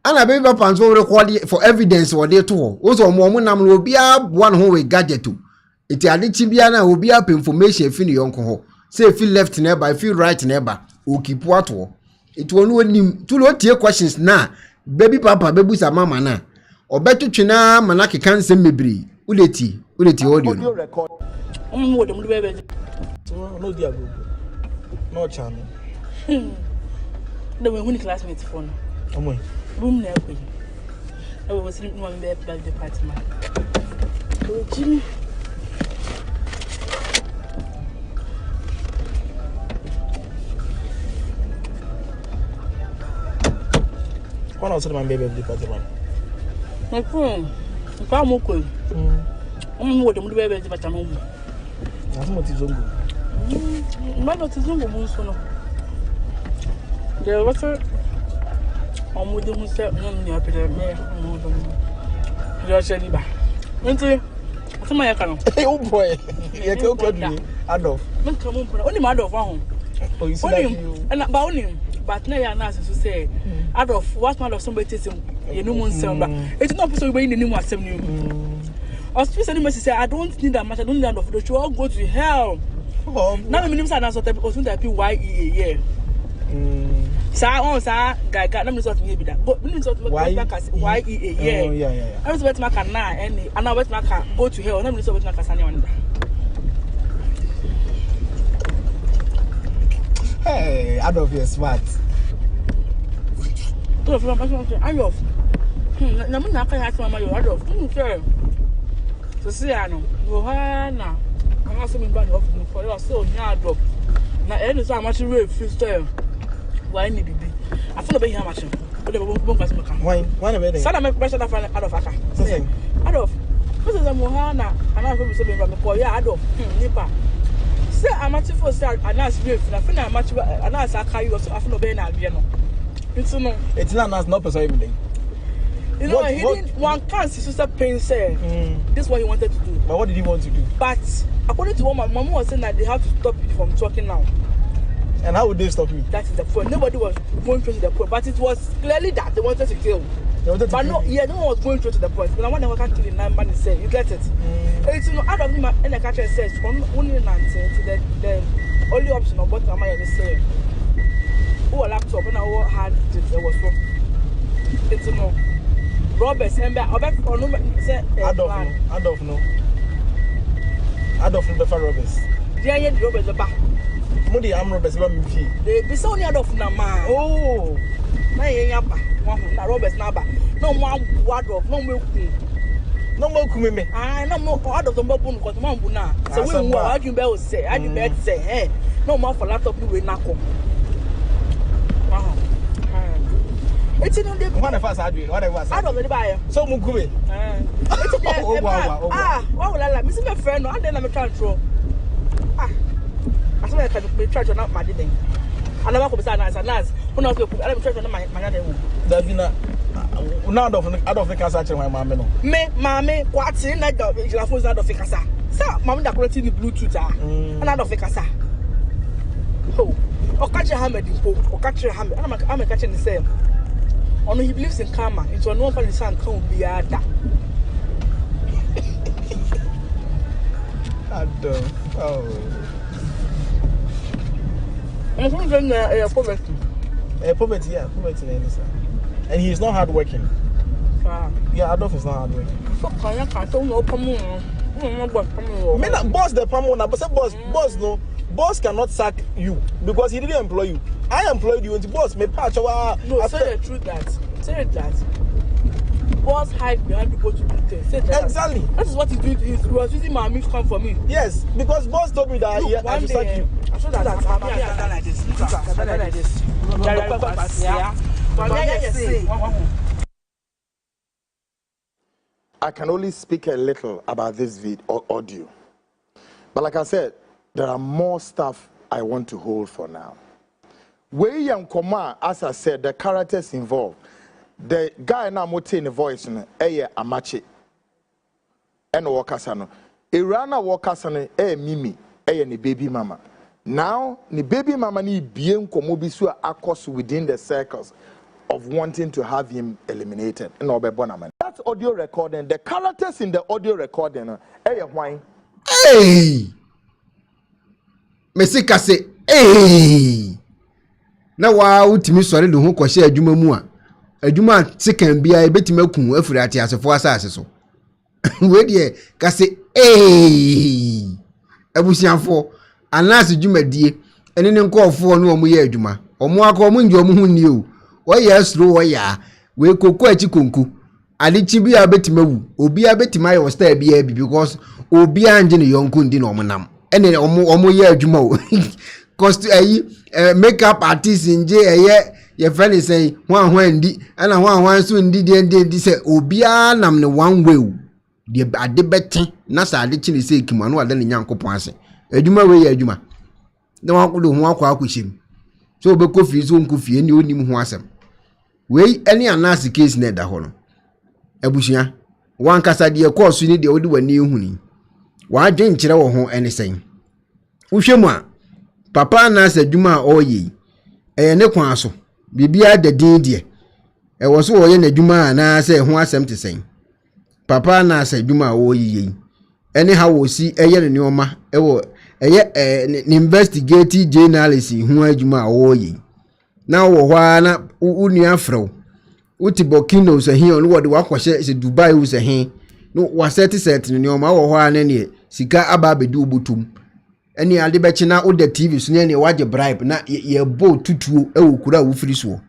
And a baby papa is record for evidence or there too. Also, Momunam will be a one who gadget to. It's a little Biana will be up information if you uncle. Say if you left nearby, if you right nearby, will keep what war. It will know him to lot your questions now. Baby papa, baby's a mama now. Or better China, Manaki can't send me brie. Uleti audio. Record. No diago. No channel. The when classmates phone. Room na ekwe. I was sleeping one bed by the department. Oh Jimmy. When I was my baby of the department. My phone. If I'm okay. I'm more than the baby of the department. That's what is on. My daughter is on the moon, so there was a with the who said, no, near Peter, you're Jenny. Into my account. Oh boy, you killed me. Adolf. Come on, only my dog. Oh, you see, and about him. But now you're not to say, Adolf, what man of somebody telling you no one summer. It's not possible to be in the new one. I was supposed to say, I don't need that much. I don't need that of you all go to hell. Now the minimum answer that was not YEA. Sir, guy, let me sort me that. But we need to make YEA. Yeah. I was about to make a now, and I was make go to hell. Let me sort make a sunny. Hey, Adolf, you're smart. I'm off. Na me na kan ya mama yo adolf. Sure. So see ano. Wo ha na. Ana so me ba no of me for you so nya adolf. Na e no so amachi we freestyle. Why ni bibi. I feel be here amachi. O de bo pass me kan. Why na be dey? Sada me pressure that adolf aka. Say adolf. This is a mohana ana so me so be me ko ya adolf. Nipa. Say amachi for say Anans we na feel na amachi Anans aka you so after no be na adwe no. It's not person everything. You know, he didn't one can't see sister pain say this is what he wanted to do. But what did he want to do? But according to what my mom was saying that they have to stop you from talking now. And how would they stop you? That is the point. Nobody was going through to the point, but it was clearly that they wanted to kill. They wanted to kill no, yeah, no one was going through to the point. But I want to kill in 9 months. Say, you get it? It's you know, out of him and the catcher says only to the only option of what am I say? Oh, a laptop and I had it was from. It's no. Roberts and Adolf no Roberts. Yeah, Roberts the back. Mudi am Roberts ba me fie. They be so near Adolf na ma. Oh. Na ye yapa. Na Roberts na ba. No mo Adolf, no mo ku. No mo ku me. Ah, no mo Adolf no bo because mo bu na. So we wo adu be o say, adu be say, no more for laptop we na come. Wow. It's in the one of us whatever. I don't know buy. So Mukube. What will I like? Missing my friend, and then I'm trying to I said I can be trying to not my thing. I never could be Anans. Who knows I'm trying to my Davina. Now I don't think I saw my mamma. Me, mammy, what's in that dog? You have out of Ficasa. So, Mamma, that collecting the Bluetooth, and out of Ficasa. Oh, Okatakyei Hammer, I'm catching the same. Only he believes in karma. Into a normal son can't be a da. I'm going to poverty. Poverty, yeah, poverty. And he is not hardworking. Yeah, Adolf is not hardworking. Boss the Pamona, but boss no. Boss cannot sack you because he didn't employ you. I employed you, and the boss may patch our. No, say the truth that. Say that. Boss hide behind people to do things. Say that. Exactly. That is what he did. He was using my meat come for me. Yes, because boss told me that I should sack you. I should that. I done like this. I done like this. I can only speak a little about this audio, but like I said, there are more stuff I want to hold for now. Where young Koma, as I said, the characters involved. The guy now mote the voice no Amache. And Wakasano. Irana Wakasano Mimi ni baby mama. Now ni baby mama ni bien komobisu akos within the circles of wanting to have him eliminated. No be bonaman. That audio recording, the characters in the audio recording wine. Hey! Mesika say, hey! Na wa utimi sori do ho kwhye adwuma mu a adwuma tikan bia ebetime kun afuri ate asefo asase so we de ka say eh abusianfo Anans dwumadie ene ne nkofo no omo ye adwuma omo aka omo nje omo hu ni o wo ye slow wo ya we kokko achi konku ade chi bia betime wu obi abetime ayo star bia bi because obi anje ne yonko ndi no omo nam ene omo ye adwuma o cost makeup artist nje ye friend is say hwan ndi ana hwan so ndi de say obia nam ne one way de ade beti na sa ade chi ne say kimu no ade ne nyankopon ase adwuma we ye adwuma na wakodo ho akwa akohyem so be kofi so nkofie ni onim ho asem we ani Anans case na da ho no abusua wan kasa de course ni de odi wani ehuni wa dwen kire wo ho ene sen wohwemu a papa Anans adwuma oyi ne kwan so bibia dadin de wo so oye na adwuma na se ho asem te sen papa Anans adwuma oyi ene ha wo si eye ne neoma wo eye investigate journalist ho adwuma oyi na wo hwa na unu afro uti Burkina so hin no wo de wakwhye se Dubai wo se hin no wa set ne neoma wo hwa na ne sika aba bedu obutum eni ade be china o de TV so ne waje bribe na ye bo tutuo e wokura wo firi so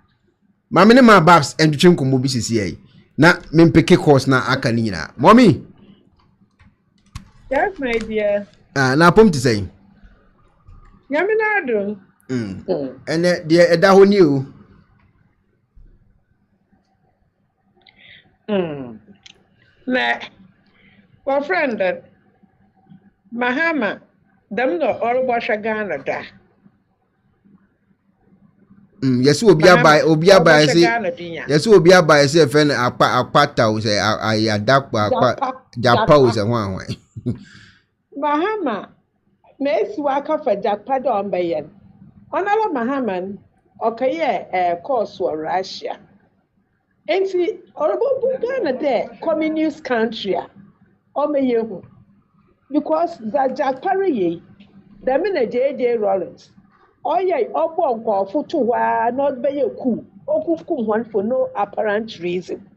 mame ne ma babs entwetwe nkomo bi sisi ai na mempeke course na aka ni nyina mommy. Yes, my dear. Na pom to say. Yaminado. And the eda ho ni o. Na my friend Mahama them no Orobosha Ghana da. Yes, obi abai say. Yes, obi abai say friend apata o say Jakpa o say hwan. Mahama Messi waka for Jakpa do ombeyen. Onala Mahaman okaye course for Russia. Enti Orobo Ghana there communist country omeyehu. Because the Jakpa ye the mina JJ Rollins. Oh yeah, Obon for 2 not be a coup. Okum one for no apparent reason.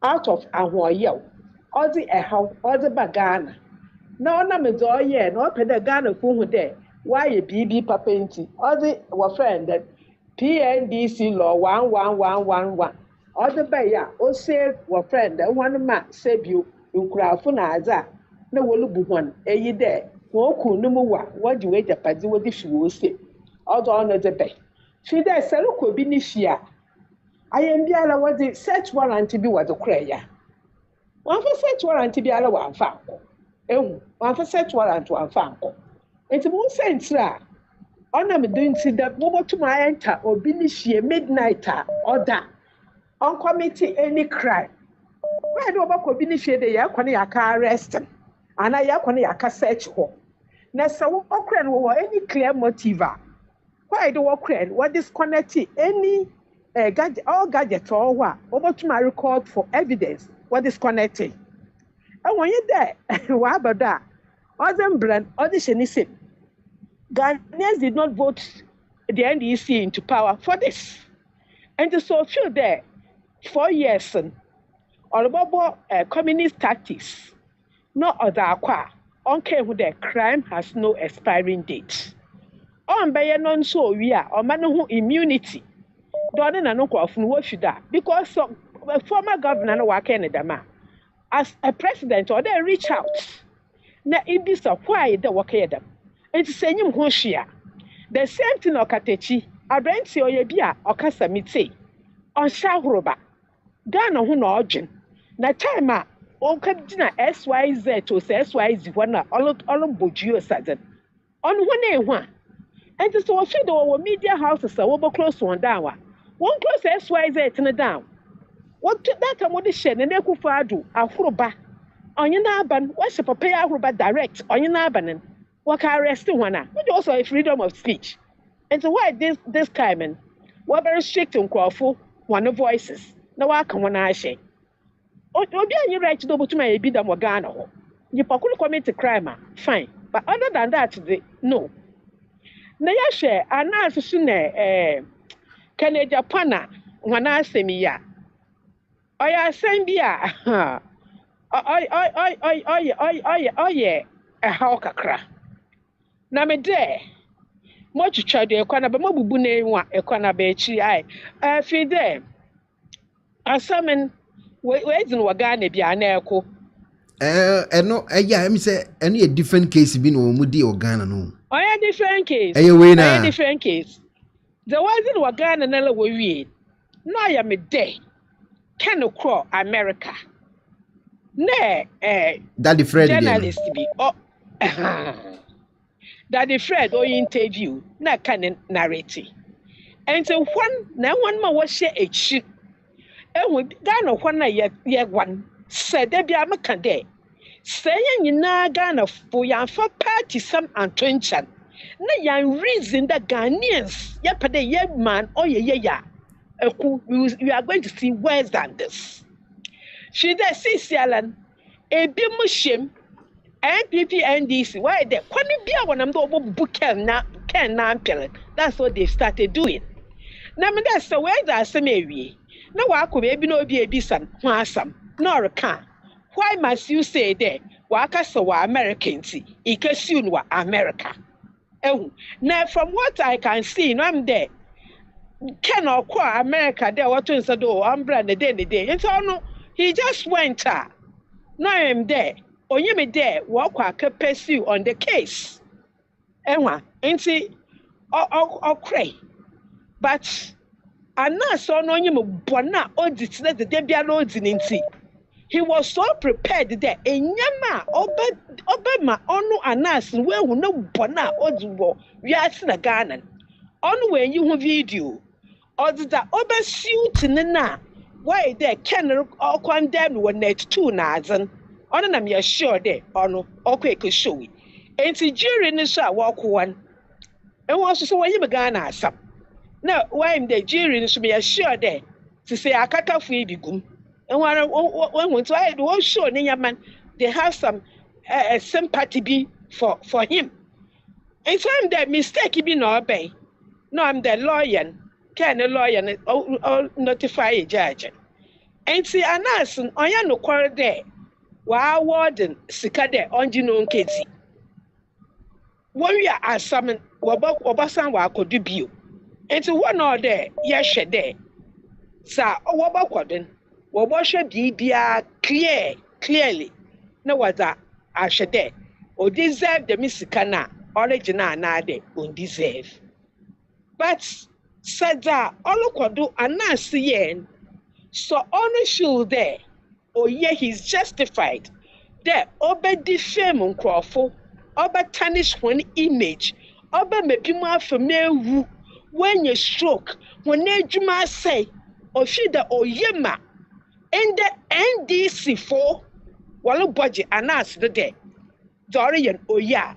Out of Ahoyo. Or the how or the bagana. No, no, me do yeah, no pay the Ghana who there. Why a BB papenti? Or the friend that PNDC law 11111. Or the bayer, or save your friend that one man save you crowd for Naza. No will be one, ye there. Woku no more. What do you wait a paddy what if you will say? Although on the bay. She there said, look, be nishia. I am the other was the search warrant to be what the crayer. One for search warrant to be other one found. One for search warrant one found. It's more sense, sir. On I'm doing see that woman to my enter or be nishia midnighter or that. On committee any crime. Where do I could be nishia the Ekuonaba arrest and I Ekuonaba search home. Now, so Okran will any clear motive. Why do Okran? What disconnected any gadget, all gadgets or what? Over to my record for evidence. What disconnected? And when you're there, what about that? Other brand, auditionism. Ghanaians did not vote the NDC into power for this. And so feel there 4 years or about communist tactics. No other aqua. Okay, with the crime has no expiring date. On by a non so we are or man who immunity. Don't know what should that because former governor wa Canada as a president or they reach out. Now it is a why the work them. It's saying him hoshia. The same thing Okatakyei Abrenti oyebia okasamite on Shahroba. Ghana who no origin. Na time Okadina SYZ to SYZ one all bojuo saden. On one. And so we feel our media houses are over close one down. One close SYZ in down. What that time what the shed and Ekufadu Afroba. On your naban, what's a papa Afroba direct on your naban? What can arrest one? But also a freedom of speech. And so why this time and we're very strict on Kwafu, one of voices. No I can one I say. Obi any right to double to my be them Ghana. You could commit a crime, fine. But other than that, no. Na ya share Anans Chat Kennedy Agyapong when I say me ya. Oya sembia. Oye a hawkakra. Na me de mo twitwa de Ekuonaba mo bubu na enwa Ekuonaba echi ai. Fi de asamen we din Ghana bia na eko. No yeah, me say any a different case be no mudi o Ghana no. Oh yeah, different case. Different case. The was in Ghana na we wie. No ya me de. Can crow America. Ne Daddy Fred journalist be oh Daddy Fred or interview na can narrate. And so one ma was share a shit. And we Ghana one ye one said there be a makande. Saying you na Ghana for yan for party some attention. Na yan reason that Ghanaians yapade ye man or ye you are going to see worse than this. She there see Sialan a bimushim NPP NDC. Why they couldn't be one of the book can that's what they started doing. Now that's the way that some area. No, I could maybe no be a bisan, some, nor a can. Why must you say there? Waka so Americans, soon wa America. Oh, now from what I can see, no, I'm there. Can or qua America there what to do umbrella the day. It's all no He just went no I'm there. Onye me there walk pursue on the case. Enwa, inti cray. But Anans no onye me bona audit na the debia no inti. He was so prepared there. Enyama obema onu Anans we hu no bona odiwo wi ase na Ghana. Onu we yi hu video. Odida obe suit na why there can condemn when net 2 na azen. Onu na me sure there onu okwe show it. Enti jury ni so walk one. And was so when you began asap. Now why am the jury ni so me sure there to say akaka fu ebigum. And when to I do show ni man they have some sympathy be for him. And so I'm the mistake be no obey. No, I'm the lawyer. Can a lawyer notify a judge? And see Anans onya no kware there. Wa warden sika there onji no nkezi. Warrior are summoned Obasan wa kodu bio. And to one or there, yes, there. Sir, Obaquadin, Wabasha bia clearly. No was that I should there. Or deserve the Missicana, original nade, undeserve. But said that all Kwadu Anans yen, so only should there, or ye he's justified. There, Obe defame on Crawford, Obe tarnish one image, Obe mepima familiar when you stroke, when Nejuma say, or she the Oyema, in the NDC4, Wallo budget Anans the day. Dorian Oya,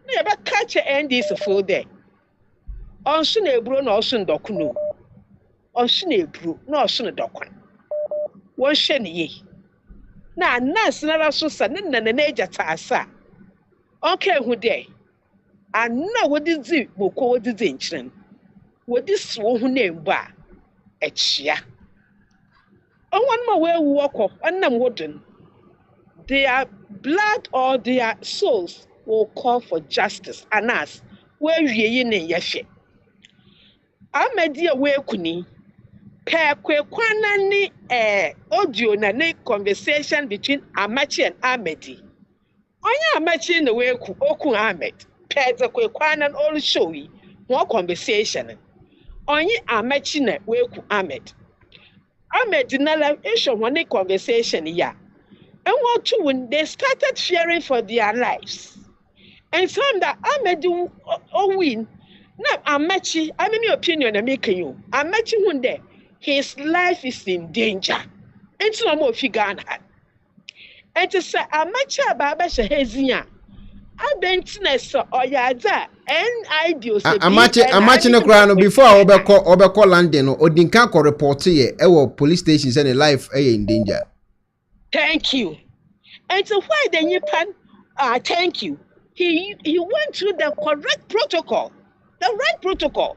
never catch a NDC4 day. On Sunebro no Sun Dokuno. On Sunebro no Sun Dokun. One shen ye. Na Nas never so sudden and an age at Asa. Okay, who day? I know what is it will call the ancient. What this one name ba? Etchia. On one more way walk off, and them wooden. Their blood or their souls will call for justice. And us, where ye in yeshe. Amedi we kuni per Ekuonaba ni audio na ne conversation between Amachi and Ahmedi. Onya Amachi na we oku Ahmed per the Ekuonaba all show yi one conversation. Onye Amachi na we ku Ahmed. Ahmed na la issue one conversation ya. And what to when they started fearing for their lives. And some that Ahmed win. Now, Amachi, I'm in your opinion, I'm making you. Amachi one day, his life is in danger. And so more figure. And to say, Amachi Baba Shahezia, I bent Nessa or Yada, and ideals. Amachi no crown before Obeko London or Dinkanko report here, police stations and a life in danger. Thank you. And so why then you pan? Thank you. He went through the correct protocol. The right protocol.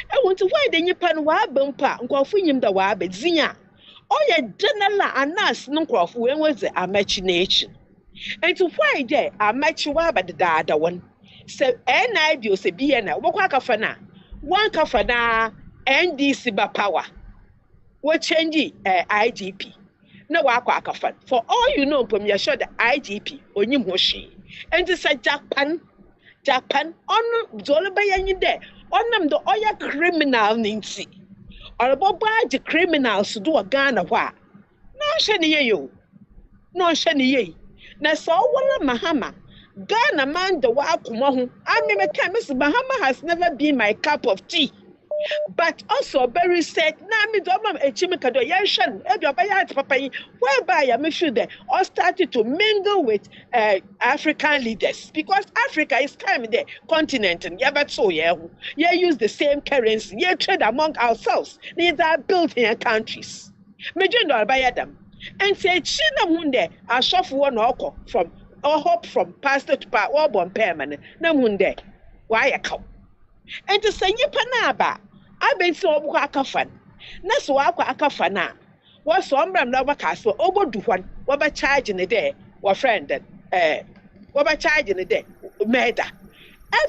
I want to why the Nipan wa bumpa, Nkwafunyim da wa bezinya. Oh, ya general Anans no Nkwafu when was the imagination. And to why there, Amachi wa ba the other one. So, an idea se biena, Wakafana, one kafana, NDC ba power. What change IGP? No Wakafan. For all you know, from your show the IGP, Onyim Hoshi. And to say Japan, on Zolaba there, on them the oya criminal ninsi. Or about the criminals to do a Ghana wa. No shani you. No shani ye. Na so wala Mahama. Ghana man the Wakumahu. I mean, Mr. Mahama has never been my cup of tea. But also very said, Nami Domam a Chimicado Yashan, Ebiobayat Papai, whereby I make sure that all started to mingle with African leaders because Africa is kind of the continent and but so yeah, use the same currency, yeah, trade among ourselves, neither are built in countries. Major by them and say China Munde, I suffer one oko from or hope from pastor to part or born permanent, no Munde, why a cow. And to say Panaba. I been so Akafan. That's why Akafana. What some Brahma Castle over do one, what by charging a day, what friend what by charging a day, murder.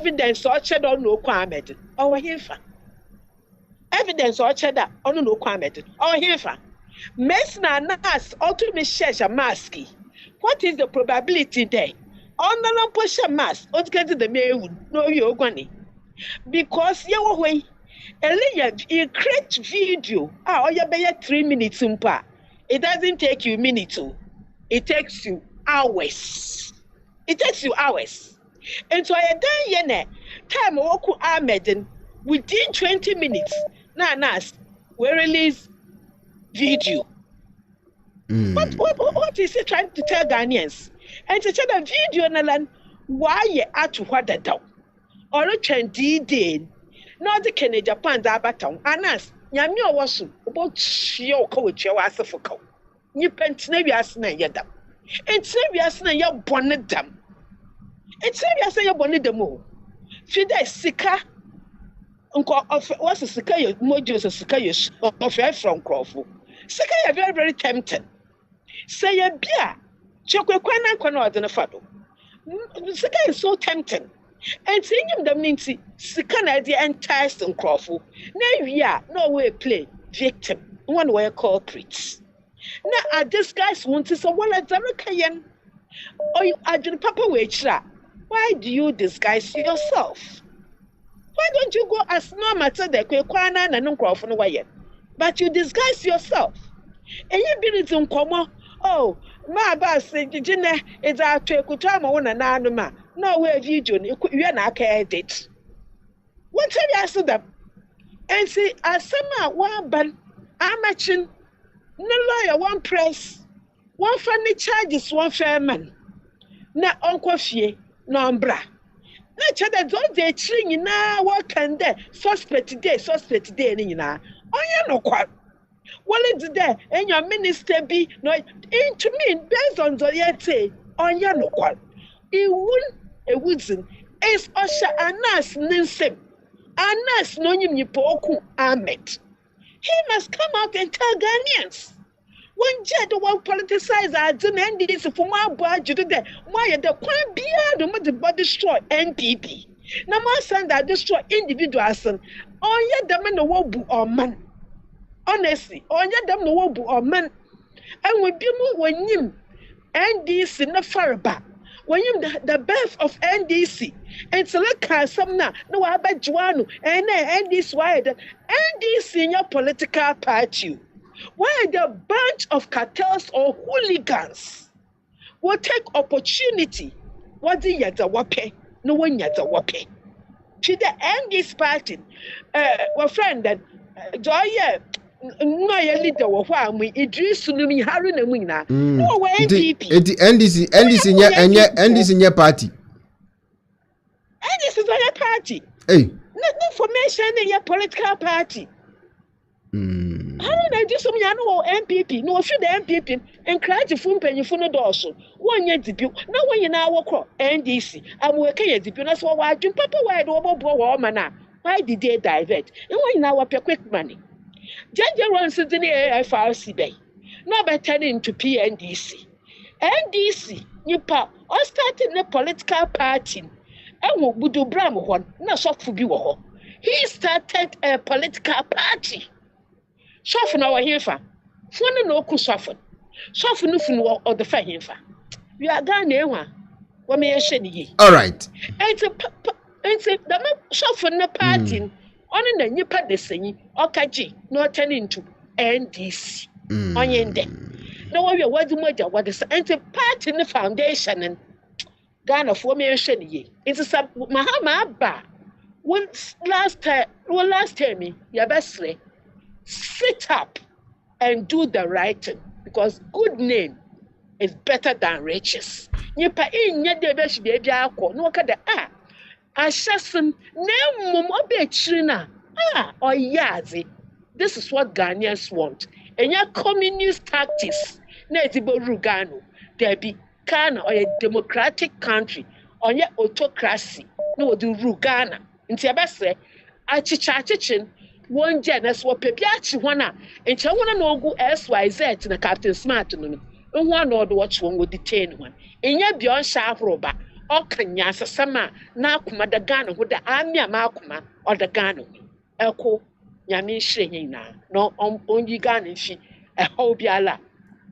Evidence or cheddar no quamet, or hilfa. Evidence or cheddar or no quamet, or hilfa. Mesna nas ultimate share mask. What is the probability there? On the push a mask, or get the mail, no you granny. Because your way, you create video, or you pay 3 minutes. It doesn't take you minutes. It takes you hours. It takes you hours. And so I done time Oku Ahmed within 20 minutes. Nas we release video. What is he trying to tell Ghanaians? And to tell the video nalan why you at what the down. Or a trendy day. Not the Kennedy Agyapong Abattown. Anas, Yamio was about your coach, your ass of a cow. You pent never as na yadam. It's never as na your bonnet dam. It's never as your bonnet demo. Fida Sika. Uncle of what's a Sika, modules of Sika of from Crawford. Sika, very, very tempted. Say a beer. Chokwana Quanod and a fado. Sika is so tempting. And seeing him the minty, Sikana the enticed and Crawford. Now we are no way play victim, one way culprits. Now this guy's wanted so well as American. Or you are doing Papa Wachra. Why do you disguise yourself? Why don't you go as no matter the Ekuonaba and no Crawford way? But you disguise yourself. And you been it in Como. Oh, my boss said, Jenna is our Ekuonaba one and Anuma. No way, video, you are not edit. What tell you answer them? And say, as some one ban, I'm matching no lawyer, one press, one funny charges, one fair man. Na uncle fee, no umbra. Not that don't they string in now, what can they? Suspect today, you know. Oh, you know what? Well, it's there, and your minister be no into me based on the yet on you know what? It wouldn't. A wooden is Osha Anans Ninsem. Anas no Nipoku Ahmed. He must come out and tell Ghanaians. When Jed will politicize our demand for my budget today, why the quite beyond the body destroy NPP. Now, my son that destroy individuals on yet the man the wobu or man. Honestly, on yet them the wobu or man. And we be more when him and this in the faraba. When you the birth of NDC and select some now, no about Juanu and NDC why the NDC in your political party. Why the bunch of cartels or hooligans will take opportunity? What the yet a wape? No one yet a wape. To the NDC party, our friend that Joy. No, your leader was why we Idris Sunumi Harun and Wina. No way, NDP. NDC in your party. NDC is on your party. Hey, no formation in your political party. Harun and just some Yano MPP. No, if you the MPP and cry to Fumpe and you phone a dorsal. 1 year debut. No one you now walk NDC. I'm working at debut. That's why I do Papa why do woman. Why did they divert? And why now up your quick money? Jaja runs in the AFRC Bay. No better into PNDC. NDC, Nipa, or starting a political party. And would do Bram one, not soft for you. He started a political party. Soften our heifer. Fun no could soften. Soften or the fair heifer. We are Ghana. What may I say ye? All right. And the soften the party. Only the new part the same, Okatakyei, not turning to NDC. On your day. No one will do what is anti-party in the foundation and Ghana formation ye. It's a Mahama Ba. Once last time, your best sit up and do the right thing because good name is better than riches. You pay in your best baby alcohol, no kind of Assassin, name Mumobe China. Or Yazi. This is what Ghanaians want. And your communist tactics, Netibo Rugano, there be Ghana or a democratic country, or your autocracy, no do Rugana. In Tiabase, Achichin, one genus or Pepiachi wana, and Chawana no go SYZ to the Captain Smart. And one or watch one would detain one. And your beyond sharp robber. O Kanyasa Sama, Nakuma the Ghana with the Amia Makuma or the Ghana. Eko, Yami Shayna, no only Ghana she, a hobiala.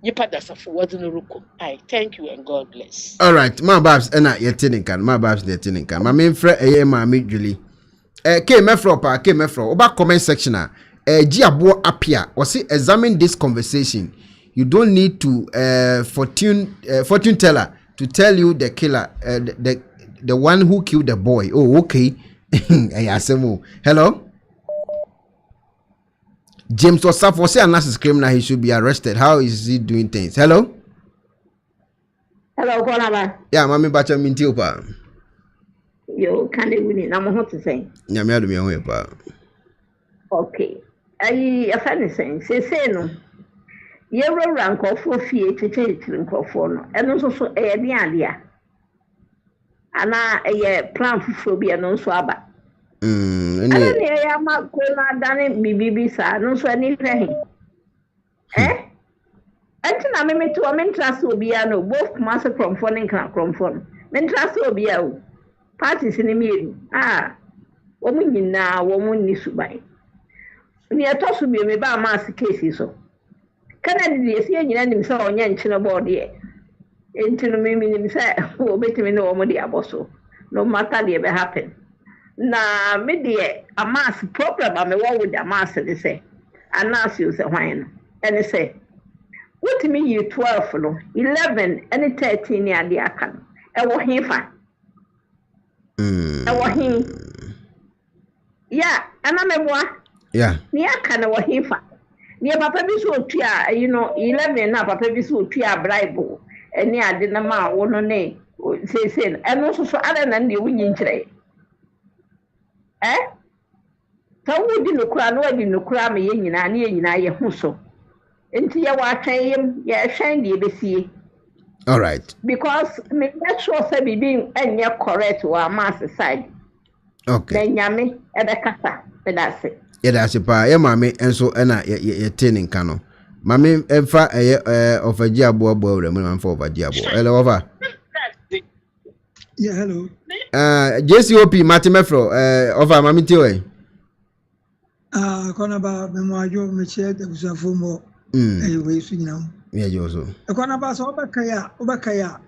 I thank you and God bless. All right, my babs, and I yetininkan, my babs, the tininkan. My main friend, Mammy Julie. Came from about comment section. Giabo appear or see examine this conversation. You don't need to fortune teller to tell you the killer, the one who killed the boy. Oh, okay. Hello. James Osafo say Anans is criminal, he should be arrested. How is he doing things? Hello? Hello, Ekuonaba. Yeah, Mami Bacha Minti pa. Yo, can you win it? I'm hot to say. Nyame adu me ho pa. Okay. I funny saying, say no. Ye rank of 4 feet to change no. And also a dia. Ana a plan for phobia non swaba. I am not going to be sad, no so anything. Eh? Until I mean to a mentras will be both master from phone and from phone. Mentras will be out. Parties in the meeting. Woman in now, woman needs to buy. Near toss will be about master cases. So. Kennedy is young and himself on Yanchin about it. Until the meaning himself, who bet me no more the apostle. No matter the ever happen. Na me de a mass problem am what with the mass they say Anans you say why and say what me you 12 no 11 and 13 ya de aka e wo hefa e wo hin yeah ana me boa yeah ni aka na wo hefa ni papa bi so tua 11 na papa bi so tua bribe eni ade na ma wo no ne say eno so ara na ndi wunyi nkire so we no kura no we no kura me nyina na nyina ye hu so enti ye wa twan ye hwan de besie all right because me make sure say bibi enye correct wa mass side okay nyame e be kasa be that's it yeah that's it pa ye mame enso na ye tenin ka no mame emfa of a giabo abore mo man for over giabo hello over. Yeah, hello. JCOP Matimefro over Mamitio. Ekuonaba memwajo meche de busafo mo we su nyina. Yeah, Joso. Ekuonaba so obakaya.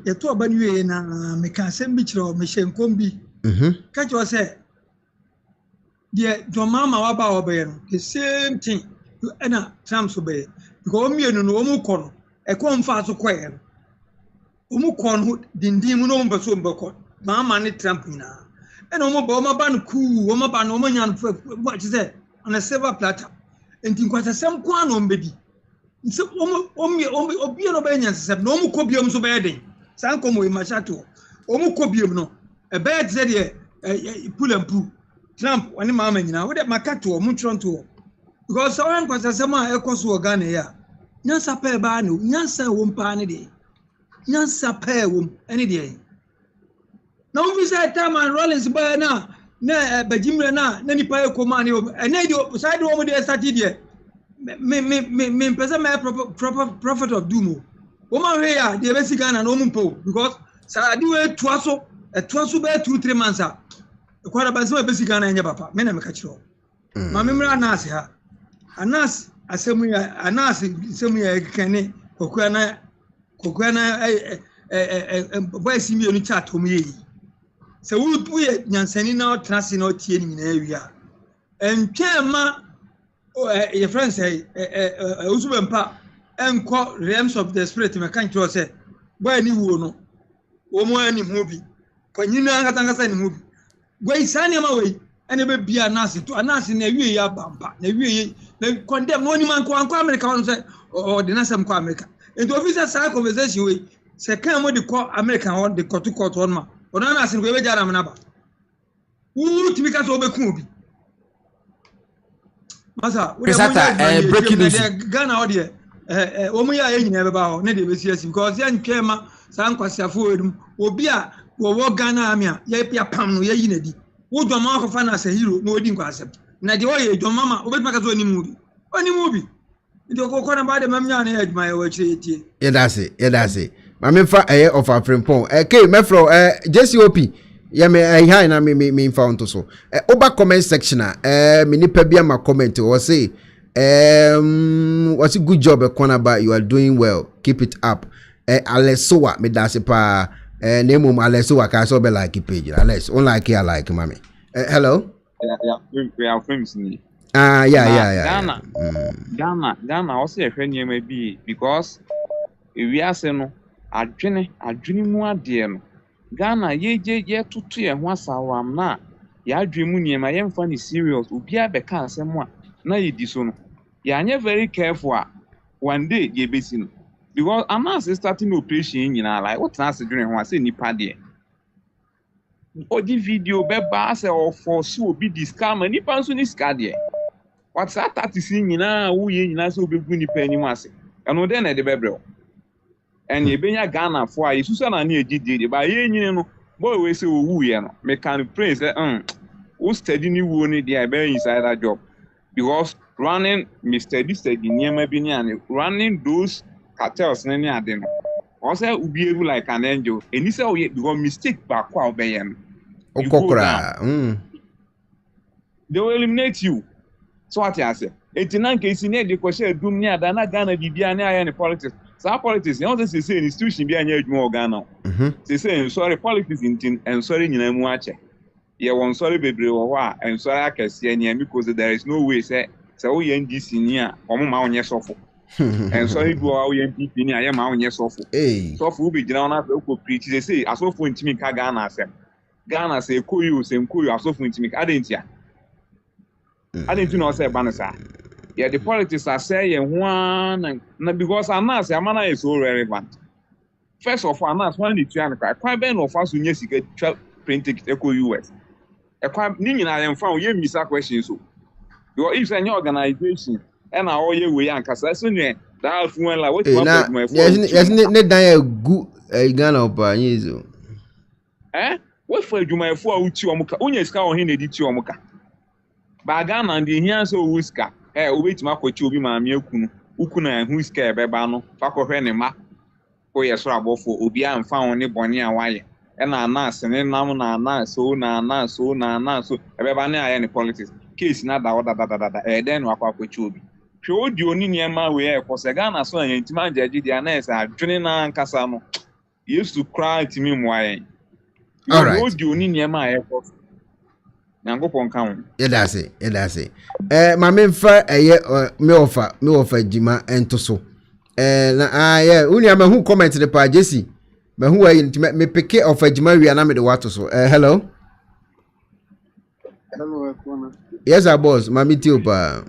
Ye to obanwe na meka asem bi kiro meche nkombi. Ka jo se de domama wa ba obaye no the same thing na Trump so be because omienu no omu kɔ no ekɔmfa so kɔye no omu kɔ no dindin mu no mba so mbakɔ mama ne Trump nyina ena omu ba no ku omu ba no omu nya no what is it on a silver platter enti nkwasasɛm kwa no mbedi nse omu obi no ba nya nsɛm no omu kɔ biom so ba yɛden san kɔmo e machato omu kɔ biom no e ba yɛ tse de pulampu Trump wani mama nyina wo de makato omu tronto because someone kwasasɛm a ɛkɔ Ghana ya nyansa pa ba no nyansa wo mpa ne de nyansa pa wo ene de na wo visa time and Rollins ba na bajimre na nipa ekoma ne ene de side wo mo de start de me pesa me prophet of doom wo ma hwe ya de be si Ghana na wo mpo because sa ade we toaso be 2-3 months a kwara ba se be si Ghana enya papa me na me ka kiro ma me mra na ase ha Anas asemu ya kane kokua na boy simi onu chat omu yi se wu ye nyansani na trasi na otie ni na awia entwema your friend say usubempa enko realms of the spirit me kan kiro se boy ni wo no wo mo ani mu bi kwanyina ngata ni mu bi boy sani ma we ene be bia Anas to Anas na awie ya bampa na awie na condemn no ni man ko America won say o de nasem ko America and officer say conversation we say kan mo de ko America won de court won ma o na Anas ko be jara na ba wu timi ka so be ku obi masa we de breaking news Ghana o de o mu ya nyina be ba ho na de be siasi because ya ntwema sa nkwasiafo edum obi a wo Ghana amia ya pam no ya yi na di wo dwama ko fa na sa hero no odi nkwasem na de wo ye dwama ma obetuma ka zo ni mubi ndi ko ko na ba de mamnya na adwuma ye wo chire tie ye dase ma me fa of Afrimpon mefro JCOP ya me hi na me fa onto so oba comment section me nipa bia ma comment o say What's a good job, Ekuonaba? You are doing well. Keep it up. Alesoa, me dasi pa. Name Alesoa, ka so be like page. Alex, unlike I like, mommy. Hello. We are friends. Yeah. Ghana also a friend you may be because we are saying adwene mu ade no Ghana ye tutu ye ho asawam na ya adwene mu niema ye mfa ni serious obi abeka asem a na ye di so no ya anye very careful one day ye besi no because Anans is starting operation nyina like what na se dwene ho ase nipa de odi video beba ase ofo obi di scam nipa nso ni ska de what's that is nyina wo ye nyina se obegu nipa ani mu ase eno de na de bebrel and ye benya Ghana for a susa na na ejide ba ye nyine no boy we say owu ye no me can pray say wo study ni wo ni dey be inside that job because running Mr. Niema bi ni and running those cartels na ni ade no also will be able like an angel and say oh because mistake back kwa obey no okokra they will eliminate you so what you say 89 case ni dey question dum ni ada na Ghana bibia ni aye ni politics. So politics, you know, this is an institution behind your Ghana. They say, sorry, politics and sorry, you know, watch. You want sorry, baby, or and sorry, I can see any because there is no way, say, so we end this in here, or my yes awful. And sorry, go out and people in here, my yes awful. So for be down at local preach, they say, I saw for intimate Ghana, say, Ghana say, Koyu, same Koyu, I saw for intimate, I didn't know, say, Banasa. Yeah, the politics are saying one and because Anans, Amana is so relevant. First of all, Anans, one is trying to quite ben of us who yes, you get printed Eco US. A quite meaning I am found you miss a question so. You if any organization and all your way and Cassassin, that's when like what isn't a good gun of Yezu. What for you my 4 Uchiamuka? Unyaska or Hindy Chiomuka. Bagan and the here so whisker. Wait ma ko obi ma me akunu ukunu ahu iska ebeba no fa ko hwe ne ma ko yeso abofo obi amfa won ne bone a waye e na Anans ne nam na Anans so ebeba ne aye ne politics case na da den no akwakochi obi hwe odi oni ne ma we e ko se Ghana so anyantima jaji dia na esa adwene na nkasa no yesu kra timi mu aye all right odi oni ne ma aye ko yeah, that's it. My main fa me offer Jima and Toso. Yeah, only I'm who comment the pa Jesse. But who are me pick of a Jima we are the water so. Hello. Hello, Ekuonaba. Yes, our boss, Mami Tiopa.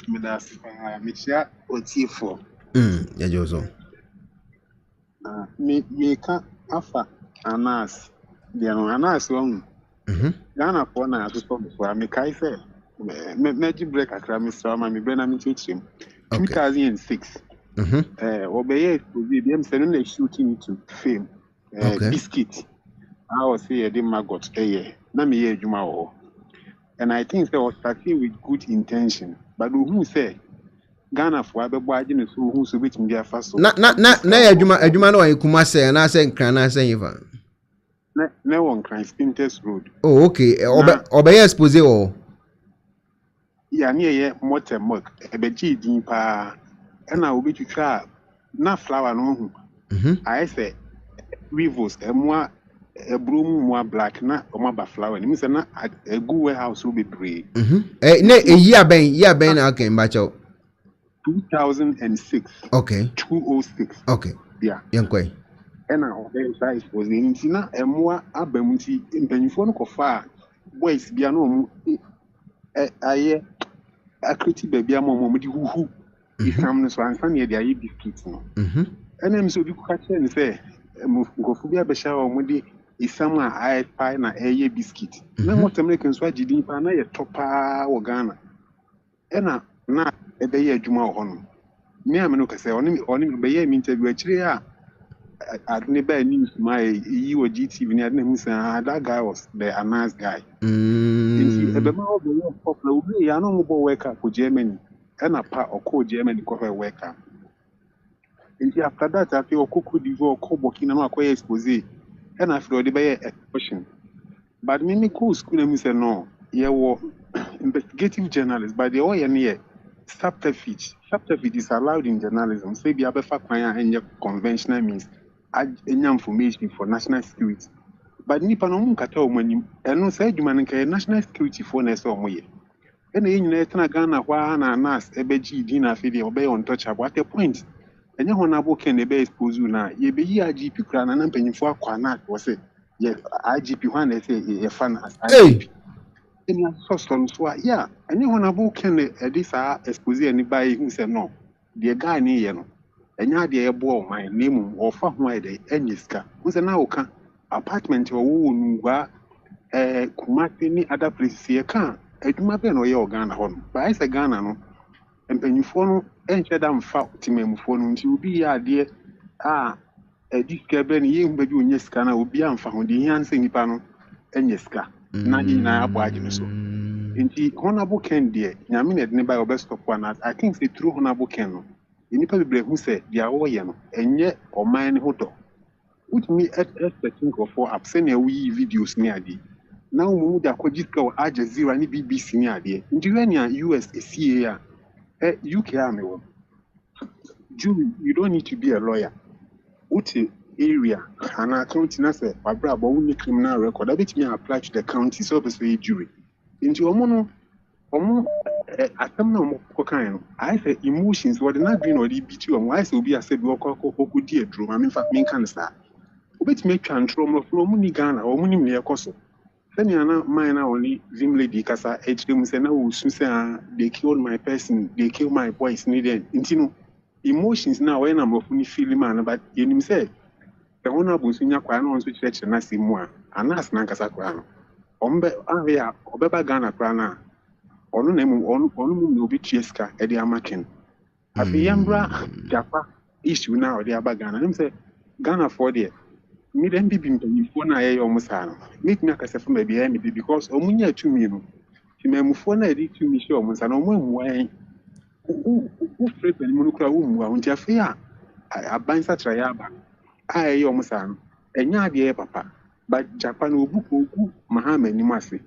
Michia Otifo. Yeah, Joso. Me can afa Anans. The Anans one. Ghana for na to stop before me kai say me break akra me stra ma me bena me teaching 2006 obeye to be say no shooting to fame biscuit I was say the maggot na me ye adwuma wo and I think they was starting with good intention but who say Ghana for abebo agene so who so bit me afa so na adwuma no wa kuma say na say nkran na say yifa no one can Spinters Road. Oh, okay. Obey expose or yeah, near motor milk, a beji din pa, and I will be to try na flower no. I say, weevils, a more a broom more black, na or more flower, and Miss a good warehouse will be free. A year ben, I came back out 2006. Okay. 206. Okay. Yeah. Young quay. And our size was the Intina and more abamuti in Penifon Kofa. Boys, Biano, a pretty baby, a moment who is coming so I'm funny, they are biscuits. And I'm so you catch and say, Mufubia Besha or Moody is somewhere I find a biscuit. No what Americans were Jidin Pana, a topa or Ghana. And now a day Juma on. Me, I'm not say on him, by him interview a chair. I'd never news my EU GTV near him. That guy was the Anans guy. I know worker for Germany and a part of co Germany cover worker. And after that, I feel Coco Divo, Cobokin and Aquay expose. And I feel the question. But many cool school and say no. Yeah, investigative journalist, but the ONE subterfuge. Subterfuge is allowed in journalism. Say the other and conventional means any information for national security. But nipa no mun kata omani eno say adwuma nka national security for na so omoye. And the United Ghana wha na Anans ebeji di na afide obey untouchable at a point. Enye honabo ken ebe expose na ye be yi IGP kra na mpanyimfo akwa na was say yes IGP when they say e fan as IGP. Eni so yeah enye honabo ken this expose any by who say no the guy ni ye no enye ade e bo my name or fa ho ide enyiska. Who say na oka apartment or nungwa Kumasi ni other places here can eduma be no ye Ghana hon but I say Ghana no mpanyimfo no enhwe da mfa timamfo no nti obi ya ade edika be ni ye mbedi onye sika na obi amfa ho de hianse nipa no enye sika na di na abo agye so nti honorable ken de nyame na de ne ba obest stop one I think say through honorable ken no nipa bebre hu say dia wo ye no enye oman ne hodo which me expecting for absent we videos ni ade now mu da kwajiska wa Al Jazeera ni BBC ni ade ntiwenia US CA UK amewo you don't need to be a lawyer uti area and accounting as a brabo uni criminal record that bit me apply to the county service for jury into omo atam na omo kokan no I say emotions what not green or the biti omo I say obi asabi okoko di edro ma me fa me kan sa obet me twa ntrom from ni Ghana omo ni me ekoso sani ana mine na only vim lady kasa hdm say na wo su say they killed my person they killed my boys ni then intino emotions now when I'm of ni feel man but yenim say the honorable sunya kwa na onso church na simu Anas na kasa kwa no ombe ahia obeba Ghana kwa na onu na onu mu obi tieska e de amaken abi yambra Jakpa issue na o de aba Ghana nim say Ghana for there me dem bi mpanyimfo na ye yomo sa no make me akase from be me because omunya tumi no timamfo na edi tumi she omo sa no omo amuan u free panimu no kra wo mu a unti afi a abansa tra ya ba a ye yomo sa no enya ade ye papa but Jakpa no ogu mahama ni mase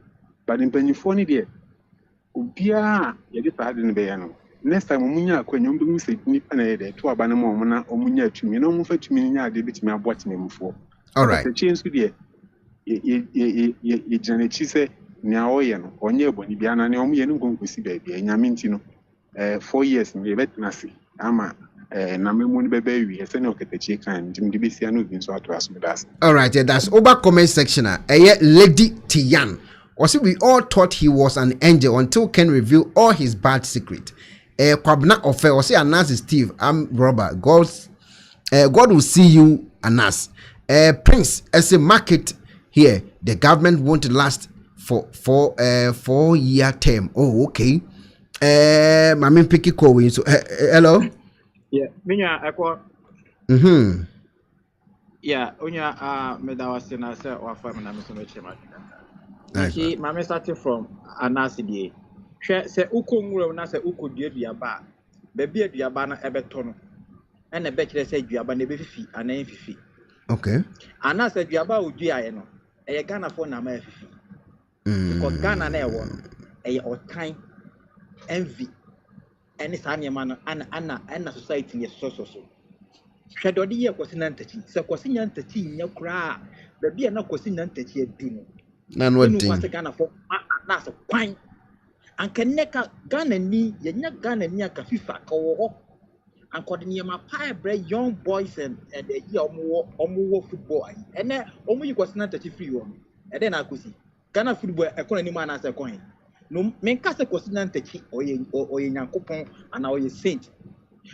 but mpanyimfo ni de obia ye de sa de ne be ya no next time omunya akwanya ombe mu se ni pa na ye de to aba na mo na omunya tumi na omu fa tumi nya ade bitimi abo timamfo. All right. The change to the Janet say Niaoyan or Neboni Biana Naomi and Gonkusi baby and Yamintino 4 years in the vetnasi. Ama Namun baby, a senior Okatakyei and Jim Dibisiano been so to us with us. All right, that's over comment section. Lady Tian. Also, we all thought he was an angel until Ken revealed all his bad secret. Kwabna offer or say Anas Steve, I'm Robert. God will see you, Anas. Prince, as a market here, the government won't last for 4-year term. Oh, okay. Mami Piki Kowi. So, hello. Yeah, Minya Eko. Yeah, Unya Medawasina said or family Mr. She, Mami starting from Anasi. She said, Uko Nasa Uko Diaba, Baby Diabana Ebeton, and a better said Diabana Bifi and Fifi. Okay. Anas said Diaba would be I know. A Ghana for Nama Fifi. Because Ghana never won a or time envy. And it's Anya man and society is so. Shadow the year was in Antachi, so Cosin Antachi, no cry. The beer no Cosin Antachi Dino. None what thing. Ghana for Anas of Pine. And can neck Ghana ni, you're not Ghana near Kafifa or and coordinate my bread young boys and the year more football. And then only you was not a free one. And then I could see Ghana football, a coin man as a coin. No, men cast a question or young coupon and our saint.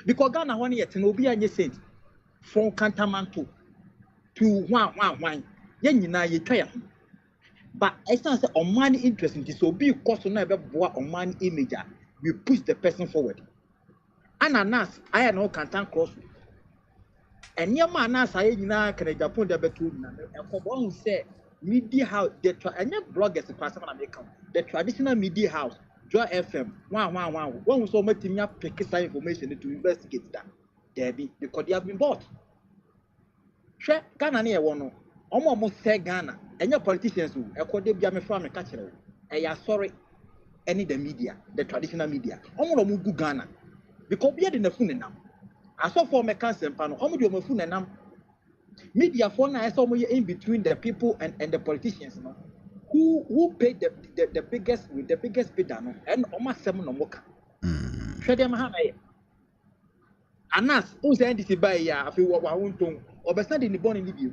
Because Ghana 1 year to no be a saint from Cantamanto to one. Yen you know you try. But I say on money interesting, so be cost to never boy on money image. We push the person forward. Ananas, I know can't cross. And your man, as I now can Japan the between and for one say media house, and your bloggers the traditional media house, Joy FM, one so much in your pick information to investigate that. Debbie, because they have been bought. Share Ghana near one, almost say Ghana, and your politicians who according to me from a catcher. I am sorry. any the media, the traditional media. Omo no gu Ghana because we are in the phone now. As for me cancer pano, omo do me phone now. Media for now is almost in between the people and the politicians, no. Who paid the biggest with the biggest bidder, no, and almost 7 no moka. Shade mahama ye. Anas, who say NDC buy ya, afi wa won ton, obesna in the born in Libya.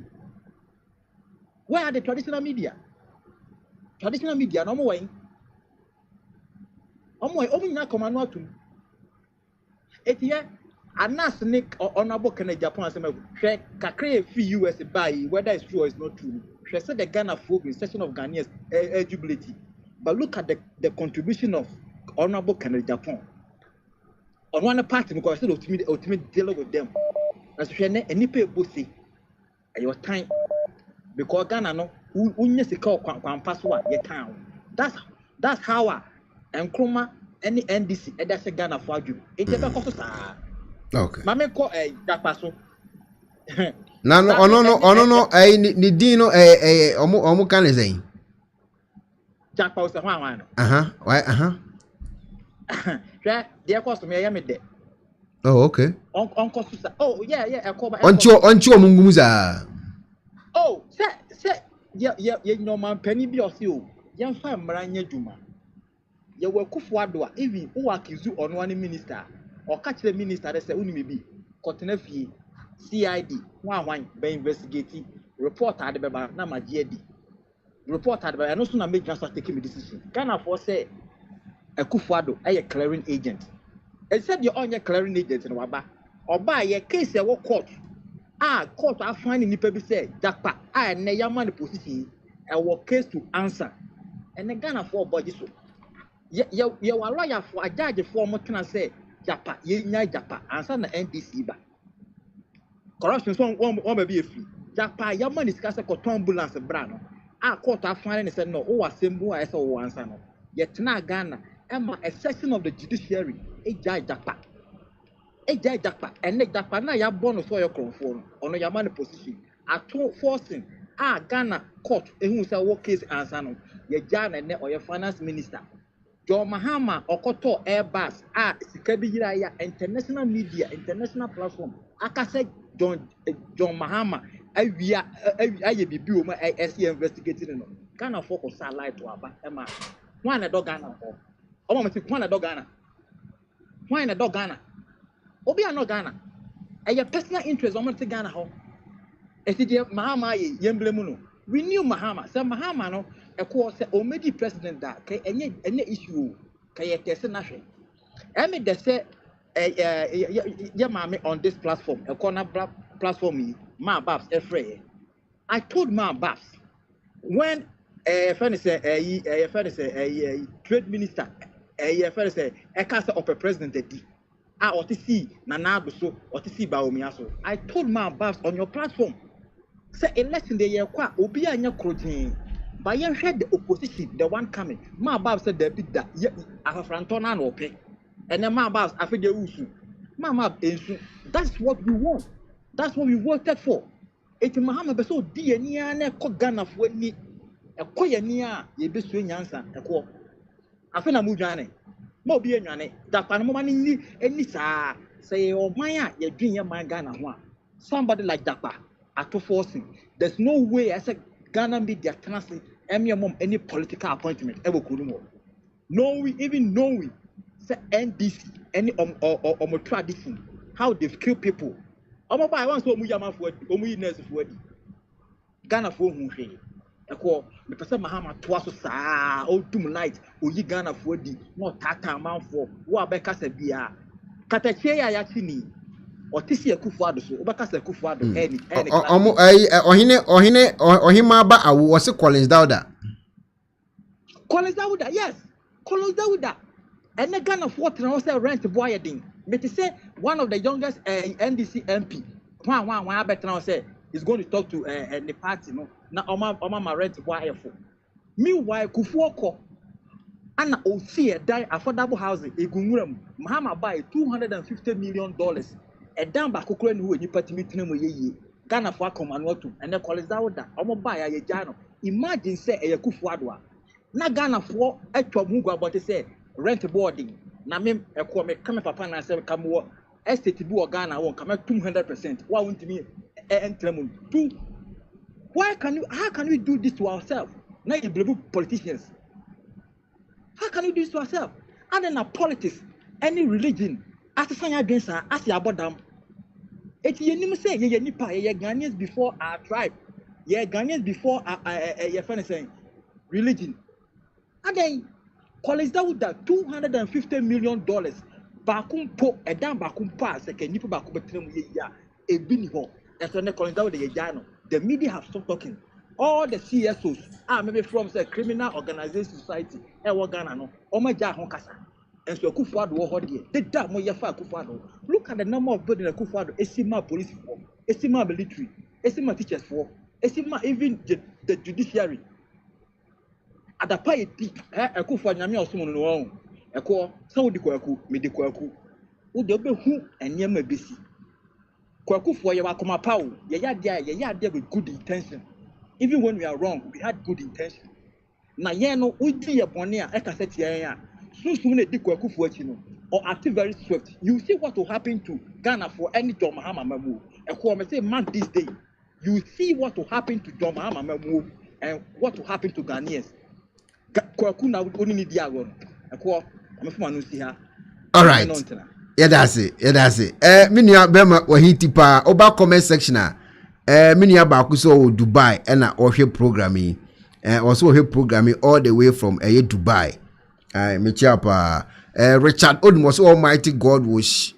Where are the traditional media? Traditional media no more way. Omo na komano atum. Etia Anas Nick or Honorable Kennedy Agyapong asema hwe kakra fi US buy whether it's true or it's not true. She said the Ghana folk in session of Ghanaians eligibility. But look at the contribution of Honorable Kennedy Agyapong. On one party because I said ultimate deal with them. As she any people say your time because Ghana no unye sika kwampa so a ye kan. That's how Nkrumah any NDC that's a Ghana for you. It be koso sa. Okay. Mame ko Jakpa so. No ni dino omo kan say. Jakpa o se hwan no. Why Hwe dey cost me ya me de. Oh, okay. On cost sa. Oh, yeah, Ekoba. Onchi omungum za. Oh, say ye no man penny bi o se o. Yan fa mra nya dwuma. Ye wa Kufuado a even o akizu ono one minister. Or catch the minister they say uni be kotena fie CID wan be investigate report at the beba na magedi report at the beba no so na make transfer take me decision Ghana for say Ekufuado a clearing agent e said you on your clearing agent no waba oba ye case e wo court a find nipa bi say Jakpa a na yama the position e wo case to answer and the Ghana for body so ye wa lawyer for a judge for mo tena say Jakpa, ye nya Jakpa, answer na NDC ba. Corruption so one be a free. Jakpa, your money is cast a ambulance brano. Court afan and said no, assemble as o answer no. Yet na Ghana, a section of the judiciary, a judge Jakpa. And Jakpa na ya bonus for your conform on your money position. Forcing Ghana court, who say what case answer no. Ye Jana or your finance minister. John Mahama Okoto Airbus sikabi yira ya international media international platform akase John Mahama awia aye bibi o ma SC investigating no Ghana focus light to aba ema wan na do Ghana ho omo meti wan na do Ghana obi an no Ghana eye personal interest omo meti Ghana ho etije Mahama ye yemblemu no we knew Mahama say Mahama no Eko say omedi president da ke enye issue ka ye tese na hwe emi de say ya mame on this platform Ekuonaba platform ma babs efre I told ma babs when friend say trade minister friend say eka say of president di otisi na na so otisi ba omi aso I told ma babs on your platform say election the year kwa obi anya krotin but you heard the opposition the one coming ma babs said the big that afrantona no pay and then ma babs afi de usu ma ensu that's what we want that's what we voted for it Mahama be so di ani na ko Ghana fo ani ekoye ni a ye be so nyansa eko afi na mu dwane ma obi enwane Jakpa no ma ni eni saa say o man a ye dwen ye man Ghana ho a somebody like Jakpa to forcing. There's no way I said Ghana media translate any political appointment ever could more. Even knowing say NDC any or tradition how they've killed people. I want so muyama for nurse for Ghana for who he. The person Mahama twaso sa o tum light o yi Ghana for di no tata man for wo abeka se bia Okatakyei ya chini otisi Ekufuado so obakasa Ekufuado any ohima ba awu wose Collins Dauda yes Collins Dauda and the Ghana for also rent boy ding but to say one of the youngest NDC MP one better say is going to talk to the party no na oma rent boy for meanwhile Kufuoko and osi die affordable housing egunwuram Mahama buy $250 million a down back who any party meeting ye Ghana for command and the Collins Dauda omo buy a jano imagine say a Ekufuado Na Ghana for etwa mu go about say rent boarding. Na me ekwo me come papa na say come wo estate bi o Ghana won come 200%. Why won't me entremon? How can we do this to ourselves? Now you blame politicians. How can we do this to ourselves? And then politics, any religion, as a sign against us, as about them. It's you say ye nipa ye Ghanaians before our tribe, ye Ghanaians before your friend saying religion. And then college that with that $250 million. Bakum po a damn bakum pass a can nipa bakum between ya a biniho. That's when they college that with the Yano. The media have stopped talking. All the CSOs are maybe from the criminal organization society. Ghana no. Omaja honkasa. And so Kufuado war here. The damn mo yafa Kufuado. Look at the number of buildings Kufuado. Estima police for, estima military, estima teachers for, estima even the judiciary. At the pay Kufuado nyame osumunu no won. Eko so di Kwaku, me di Kwaku. Wo de obehu enyema besi. Kwaku for your Wakoma Pow, there with good intention. Even when we are wrong, we had good intention. Na yeno uji ya bonia eka seti ya soon di Kwaku for chino or active very swift. You see what will happen to Ghana for any John Mahama Mamu. Ekuonaba say man this day. You see what will happen to John Mahama Mamu and what will happen to Ghanaians. Kwaku na only need diagon. Ekuo amefuma no see her. All right. Yeah, that's it. Minia Bema wahiti pa oba comment section minia baku so Dubai and ohwe programming also ohwe programming all the way from Dubai. Michapa Richard Odmos Almighty God was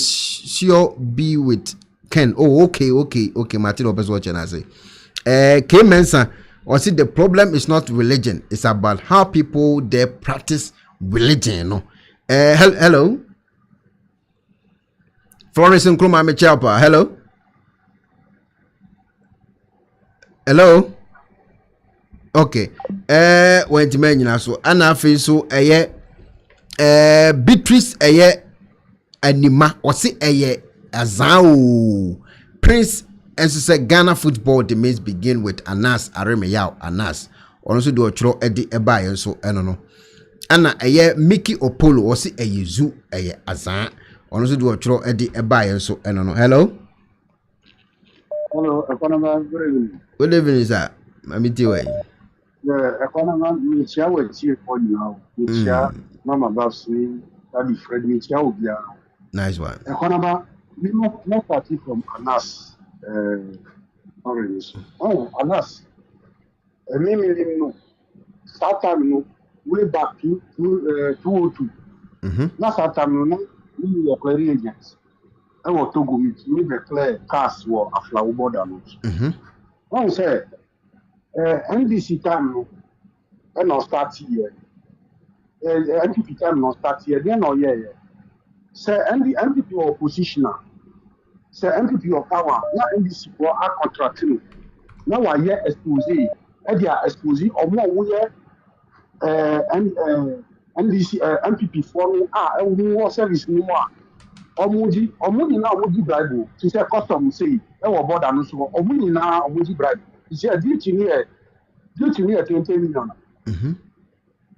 sure be with Ken. Oh, okay. Martin Lopez watching I say. K Mensa or see the problem is not religion, it's about how people they practice religion, no. Hello. Florence Nkrumah Mechapa, hello. Hello. Okay. When to mention so Anna feel so Beatrice Anima or see Azao Prince and so say Ghana football the mains begin with Anans Aremeyao Anas. Also do a tro Eddie Eba and so I don't know. Anna Mickey Opolo or see Zoo Azan. Also do a tro Eddie Eba and so I don't know. Hello. Hello, Ekuonaba, good evening. Good evening, sir. Mamiti way. Yeah, Ekuonaba, me chia we tie for you now. Me chia mama babsi, daddy Fred me chia obia. Nice one. Ekuonaba, me not party from Anas. Orange. Oh, Anas. Me no. Start time no. Way back to 202. Na start time no. Me your clearing agents. I want to go meet me declare cars were a flower border. One say, NDC time no, and not start here. NDP time not start here. Then no yeah. Say NDP oppositioner. Say NDP of power. Now NDC for a contracting. Now I hear expose. They are expose. Or more we NDC NPP for more service no more. Omudi na omudi bribe to say custom say e wo border no so omudi na omudi bribe you say duty here 20 million.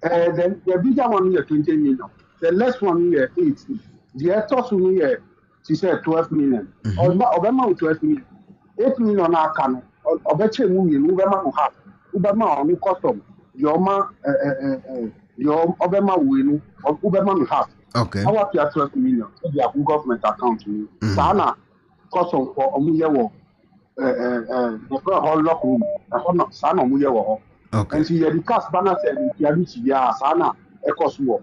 Then the bigger one here 20 million, the less one here 8, the first one here she said 12 million obema 12 million 8 million na aka no obeche mu mi obema no half obema on custom your ma your obema we no obema no half. Okay. I want to 12 million. So the government account. Sana custom for omuye wo the whole lock room. Sana omuye wo. Okay. And see the cash banner said the ability ya sana ekos wo.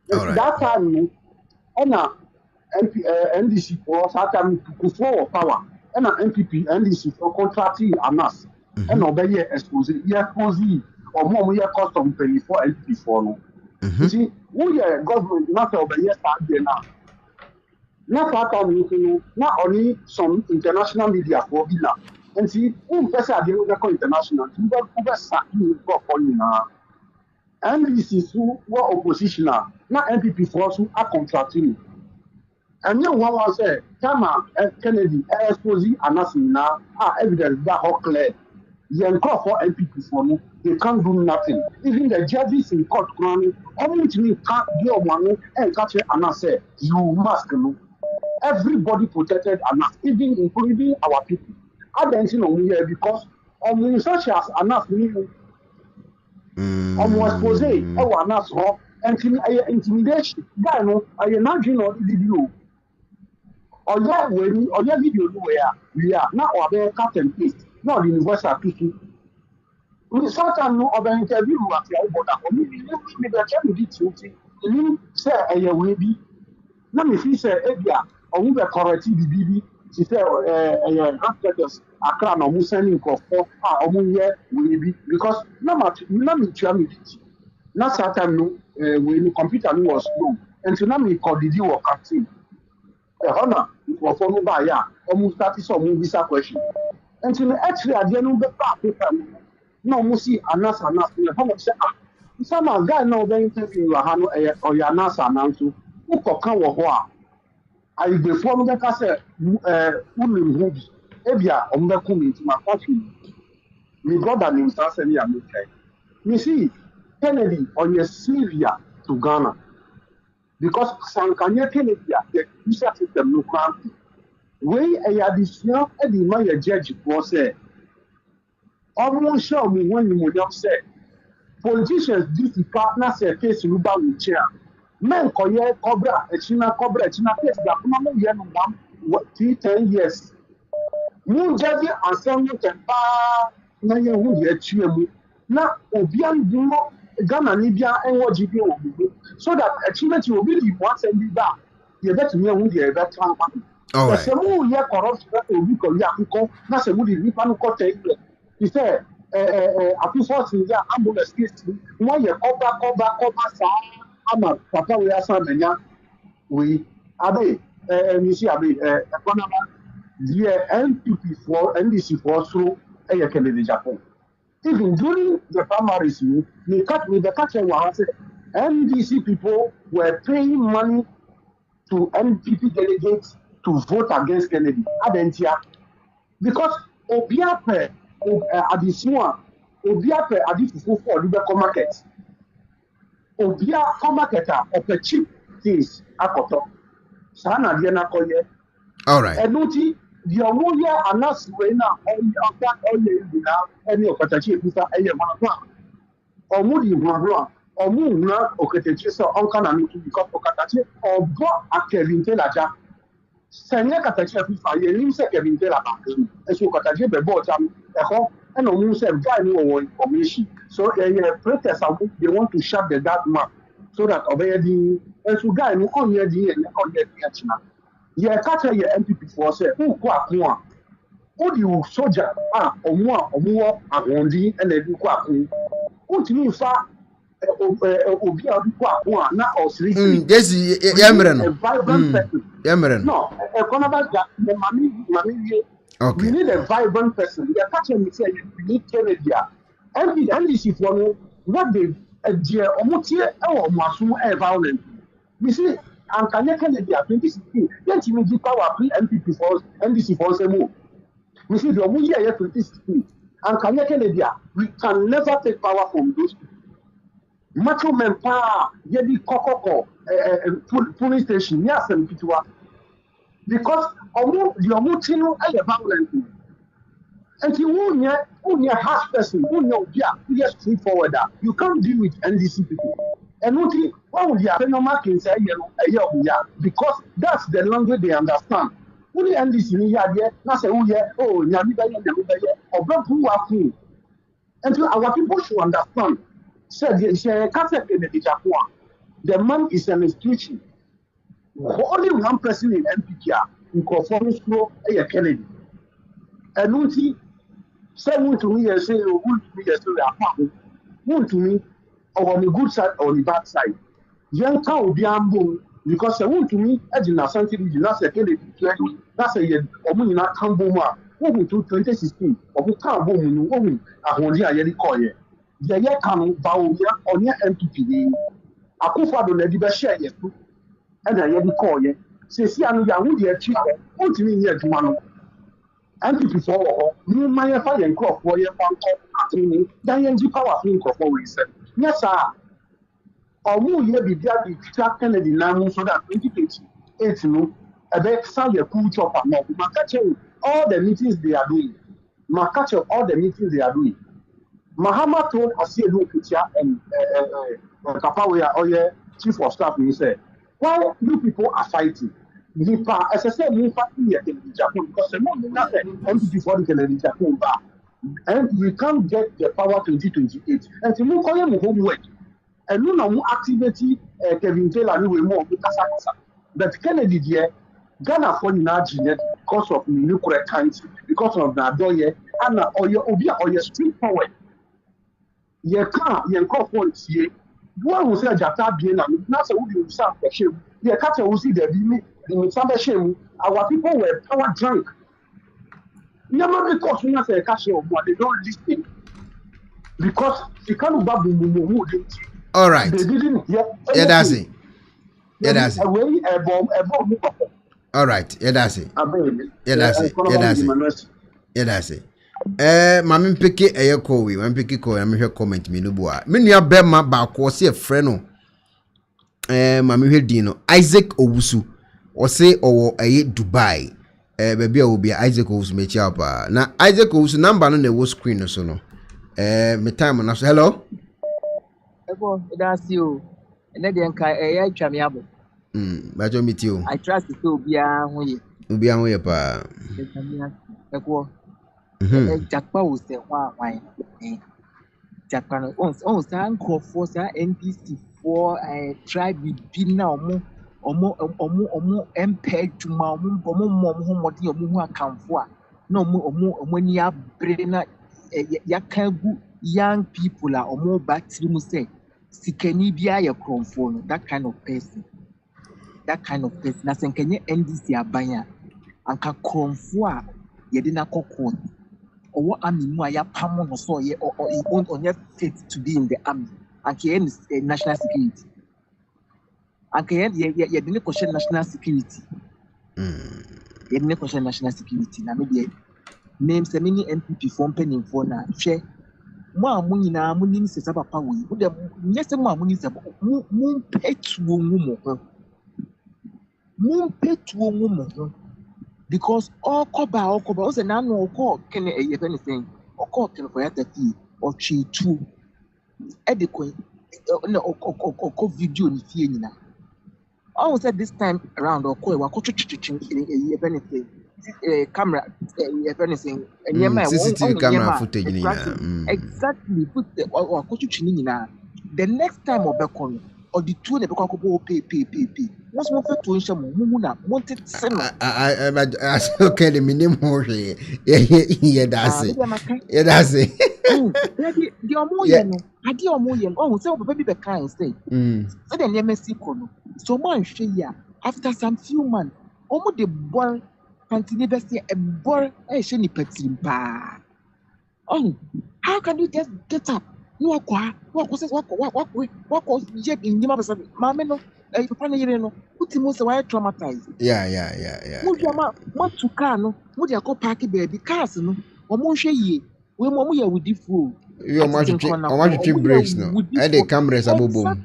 That time na NDC for that time to for power. And NPP NDC for contracting Anas. And obey expose. Expose or more custom pay for NPP for no. You see, we are government not over here now. Not that time, not only some international media for Villa. And see, who person are the international? You got over you got for you now. NDC who were oppositional, not NPP for us who are contracting. And you one say, Kama Kennedy expose Anasina evidence that all clear. Young call for MPP for me, they can't do nothing. Even the judges in court, everything can't do one and catch it and I say, you must know. Everybody protected Anas, even including our people. I don't know here because such as Anas expose Anas and intimidation. Guy, no, I imagine or video. Or yeah, when or yeah, video we are now or there cut and paste. Not the universal speaking. We sometimes know of an interview at the border. Maybe the trying to do something. You say a way be. Let me see, say, Ebia, or we were correcting the BB. She said, actors are crown or sending for or year will be because no matter, not certain no, when the computer was slow, and so now we called the deal of captain. A honor for follow by ya, almost 30 some visa question. And so actually, I didn't know paper. No, Musi, Anas, some guy no very interview or your NASA announced who can walk. I before me can say, women who Ebia, on the community, my country. Me brother named Sassani America. Me see, Kennedy on your Syria to Ghana. Because Sankanya Kennedy, the visa system no country. Way a additional Eddie Maya judge was said. Almost show me when you would have said, politicians do the partners a case in Ruba chair. Men koye cobra, a china case that no yen 10 years. Moon judge and some can buy no who yet chew. Now, Obian Dumo, Ghana, Libya, and what GP will be. So that achievement will be once and be back. You get to know who you have time. All right. The same year corrupt will be Koyaku, that's a good Lipan Cote. He said, a few forces in the ambulance case, why you cover, Ama papa we asa menya we abe you see abe Ekuonaba the NPP for NDC for through Kennedy Agyapong. Even during the primaries we cut with the catcher NDC people were paying money to NPP delegates to vote against Kennedy. Adentia because Obiape additional Obiape additional for the market. Obia marketer of the cheap things akoto sana dia na koye all right enuti the omoya Anas we na oye na any Okatakyei Afrifa eye manwa omudi hwahwa omuna Okatakyei so onka na nutu because Okatakyei obo akevinte laja senya Okatakyei Afrifa ye nim se kevinte la ba eso Okatakyei be bo jam eho and on say guy no information. So protest they want to shut the dark map so that obey the and so guy no on here the on the china. Yeah, catch your MPP for say who Kwaku who you soldier omo arondi and they do Kwaku. Who to me fa obi adu Kwaku na or sleep. Yes, a vibrant person. No, Ekuonaba the mami okay. We need a vibrant person. The catcher me say we need Kennedy. And NDC for what they omutie or masu violent. We see and Kennedy 2016. Yet you give power pre MPP for NDC for say move. We see the omuye 2016 and Kennedy we can never take power from those people. Macho men power yedi kokoko police station yes and pitwa. Because the omutino are violent. And you won't harsh person, you just straightforward that. You can't deal with NDC people. And what would you have no marking say because that's the language they understand. Only NDC here, not say, oh, and our people should understand. Said the man is an institution. Only one person in MPP in conformance to Kennedy. And say to me and say, oh, to me, or on the good side or on the bad side. Young cow will be ambo because I want to me, I did not something did not say Kennedy. That's a year or money not come boom. What to 2016 or who can't boom, woman, I won't hear any call yet. The year can bow on your MPP. I could father the best share yet. And I had call ye. Say, see, I'm young with your child. What do you mean, yet, one? MPP for new my fire and crop for your fan Diane G power thing for reason. Yes, sir. Or more year be there be Jack Kennedy now so that 2028 no a bit sound a cool chopper now. Makache all the meetings they are doing. Makache all the meetings they are doing. Mahama told Asielu Kutia and Kapawe or chief of staff he said, why you people are fighting? Nipa, as I said, Nipa here in Japan because the more nothing MPP for the Kennedy Agyapong back. And we can't get the power 2028. And to move on your homework. And no more activity Kevin Taylor we more but Kennedy here Ghana for Nigeria because of nuclear country because of that doye and or your street forward. Ye can't ye call for it here. One will say Jakpa bien and not so we say shame. Ye catch will see the shame. Our people were power drunk. Never because we say catch but they don't listen because you can't babu mumu. All right. They didn't. Yeah, that's it. Yeah, that's it. All right. Yeah, that's it. Yeah, that's it. Yeah, that's it. Yeah, that's it. Mami peke kowi. Mami peke kowi. Mami hear comment me no boa. Me nua bema ba ko se friend no. Mami hear dino Isaac Owusu. O se owo Dubai. Baby obi Isaac Owusu me chia pa. Na Isaac Owusu number no na wo screen no so no. Me time na so hello. Ebo, that's you. And then I try me abo. But you meet you. I trust it to be a way. Ubi a way pa. Eko. Jakpa was the wine. Jakpa on San for NDC for I tried with dinner or impaired to my mom account for. No more when you have brain young people are more back to say. Sikeni bia ye kromfo that kind of person na senkenye NDC abanya anka kromfo a ye de na kokko owo army mu aya pamo no so ye or he won't on fit to be in the army anka ye national security anka ye de ne question national security ye de ne question national security na me de name se many MPP for pennyfo na hwe mo amunyi na amunyi ni sesa papa we wo de nyese mo amunyi se mo petuo ngumo because all koba o se na no ko kene eye fe ni sen o ko kene for ya tafi o twi tu e de ko na o video ni fie nyina I said this time around or ko wa ko twitwitwin eye fe ni sen camera if anything CCTV camera footage exactly put the next time obekon or the two ne bekọ pay once mo fe to nsha mo na mo tete no I okay the minimum here yeah that's it the omo ye no ade omo ye no say papa bi be kan say say the name secret no so man hwe ya after some few months omo the boy continue to say a boy she ni patimpa. Oh, how can you just get up? No what je in nyima besa mama no papa na yire no uti mo se why traumatized. Yeah. Mo jama mo to car no mo dey go park baby cars no o mo hwe yie we mo ya wudi fu you want to breaks no and the cameras abobo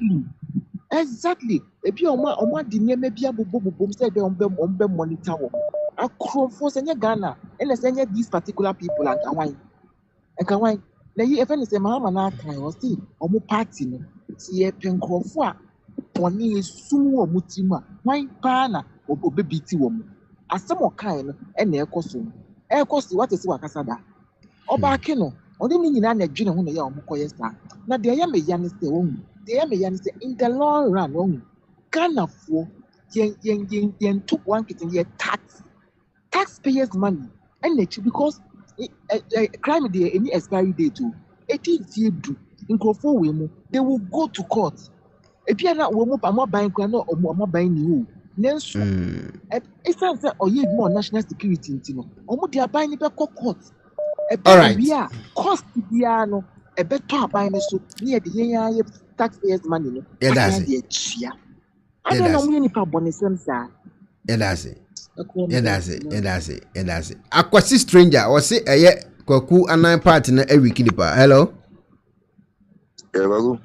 exactly ebi o di nyema bi abobo say be on be monitor wo akrofo senye Ghana and senye these particular people and kawai na yi efe ni se mama na kan o si omo party no si e penkrofo a poni esum wo mutima wan pa na obebiti wo mu asem okan no e na ekoso what is wakasa da oba ke no odi ni nyina na dwene ho na ya omo koye sa na de ya me ya ni se wo de ya me ya ni se in the long run wo Ghana fo yen took one kitten ye taxpayers money and because crime there any expiry date to 18th do in Crawford they will go to court if you are not more buying no or more buying you it's not or you more national security or they are buying the court all right yeah cost no a better buying so near the taxpayers money no yeah that's it I don't know any bonus sir yeah that's it that's it. Akwasi stranger or say Kwaku Anan partner every kiddipa. Hello. Hello.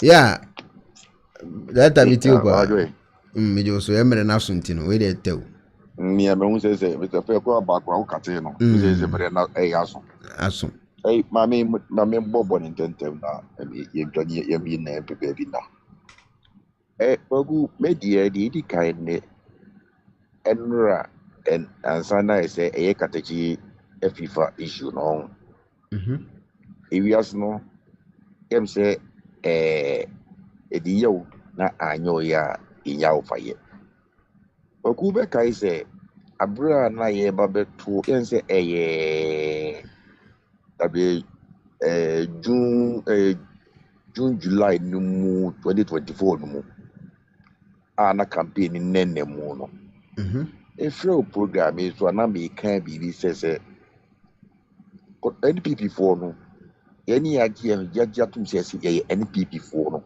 Yeah. That time it you me just so emre na suntino we dey tell. Me am who say Mr. Feko abakwa ukate no. Say mere na aso. Aso. Hey, mami bobo ni tentem na ye dwani ye bi na pepe bi na. Kwaku media di kai ne enra and ansana say Okatakyei Afrifa issue no. Ewias no em say ediyo na anyo ya inyawo faye. Kwaku be kai say abra na ye babeto yen say tabe June July numu 2024 numu ana campaign nenne mu no. Efro program is so na me kan bibi say NPP for no any idea jajatum say NPP for no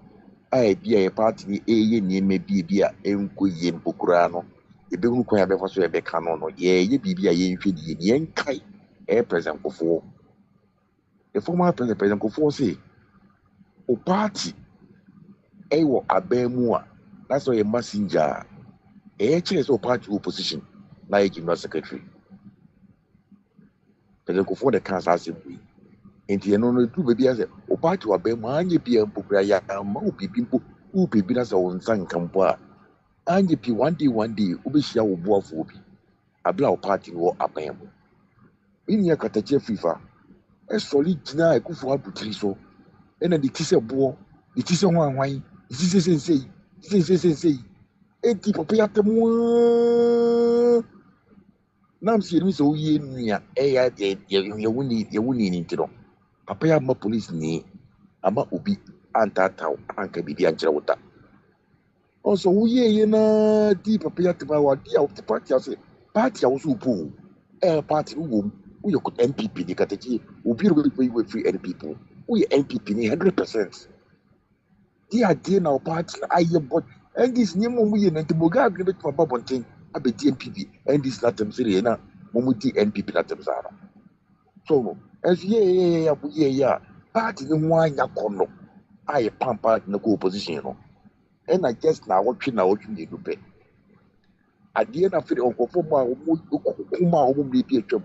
I be a party ye ni bibia enko ye mpokura no ebe hu kwan abefa so ebe ka no ye bibia ye nhwedi ye nkai president kofo the former president kofo say o party wo abemu a that's why a messenger chere so party opposition na ye general secretary president kofo the council assembly enti no tu bebi ase o party wa abemu anye bia mpokura ya ma o bibi na so nsan kampo a anye pi one day ubehia wo boafo bi abla o party wo abemu ini Okatakyei Afrifa solid na ekufo abutiri so ena di tise bo di tise ho anwan di tise sensei enti papa yatemu nam si ni so ye nua ya ye wuni ni tiro papa ya ma police ni ama obi antataw anka bibi ankyere wuta also ye na di papa yatema wa di out party ase party awso po party wo we you could NPP the Okatakyei obi we free NPP we NPP ni 100%. The idea now party aye but and this new mo ye na tiboga agreement for babonten abedi NPP and this latem say na mo di NPP latem zara so no as ye party ni ho anya kono aye pampa na go opposition no and I just now what ni do be adie na fere onkofo mo a mo kuma o mo bi atwam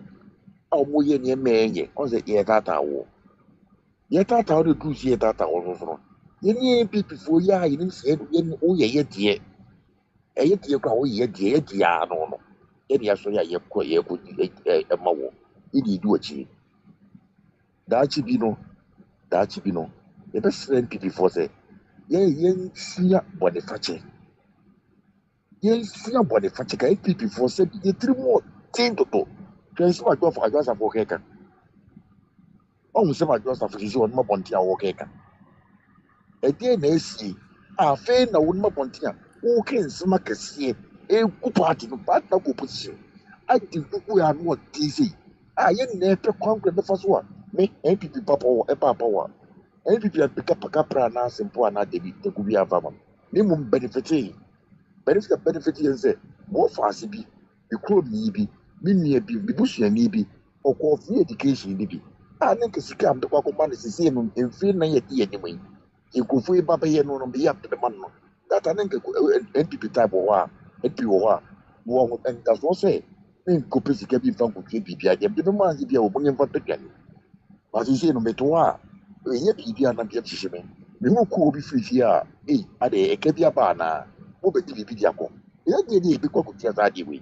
mo ye ne menye on say ye tata wo the cruise ye tata wo so ye ni NPP for ya ye ni se ye o ye die kwa o ye die no ye dia so ya ye ko ma wo idi du achi da chi bi no ye be NPP for say ye sia Boniface ka NPP for say the 3 more 10 to Transi ma jwa for ajwa for keka. O se ma jwa for sisi on ma bontia wo keka. E die na esi a fe na won ma bontia wo ken sma kese e ku party no party na ku position. A di ku ya no tisi. A ye na pe konkre be faso a me NPP papa wo e papa wo. NPP a pick up pra na simple na debi te ku bi ava ma. Ni mum benefit yen se mo fa bi ikro ni bi minua bi bibusua ni bi okọ free education ni bi a ne kesika am kwa ko man sisi no emfi na ye di anim yi ekofo e baba ye no be ya de man no that an NPP type wa NPP wa wo and that's what say in kopi sika bi fa ko twe bibia de bi man bi a wo bunye fa petwane ba sisi no meto a ye bibia na bi afihye me hu ko obi free a ade eka bi aba na wo be di bibi akọ ye de bi kwa ko tia za di we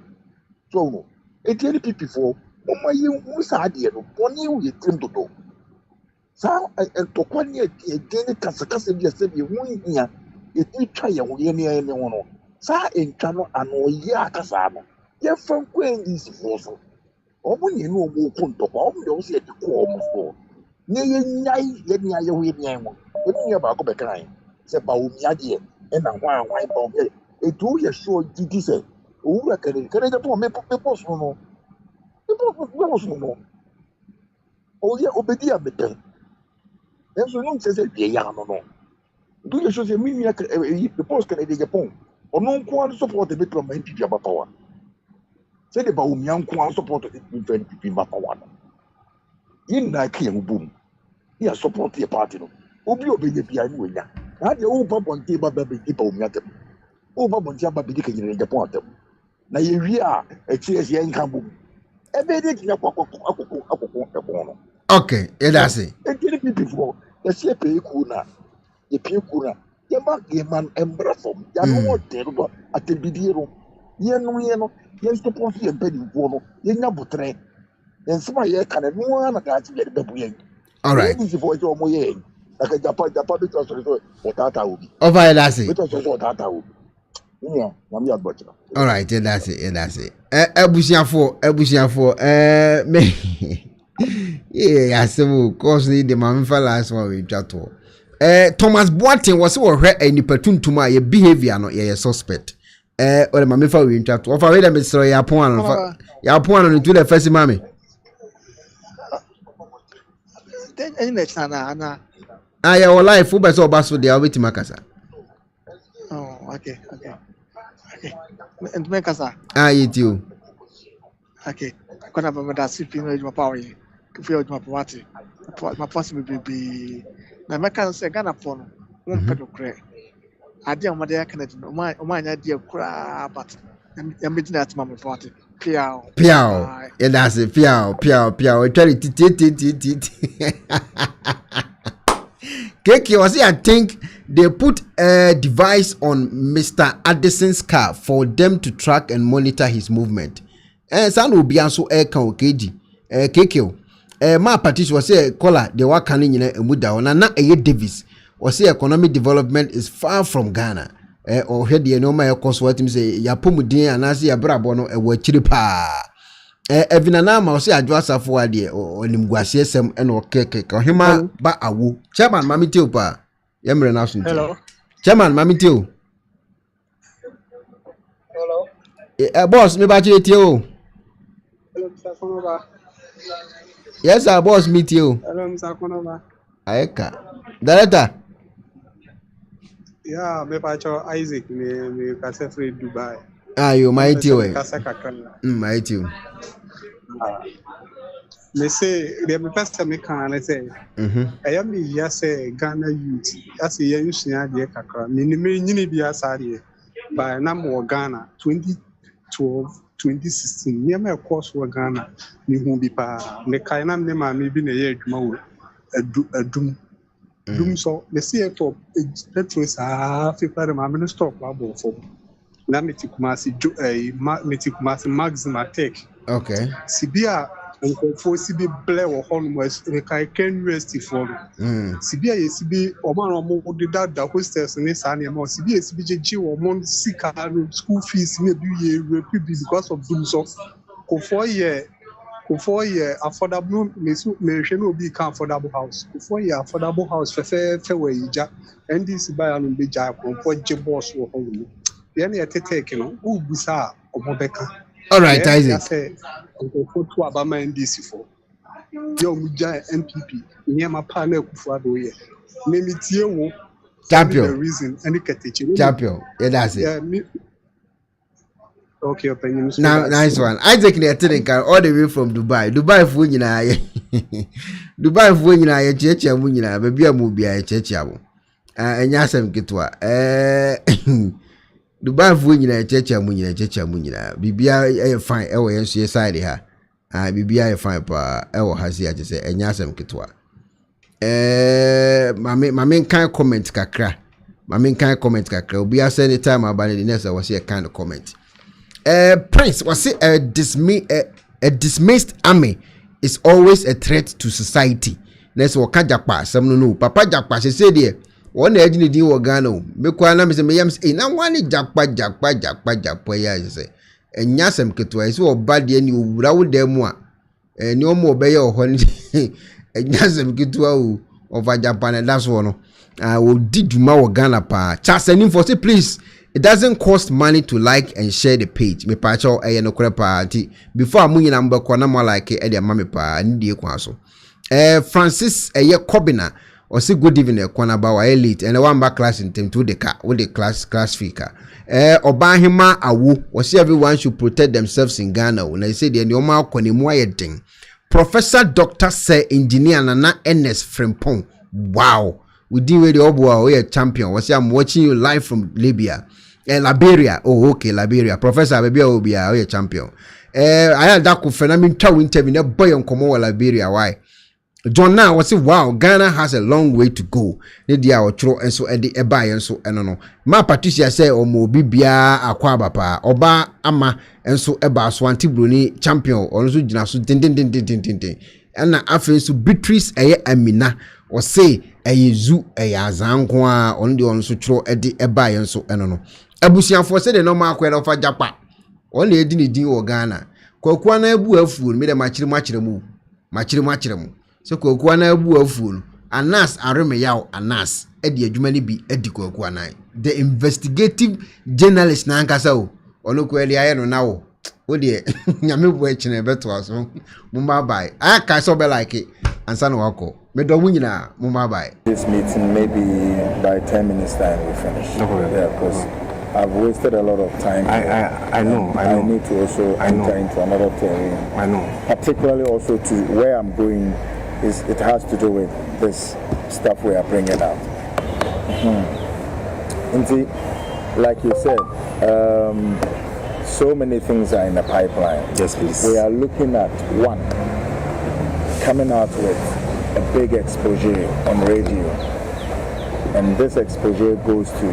so no eti NPP for mama ye musa ade no boni we trim dodo sa entokwa ni e kasa bi ase bi hu hia e ti twa ye wo ye ne no sa entwa no ano ye akasa no ye fan kwen dis for so omo ni no omo ko ntokwa omo de wo se de ko omo so ne ye nyai ye nya ye ho ye nya mo oni ye ba ko be kan se ba o mi ade e na hwan ba o e tu ye so didi se owura kare de po me post no no oye obedi abeten enso no se bie ya no do ye so se mi the post Kennedy Agyapong ono nko an support the betro man NPP aba power Say the Baum Kwan support event between Vapawana. In Nike and boom. He support the party. Obi obey the Piano. Now the old pump on table baby people yatem. Over Montiaba Bidic in the point. Now you are a cheers young boom. Everything okay, that's it. And tell me before, the CPA Kuna, the Pukuna, the Mark and Braffom, Yano, terrible at the Bidiero. Yeno, yes, to put here bedding for you never train. And some year can no one attach get the all right. This is voice of my like a public hospital or Tata will be. Oh, that's it. Tata will be. Yeah, I'm your butcher. All right, that's it, that's it. Ebusia for, me. Yeah, I said, cause the man for last one we chat to. Thomas Boateng was so hurt any platoon to my behavior, not a suspect. Or my for we chat to. Offer them, Mr. Yapon into the first mammy. I our life, who by so bass with the Alviti Macasa. Oh, okay. And make us eat you. Okay. I can't have that sleeping with my power. To feel my party. My possible be. Now, my cousin say, Ghana phone. One pedal crack. I didn't want the Canada. My idea crap, but I'm meeting at my party. Piao. Yeah, that's it. Piao. I try Keke was I think they put a device on Mr. Addison's car for them to track and monitor his movement. San will be also air can KG. Keke. My partition was a caller, they were canning in a muda on and not a Davis. Was say economic development is far from Ghana. Or head the no my course what him say Yapumudin and Asi Abrabono a word chiripa. Evinana ma say adwasa fo ade o nimguase sem e no keke ko hema ba awu chairman mami teo pa yemre na so hello chairman mami teo hello boss me ba chire teo hello Mr. Konoba yes sir boss me teo hello Mr. Konoba aeka director yeah me pa cho Isaac me ka se free Dubai you might teo might you me say the person me can say I am here say Ghana youth as a young de kakra me nyini bia sare by number Ghana 2012 2016 near my course for Ghana me hu bi pa me kai na me ma me bi na ye adwuma wo adum so me see it top petrol sa fifa ma me stop labo for na me tikumasi maxima tech okay sibia nkofo sibi ble wo hon mo e kai ken university for sibia ye sibi o ma no mo de da hostels ni sa na mo sibia sibi jeje wo mo sika school fees me bi ye repeat because of doom so ko 4 year affordable me hwe no bi kan affordable house ko 4 year affordable house fe we ija ndc buy no be ja ko je boss wo hon then you take no who bisa omobeka all right Isaac ko to abama ndc for yo muja npp nyema pa na kufu ado ye me mitie wo champion the reason any keteche champion yeah that's it okay opinion now nice one Isaac ne think all the way from Dubai fu nyina ye Dubai fu nyina ye cheche mu nyina ba bia mu bia ye cheche abo enya asem kitwa Dubai fu nyina cheche mu nyina bibia e fine e wo yenso ye side ha bibia e fine pa e wo ha si a se enya asem kitwa mame kan comment kakra obi ase anytime about the next was a kind of comment Prince was say a dismissed army is always a threat to society. Let's walk Jakpa some no papa Jakpa she say there one ejini din wo Ghana o me kwa na me say me yam say na wani Jakpa ya say enya sem ketwa say oba de ni owura wo da mu a ni omo obeye oho ni enya sem ketwa o over Japan that's one wo diduma wo Ghana pa chasenin for say please. It doesn't cost money to like and share the page. Me pacho no krepa anti before amunyi number kwa na mo like e de mame pa ndi kwa so. Francis Kobina or say good evening Ekuonaba wa elite and one back class in them to the car with the class figure. Obahima awu was everyone should protect themselves in Ghana. When I say the Nyoma Konimuaye ding. Professor Doctor Sir Engineer Nana NS Frimpong. Wow. We deal with the Obwa we a champion. Was I'm watching you live from Libya. Liberia. Oh, okay, Liberia. Professor Baby Obia, we a champion. I had that phenomenon winter in a boy on Como Liberia. Why? John now was it wow, Ghana has a long way to go. The dia or throw and so at the eba and so no. Ma Patricia say o mo bibia akwaba pa oba ama and so eba so anti bruni champion or so jina so din. And na afen so Beatrice Amina or say zu azanko a on the on so throw at the eba and so no. Abusian for say the normal kwere of Jakpa. Only edin o Ghana. Kwaku Anan ebu afu me de machire mu. So Ekuonaba bu afuo Anans areme yaw Anans edi adwuma ni bi edi Kwaku Anan the investigative journalist na ankasa o ono ko eli aye no na wo de nyame bo ekine beto aso mo ma bai aka so be like ansa no wako me do mu nyina mo ma bai. This meeting maybe by 10 minutes time we finish. Yeah, because I've wasted a lot of time. I know. I need to also enter into another terrain. I know. Particularly also to where I'm going. It has to do with this stuff we are bringing out. And see, like you said, so many things are in the pipeline. Yes, please. We are looking at one, coming out with a big exposure on radio. And this exposure goes to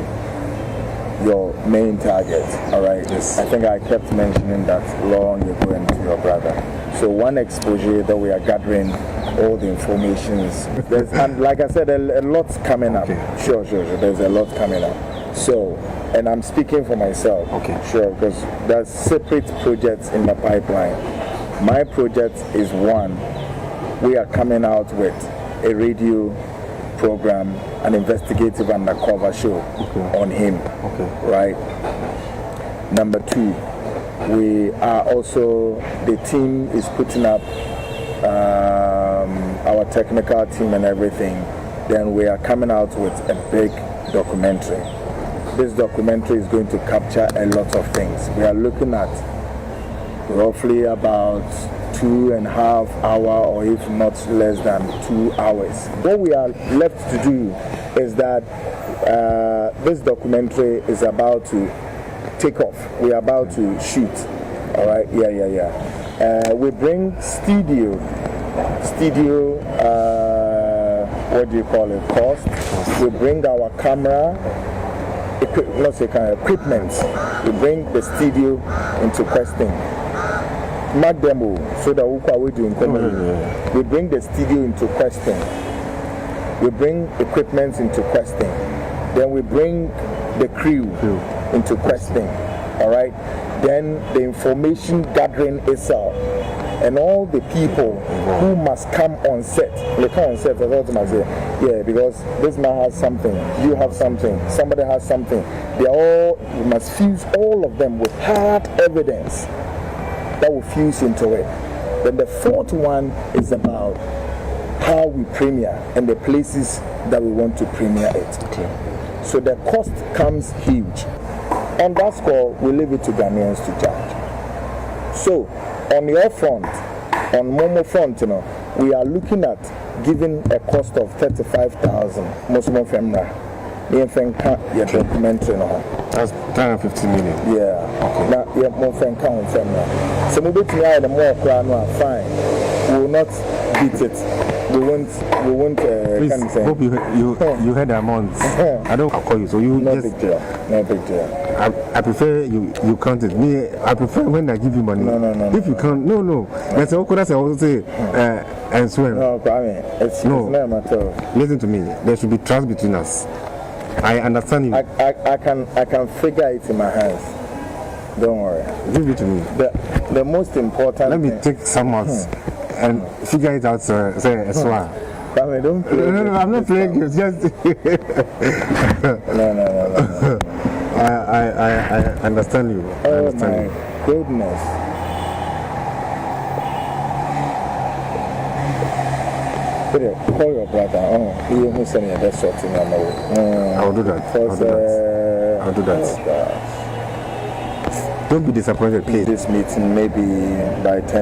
your main target, all right? Yes. I think I kept mentioning that long ago and to your brother. So one exposure that we are gathering all the informations. And like I said, a lot's coming up. Sure. There's a lot coming up. So, and I'm speaking for myself. Okay. Sure, because there's separate projects in the pipeline. My project is one. We are coming out with a radio program, an investigative undercover show on him. Okay. Right? Number two, we are also, the team is putting up our technical team and everything. Then we are coming out with a big documentary. This documentary is going to capture a lot of things. We are looking at roughly about 2.5 hours, or if not less than 2 hours. What we are left to do is that this documentary is about to take off. We are about to shoot. All right, yeah. We bring studio, what do you call it, cost. We bring our camera, equipment. We bring the studio into question. Mark demo, so that we do in common. We bring the studio into question. We bring equipment into question. Then we bring the crew into question. All right. Then the information gathering itself, and all the people who must come on set. They come on set. Yeah, because this man has something, you have something, somebody has something. You must fuse all of them with hard evidence that will fuse into it. Then the fourth one is about how we premiere and the places that we want to premiere it. Okay. So the cost comes huge. On that score, we leave it to Ghanaians to judge. So, on your front, on Momo front, we are looking at giving a cost of 35,000 Muslim Femra. Your documentary. That's 350 million. Yeah. Okay. Now, your Muslim Femra. So, we will try the more crown, fine. We will not beat it. We won't. Please, hope you heard the amounts. I don't call you, so you no just. Big deal. No big deal. I prefer you count it. Me, I prefer when I give you money. No. If you can't, no. That's all. That's I also say and swear. No, I mean, it's not a matter. Listen to me. There should be trust between us. I understand you. I can figure it in my hands. Don't worry. Give it to me. The most important. Let me take some out and figure it out. Say as well. I mean, don't play. No, I'm not playing games. Just. No. I understand you. Oh my goodness. Call your brother. You who send your best shot in I'll do that. I'll do that. Don't be disappointed, please. This meeting maybe by 10.